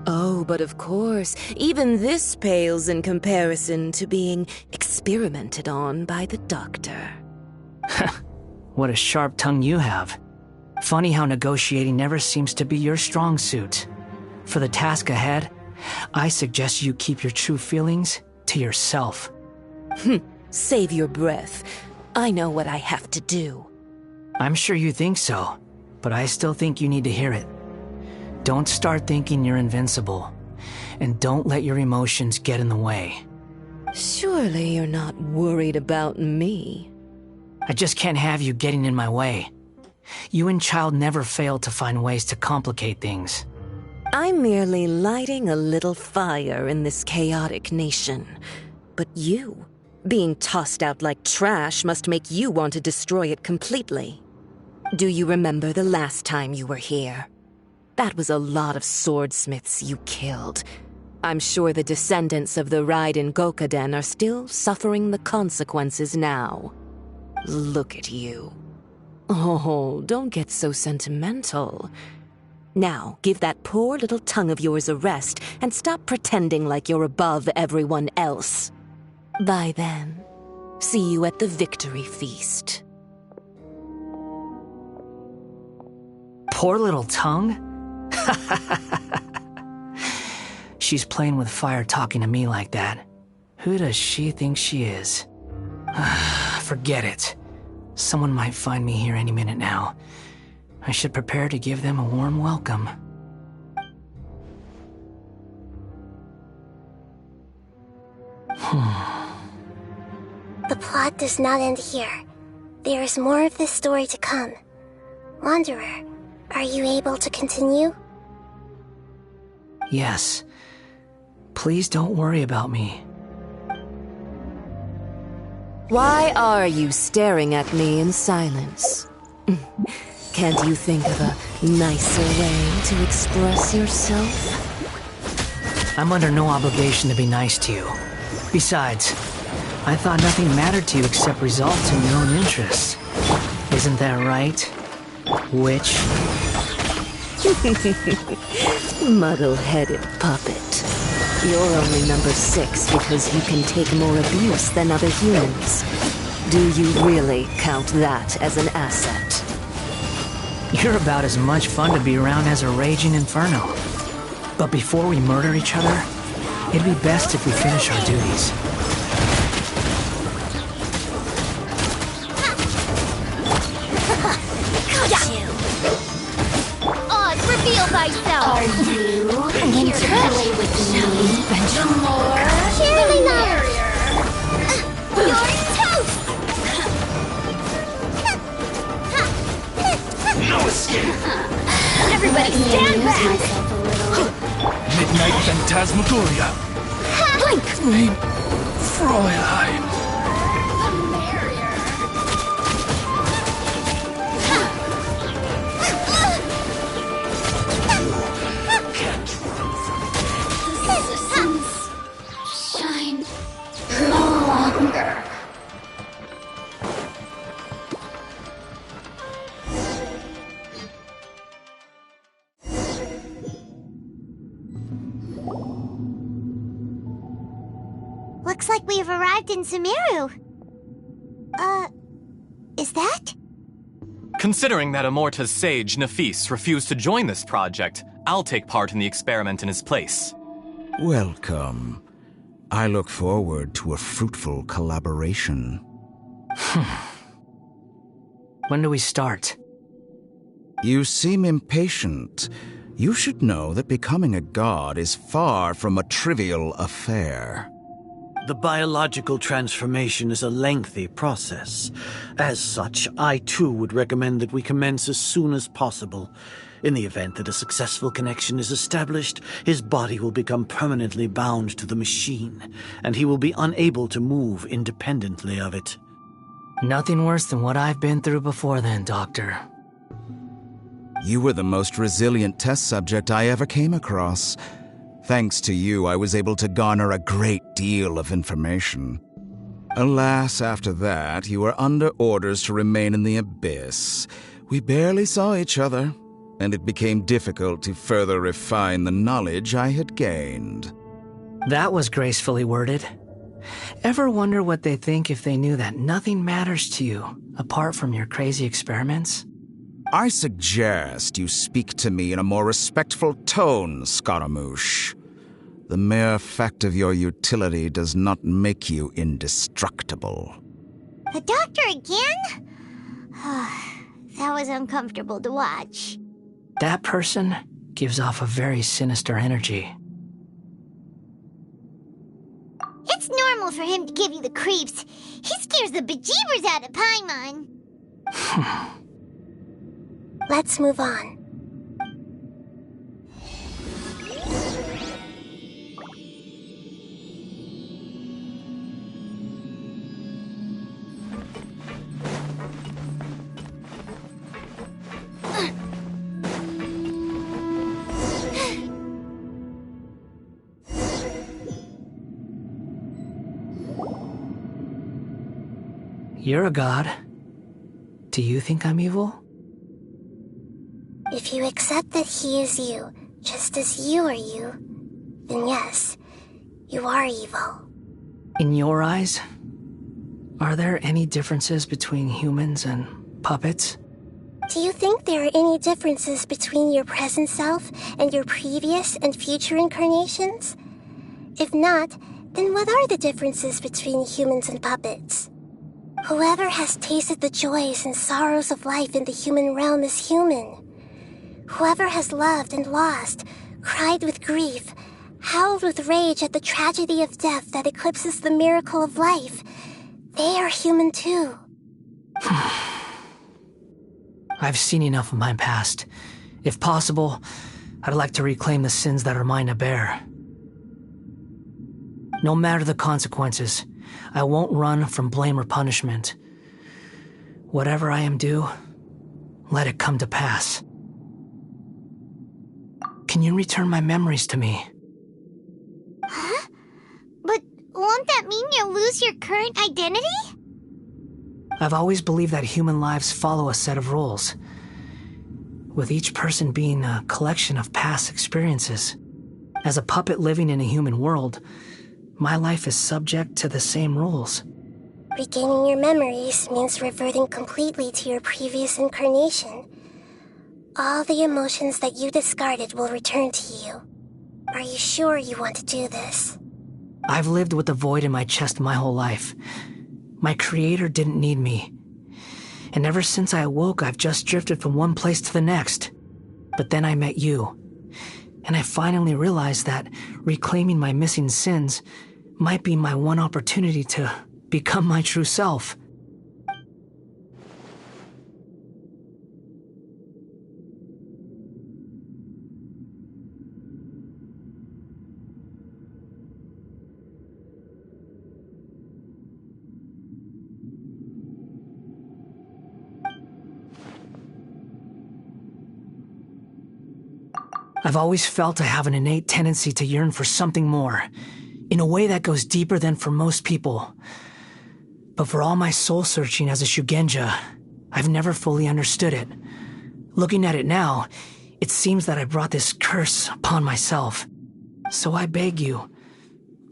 Oh, but of course, even this pales in comparison to being experimented on by the doctor. What a sharp tongue you have. Funny how negotiating never seems to be your strong suit. For the task ahead, I suggest you keep your true feelings to yourself. Save your breath. I know what I have to do. I'm sure you think so, but I still think you need to hear it. Don't start thinking you're invincible, and don't let your emotions get in the way. Surely you're not worried about me. I just can't have you getting in my way. You and Child never fail to find ways to complicate things. I'm merely lighting a little fire in this chaotic nation. But you, being tossed out like trash, must make you want to destroy it completely. Do you remember the last time you were here? That was a lot of swordsmiths you killed. I'm sure the descendants of the Raiden Gokaden are still suffering the consequences now. Look at you. Oh, don't get so sentimental. Now, give that poor little tongue of yours a rest and stop pretending like you're above everyone else. Bye then. See you at the victory feast. Poor little tongue? She's playing with fire talking to me like that. Who does she think she is? Forget it. Someone might find me here any minute now. I should prepare to give them a warm welcome. The plot does not end here. There is more of this story to come. Wanderer, are you able to continue? Yes. Please don't worry about me. Why are you staring at me in silence? Can't you think of a nicer way to express yourself? I'm under no obligation to be nice to you. Besides, I thought nothing mattered to you except results in your own interests. Isn't that right, witch? Muddle-headed puppet. You're only number 6 because you can take more abuse than other humans. Do you really count that as an asset? You're about as much fun to be around as a raging inferno. But before we murder each other, it'd be best if we finish our duties. Got you! Oz, reveal thyself! Are you here to play with me? The more You're toast! No escape! Everybody stand back! Midnight Phantasmagoria! Blink! Mein Fräulein! shine no longer. Looks like we've arrived in Sumeru. Is that? Considering that Amorta's sage, Nafis, refused to join this project, I'll take part in the experiment in his place. Welcome. I look forward to a fruitful collaboration. When do we start? You seem impatient. You should know that becoming a god is far from a trivial affair. The biological transformation is a lengthy process. As such, I too would recommend that we commence as soon as possible. In the event that a successful connection is established, his body will become permanently bound to the machine, and he will be unable to move independently of it. Nothing worse than what I've been through before then, Doctor. You were the most resilient test subject I ever came across. Thanks to you, I was able to garner a great deal of information. Alas, after that, you were under orders to remain in the abyss. We barely saw each other, and it became difficult to further refine the knowledge I had gained. That was gracefully worded. Ever wonder what they think if they knew that nothing matters to you, apart from your crazy experiments? I suggest you speak to me in a more respectful tone, Scaramouche. The mere fact of your utility does not make you indestructible. The doctor again? That was uncomfortable to watch. That person gives off a very sinister energy. It's normal for him to give you the creeps. He scares the bejeebers out of Paimon. Let's move on. You're a god. Do you think I'm evil? If you accept that he is you, just as you are you, then yes, you are evil. In your eyes, are there any differences between humans and puppets? Do you think there are any differences between your present self and your previous and future incarnations? If not, then what are the differences between humans and puppets? Whoever has tasted the joys and sorrows of life in the human realm is human. Whoever has loved and lost, cried with grief, howled with rage at the tragedy of death that eclipses the miracle of life, they are human too. I've seen enough of my past. If possible, I'd like to reclaim the sins that are mine to bear. No matter the consequences, I won't run from blame or punishment. Whatever I am due, let it come to pass. Can you return my memories to me? Huh? But won't that mean you'll lose your current identity? I've always believed that human lives follow a set of rules. with each person being a collection of past experiences. As a puppet living in a human world, my life is subject to the same rules. Regaining your memories means reverting completely to your previous incarnation. All the emotions that you discarded will return to you. Are you sure you want to do this? I've lived with a void in my chest my whole life. My creator didn't need me. And ever since I awoke, I've just drifted from one place to the next. But then I met you. And I finally realized that reclaiming my missing sins might be my one opportunity to become my true self. I've always felt I have an innate tendency to yearn for something more, in a way that goes deeper than for most people. But for all my soul-searching as a Shugenja, I've never fully understood it. Looking at it now, it seems that I brought this curse upon myself. So I beg you,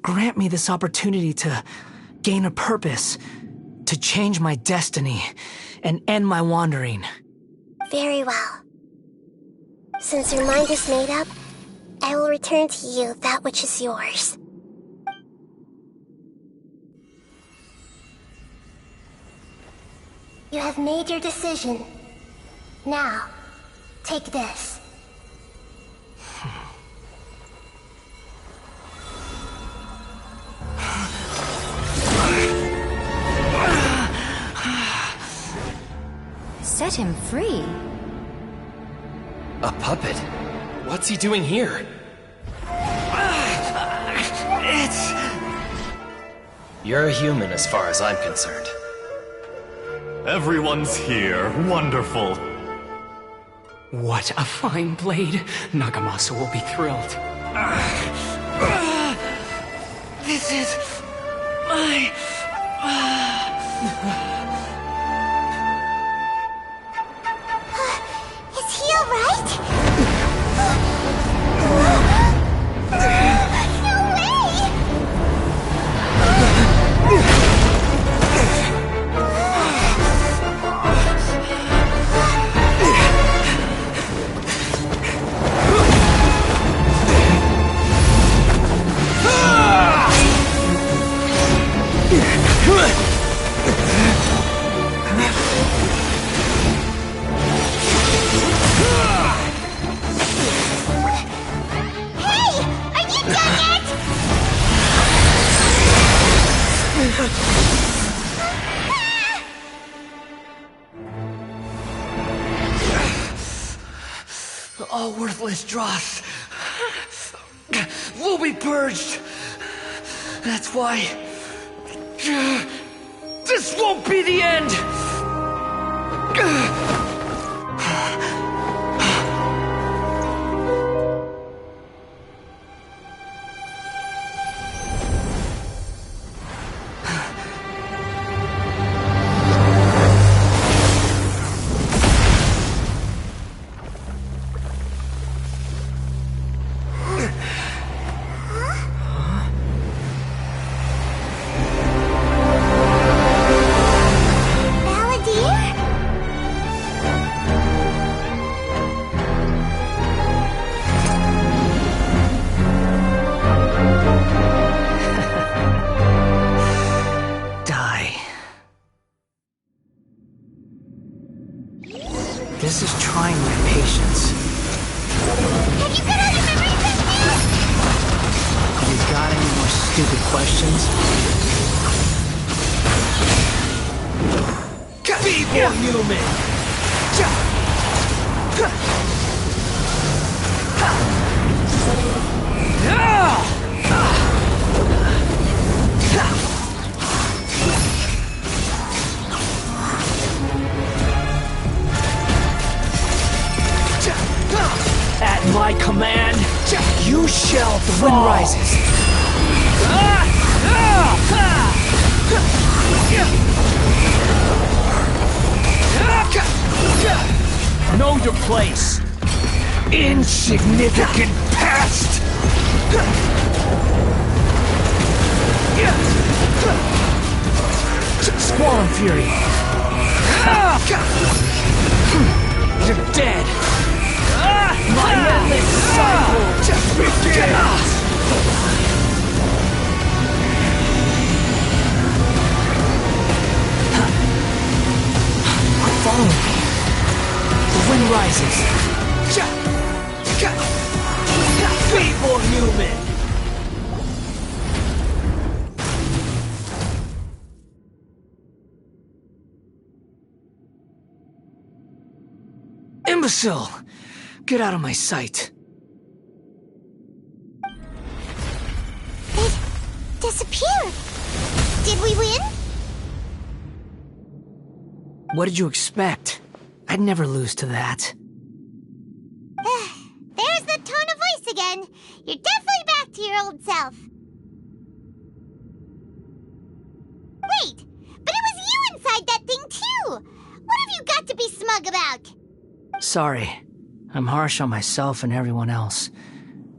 grant me this opportunity to gain a purpose, to change my destiny, and end my wandering. Very well. Since your mind is made up, I will return to you that which is yours. You have made your decision. Now, take this. Set him free. A puppet? What's he doing here? You're a human as far as I'm concerned. Everyone's here. Wonderful. What a fine blade. Nagamasa will be thrilled. This is my... Is he alright? No way! All worthless dross will be purged. That's why this won't be the end. This is trying my patience. Have you got all your memories with me? You got any more stupid questions? Be more human! At my command, you shall fall. The wind rises. Know your place. Insignificant past! Squall and Fury. You're dead. My endless cycle just begins. Follow me. The wind rises. Be more human. Imbecile! Get out of my sight. It disappeared. Did we win? What did you expect? I'd never lose to that. There's the tone of voice again. You're definitely back to your old self. Wait, but it was you inside that thing too. What have you got to be smug about? Sorry. I'm harsh on myself and everyone else.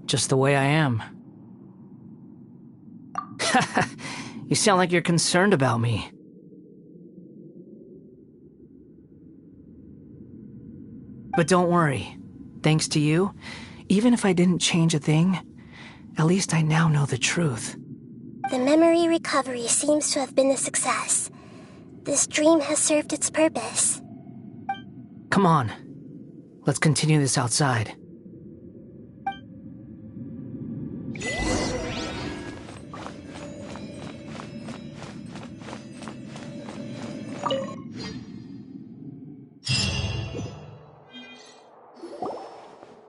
Just the way I am. You sound like you're concerned about me. But don't worry. Thanks to you, even if I didn't change a thing, at least I now know the truth. The memory recovery seems to have been a success. This dream has served its purpose. Come on. Let's continue this outside.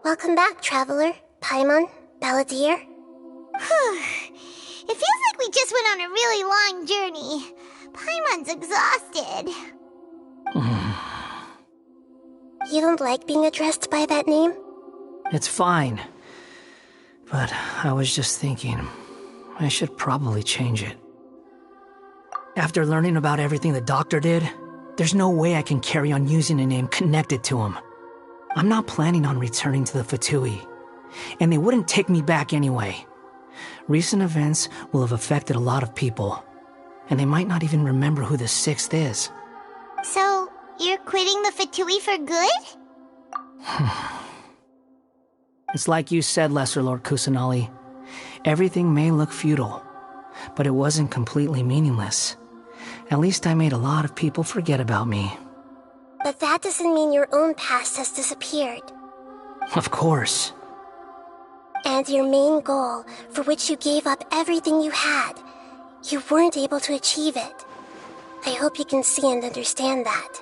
Welcome back, Traveler, Paimon, Balladeer. It feels like we just went on a really long journey. Paimon's exhausted. You don't like being addressed by that name? It's fine. But I was just thinking, I should probably change it. After learning about everything the doctor did, there's no way I can carry on using a name connected to him. I'm not planning on returning to the Fatui, and they wouldn't take me back anyway. Recent events will have affected a lot of people, and they might not even remember who the Sixth is. So, you're quitting the Fatui for good? It's like you said, Lesser Lord Kusanali. Everything may look futile, but it wasn't completely meaningless. At least I made a lot of people forget about me. But that doesn't mean your own past has disappeared. Of course. And your main goal, for which you gave up everything you had, you weren't able to achieve it. I hope you can see and understand that.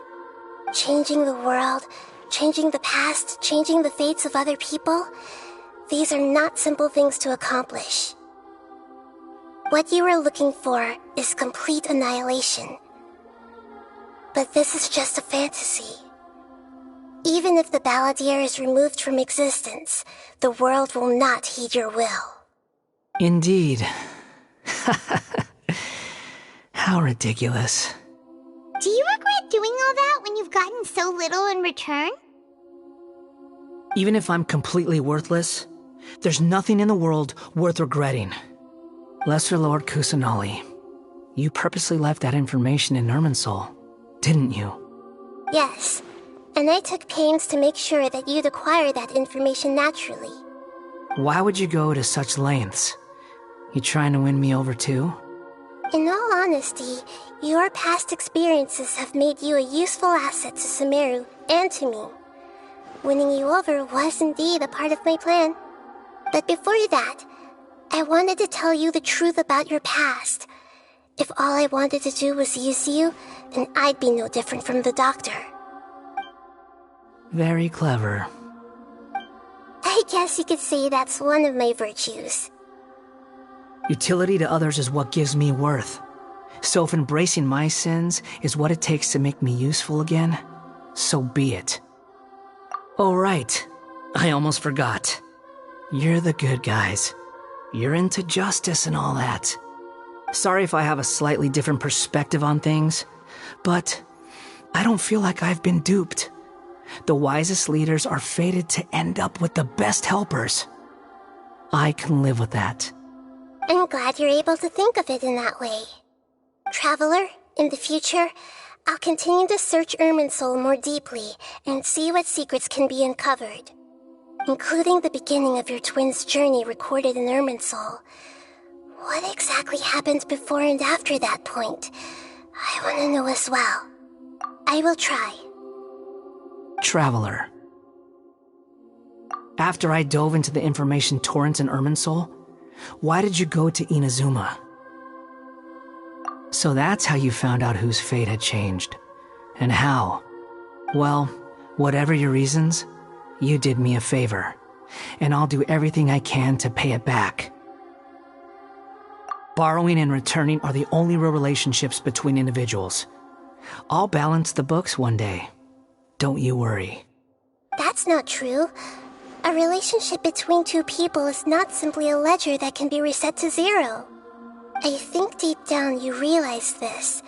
Changing the world, changing the past, changing the fates of other people, these are not simple things to accomplish. What you are looking for is complete annihilation. But this is just a fantasy. Even if the Balladeer is removed from existence, the world will not heed your will. Indeed. How ridiculous. Do you regret doing all that when you've gotten so little in return? Even if I'm completely worthless, there's nothing in the world worth regretting. Lesser Lord Kusanali, you purposely left that information in Irminsul, didn't you? Yes, and I took pains to make sure that you'd acquire that information naturally. Why would you go to such lengths? You trying to win me over too? In all honesty, your past experiences have made you a useful asset to Sumeru and to me. Winning you over was indeed a part of my plan. But before that, I wanted to tell you the truth about your past. If all I wanted to do was use you, then I'd be no different from the doctor. Very clever. I guess you could say that's one of my virtues. Utility to others is what gives me worth. So if embracing my sins is what it takes to make me useful again, so be it. Oh right, I almost forgot. You're the good guys. You're into justice and all that. Sorry if I have a slightly different perspective on things, but I don't feel like I've been duped. The wisest leaders are fated to end up with the best helpers. I can live with that. I'm glad you're able to think of it in that way. Traveler, in the future, I'll continue to search Irminsul more deeply and see what secrets can be uncovered, including the beginning of your twins' journey recorded in Irminsul. What exactly happened before and after that point? I want to know as well. I will try. Traveler. After I dove into the information torrents in Irminsul, why did you go to Inazuma? So that's how you found out whose fate had changed. And how? Well, whatever your reasons, you did me a favor, and I'll do everything I can to pay it back. Borrowing and returning are the only real relationships between individuals. I'll balance the books one day. Don't you worry. That's not true. A relationship between two people is not simply a ledger that can be reset to zero. I think deep down you realize this.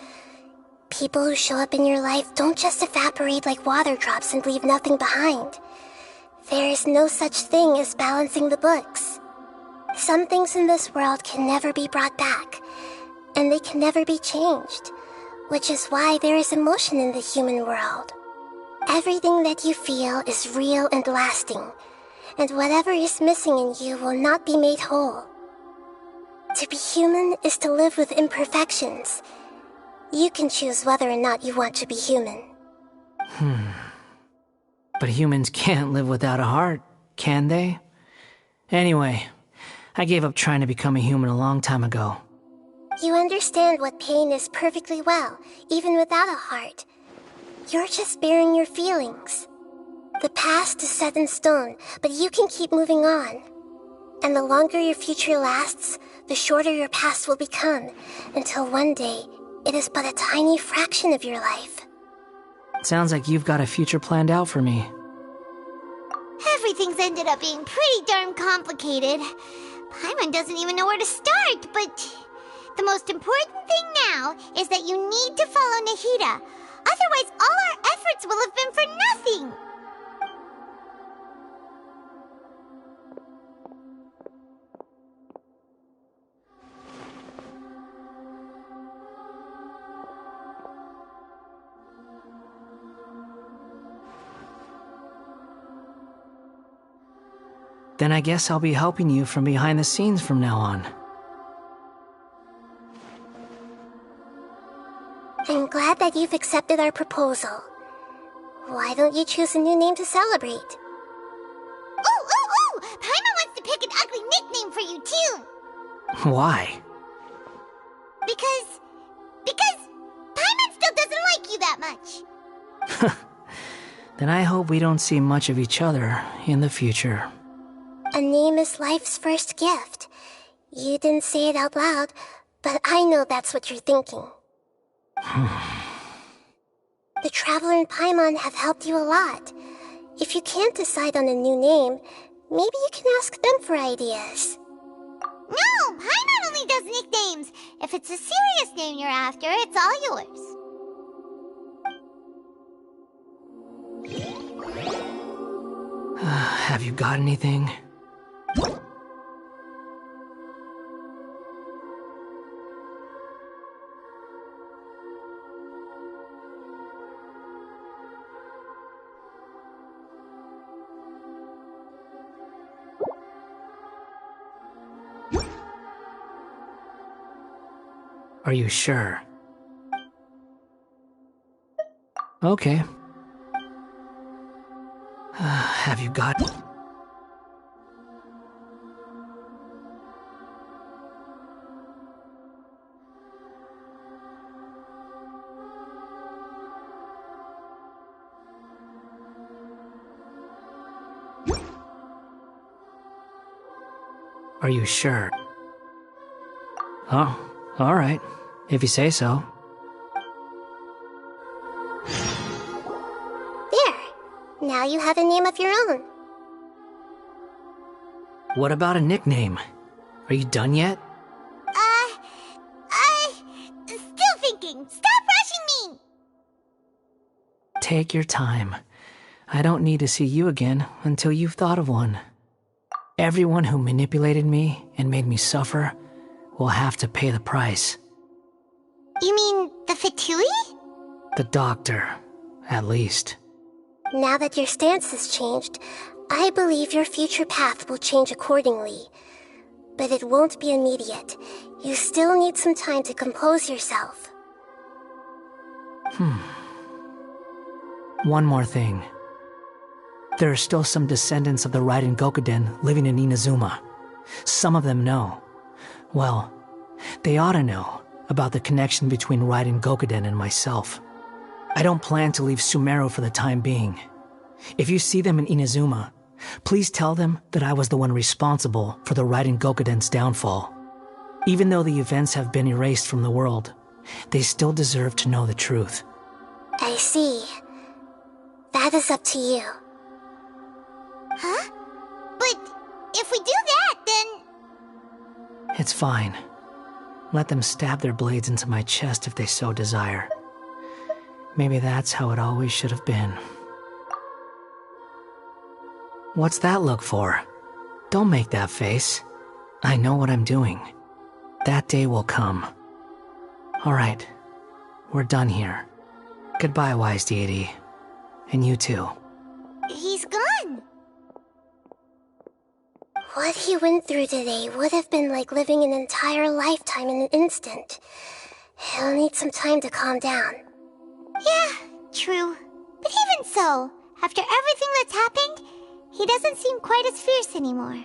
People who show up in your life don't just evaporate like water drops and leave nothing behind. There is no such thing as balancing the books. Some things in this world can never be brought back, and they can never be changed, which is why there is emotion in the human world. Everything that you feel is real and lasting, and whatever is missing in you will not be made whole. To be human is to live with imperfections. You can choose whether or not you want to be human. But humans can't live without a heart, can they? Anyway, I gave up trying to become a human a long time ago. You understand what pain is perfectly well, even without a heart. You're just bearing your feelings. The past is set in stone, but you can keep moving on. And the longer your future lasts, the shorter your past will become, until one day, it is but a tiny fraction of your life. Sounds like you've got a future planned out for me. Everything's ended up being pretty darn complicated. Paimon doesn't even know where to start, but the most important thing now is that you need to follow Nahida. Otherwise, all our efforts will have been for nothing. Then I guess I'll be helping you from behind the scenes from now on. I'm glad that you've accepted our proposal. Why don't you choose a new name to celebrate? Ooh! Paimon wants to pick an ugly nickname for you, too. Why? Because Paimon still doesn't like you that much. Then I hope we don't see much of each other in the future. A name is life's first gift. You didn't say it out loud, but I know that's what you're thinking. The Traveler and Paimon have helped you a lot. If you can't decide on a new name, maybe you can ask them for ideas. No, Paimon only does nicknames. If it's a serious name you're after, it's all yours. Have you got anything? Are you sure? Okay. Have you got... Are you sure? Oh, all right. If you say so. There. Now you have a name of your own. What about a nickname? Are you done yet? Still thinking. Stop rushing me! Take your time. I don't need to see you again until you've thought of one. Everyone who manipulated me and made me suffer will have to pay the price. You mean the Fatui? The doctor, at least. Now that your stance has changed, I believe your future path will change accordingly. But it won't be immediate. You still need some time to compose yourself. One more thing. There are still some descendants of the Raiden Gokuden living in Inazuma. Some of them know. Well, they ought to know about the connection between Raiden Gokuden and myself. I don't plan to leave Sumeru for the time being. If you see them in Inazuma, please tell them that I was the one responsible for the Raiden Gokuden's downfall. Even though the events have been erased from the world, they still deserve to know the truth. I see. That is up to you. Huh? But if we do that, then... It's fine. Let them stab their blades into my chest if they so desire. Maybe that's how it always should have been. What's that look for? Don't make that face. I know what I'm doing. That day will come. Alright, we're done here. Goodbye, wise deity. And you too. He's gone. What he went through today would have been like living an entire lifetime in an instant. He'll need some time to calm down. Yeah, true. But even so, after everything that's happened, he doesn't seem quite as fierce anymore.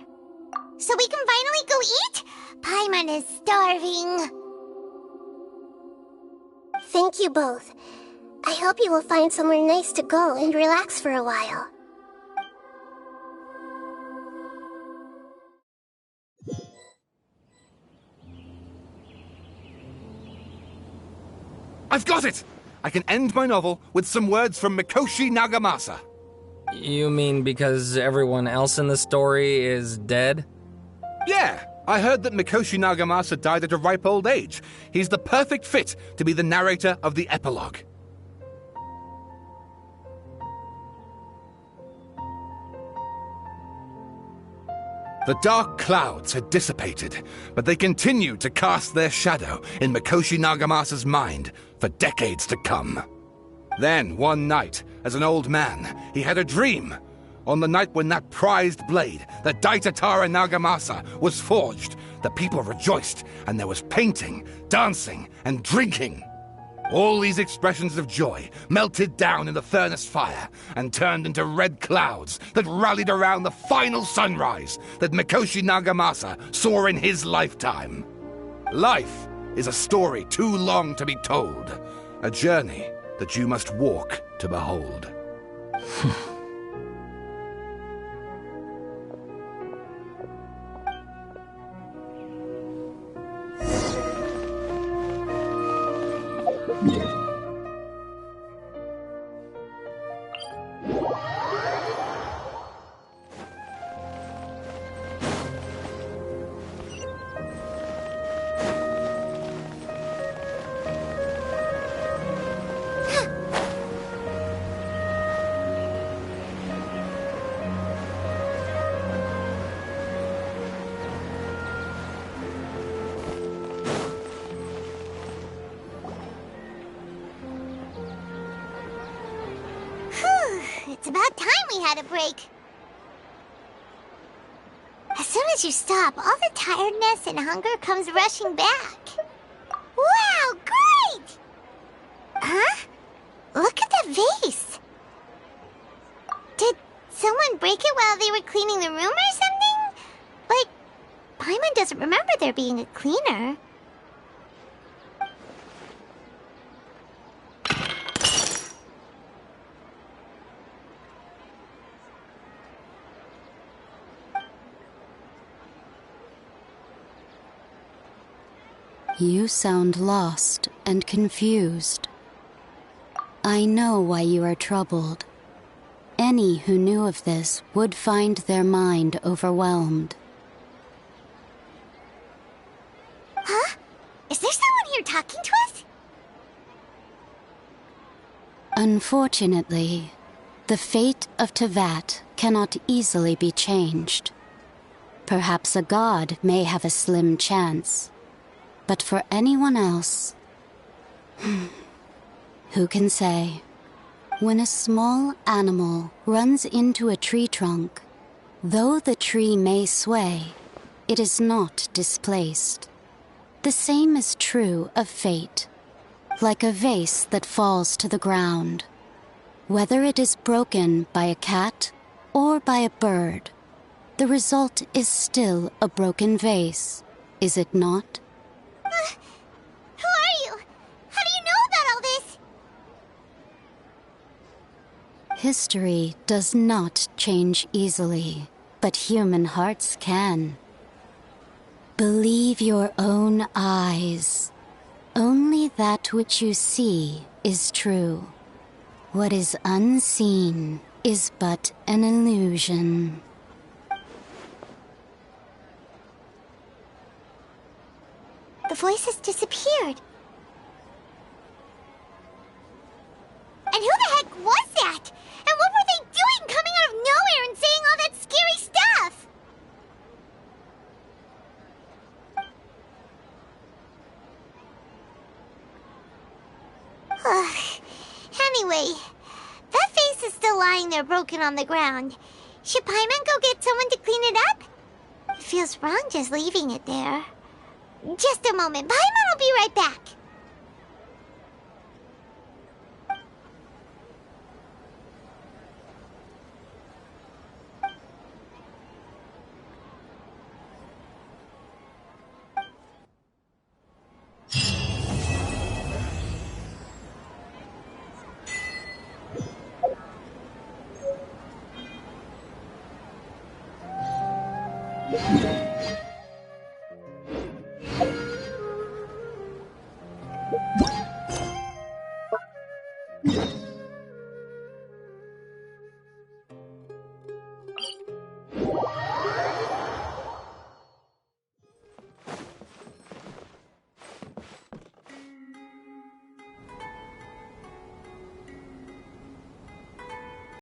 So we can finally go eat? Paimon is starving. Thank you both. I hope you will find somewhere nice to go and relax for a while. I've got it! I can end my novel with some words from Mikoshi Nagamasa. You mean because everyone else in the story is dead? Yeah, I heard that Mikoshi Nagamasa died at a ripe old age. He's the perfect fit to be the narrator of the epilogue. The dark clouds had dissipated, but they continued to cast their shadow in Mikoshi Nagamasa's mind for decades to come. Then, one night, as an old man, he had a dream. On the night when that prized blade, the Daitatara Nagamasa, was forged, the people rejoiced, and there was painting, dancing, and drinking. All these expressions of joy melted down in the furnace fire and turned into red clouds that rallied around the final sunrise that Mikoshi Nagamasa saw in his lifetime. Life is a story too long to be told, a journey that you must walk to behold. It's about time we had a break. As soon as you stop, all the tiredness and hunger comes rushing back. Wow, great! Huh? Look at the vase. Did someone break it while they were cleaning the room or something? Like, Paimon doesn't remember there being a cleaner. You sound lost and confused. I know why you are troubled. Any who knew of this would find their mind overwhelmed. Huh? Is there someone here talking to us? Unfortunately, The fate of Tevat cannot easily be changed. Perhaps a god may have a slim chance, but for anyone else, who can say? When a small animal runs into a tree trunk, though the tree may sway, it is not displaced. The same is true of fate, like a vase that falls to the ground. Whether it is broken by a cat or by a bird, the result is still a broken vase, is it not? Who are you? How do you know about all this? History does not change easily, but human hearts can. Believe your own eyes. Only that which you see is true. What is unseen is but an illusion. The voice has disappeared. And who the heck was that? And what were they doing coming out of nowhere and saying all that scary stuff? Anyway, that face is still lying there broken on the ground. Should Paimon go get someone to clean it up? It feels wrong just leaving it there. Just a moment. Paimon will be right back.